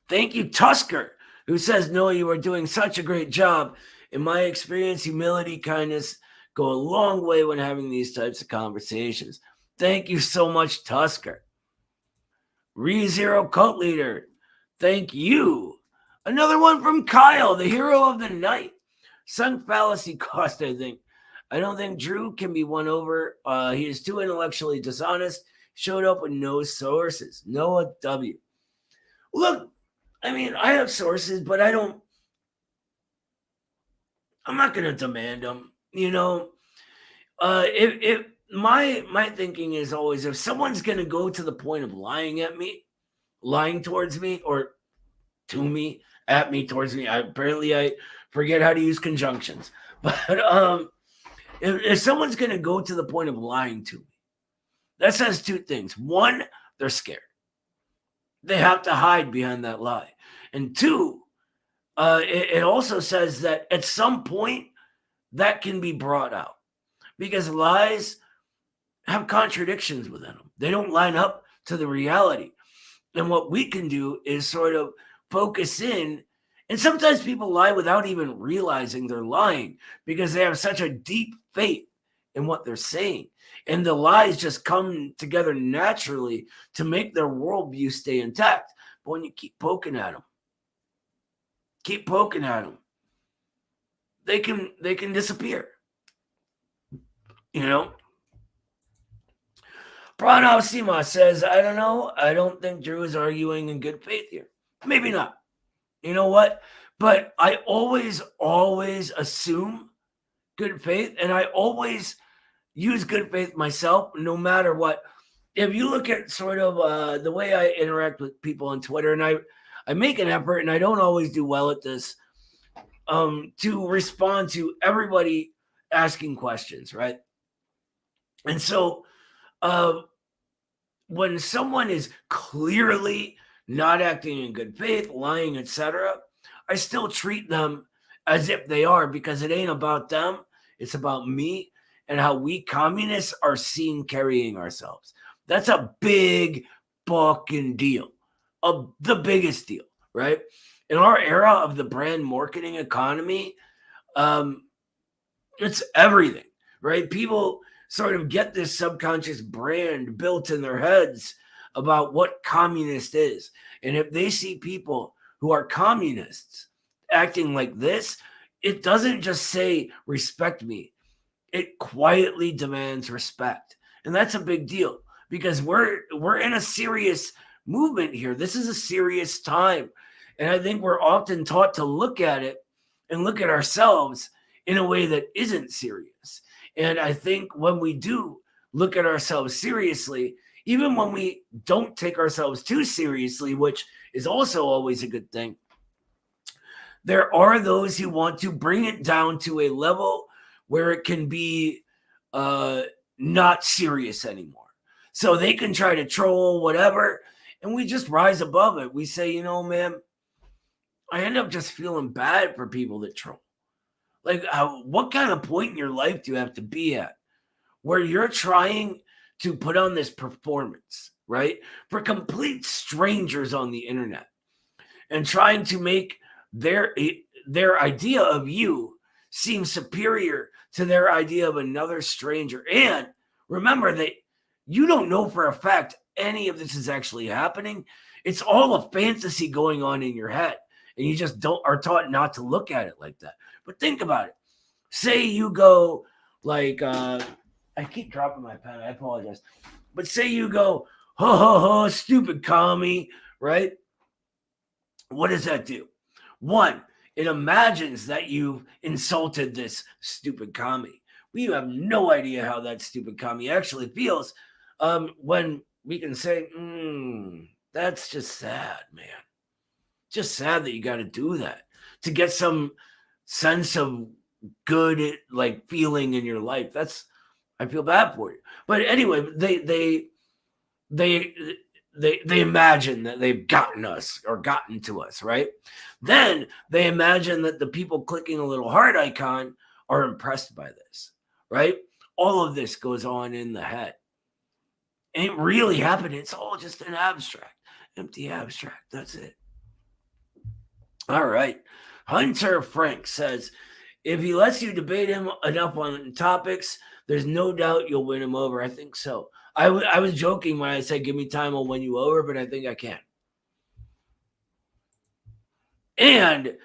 Thank you, Tusker, who says, Noah, you are doing such a great job. In my experience, humility, kindness go a long way when having these types of conversations. Thank you so much, Tusker. ReZero Cult Leader, thank you. Another one from Kyle, the hero of the night. Sunk fallacy cost, I think. I don't think Drew can be won over. He is too intellectually dishonest. Showed up with no sources. Noah W. Look, I mean, I have sources, but I'm not going to demand them. You know, if my thinking is always, if someone's going to go to the point of lying towards me, or to me, at me, towards me, I forget how to use conjunctions. But if someone's going to go to the point of lying to me, that says two things. One, they're scared. They have to hide behind that lie. And two, it also says that at some point that can be brought out, because lies have contradictions within them. They don't line up to the reality. And what we can do is sort of focus in. And sometimes people lie without even realizing they're lying because they have such a deep faith in what they're saying. And the lies just come together naturally to make their worldview stay intact. But when you keep poking at them, they can disappear. You know? Pranav Sima says, I don't know. I don't think Drew is arguing in good faith here. Maybe not. You know what? But I always assume good faith, and I always use good faith myself, no matter what. If you look at sort of the way I interact with people on Twitter, and I make an effort, and I don't always do well at this, to respond to everybody asking questions, right? And so when someone is clearly not acting in good faith, lying, etc., I still treat them as if they are, because it ain't about them. It's about me. and how we communists are seen carrying ourselves. That's a big fucking deal. The biggest deal, right? In our era of the brand marketing economy, it's everything, right? People sort of get this subconscious brand built in their heads about what communist is. And if they see people who are communists acting like this, it doesn't just say, respect me. It quietly demands respect. And that's a big deal because we're in a serious movement here. This is a serious time. And I think we're often taught to look at it and look at ourselves in a way that isn't serious. And I think when we do look at ourselves seriously, even when we don't take ourselves too seriously, which is also always a good thing, there are those who want to bring it down to a level where it can be not serious anymore. So they can try to troll whatever, and we just rise above it. We say, you know, man, I end up just feeling bad for people that troll. Like, what kind of point in your life do you have to be at where you're trying to put on this performance, right, for complete strangers on the internet and trying to make their idea of you seem superior to their idea of another stranger? And remember that you don't know for a fact any of this is actually happening. It's all a fantasy going on in your head, and you just are taught not to look at it like that. But think about it. Say you go like, I keep dropping my pen. I apologize. But say you go, ho, ho, ho, stupid commie, right? What does that do? One, it imagines that you've insulted this stupid commie. We have no idea how that stupid commie actually feels when we can say, that's just sad, man. Just sad that you got to do that to get some sense of good, like, feeling in your life. I feel bad for you. But anyway, they imagine that they've gotten us or gotten to us, right? Then they imagine that the people clicking a little heart icon are impressed by this, right? All of this goes on in the head. Ain't really happening. It's all just an abstract, empty abstract. That's it. All right. Hunter Frank says, if he lets you debate him enough on topics, there's no doubt you'll win him over. I think so. I was joking when I said, give me time, I'll win you over, but I think I can. And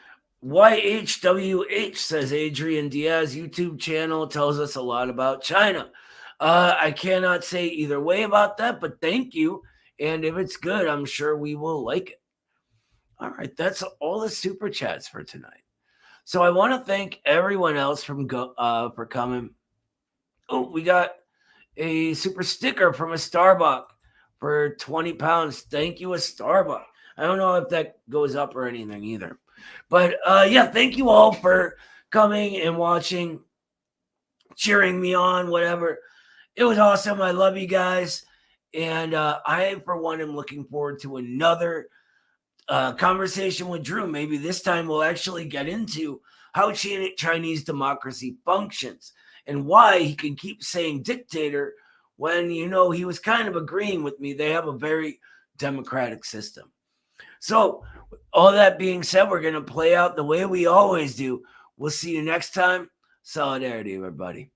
YHWH says, Adrian Diaz YouTube channel tells us a lot about China. I cannot say either way about that, but thank you. And if it's good, I'm sure we will like it. All right, that's all the super chats for tonight. So I want to thank everyone else for coming. Oh, we got a super sticker from a Starbucks for 20 pounds. Thank you, a Starbucks. I don't know if that goes up or anything either. But yeah, thank you all for coming and watching, cheering me on, whatever. It was awesome. I love you guys. And I, for one, am looking forward to another conversation with Drew. Maybe this time we'll actually get into how Chinese democracy functions and why he can keep saying dictator when, you know, he was kind of agreeing with me. They have a very democratic system. So all that being said, we're going to play out the way we always do. We'll see you next time. Solidarity, everybody.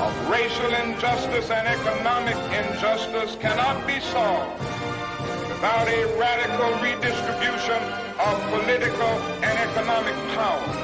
of racial injustice and economic injustice cannot be solved without a radical redistribution of political and economic power.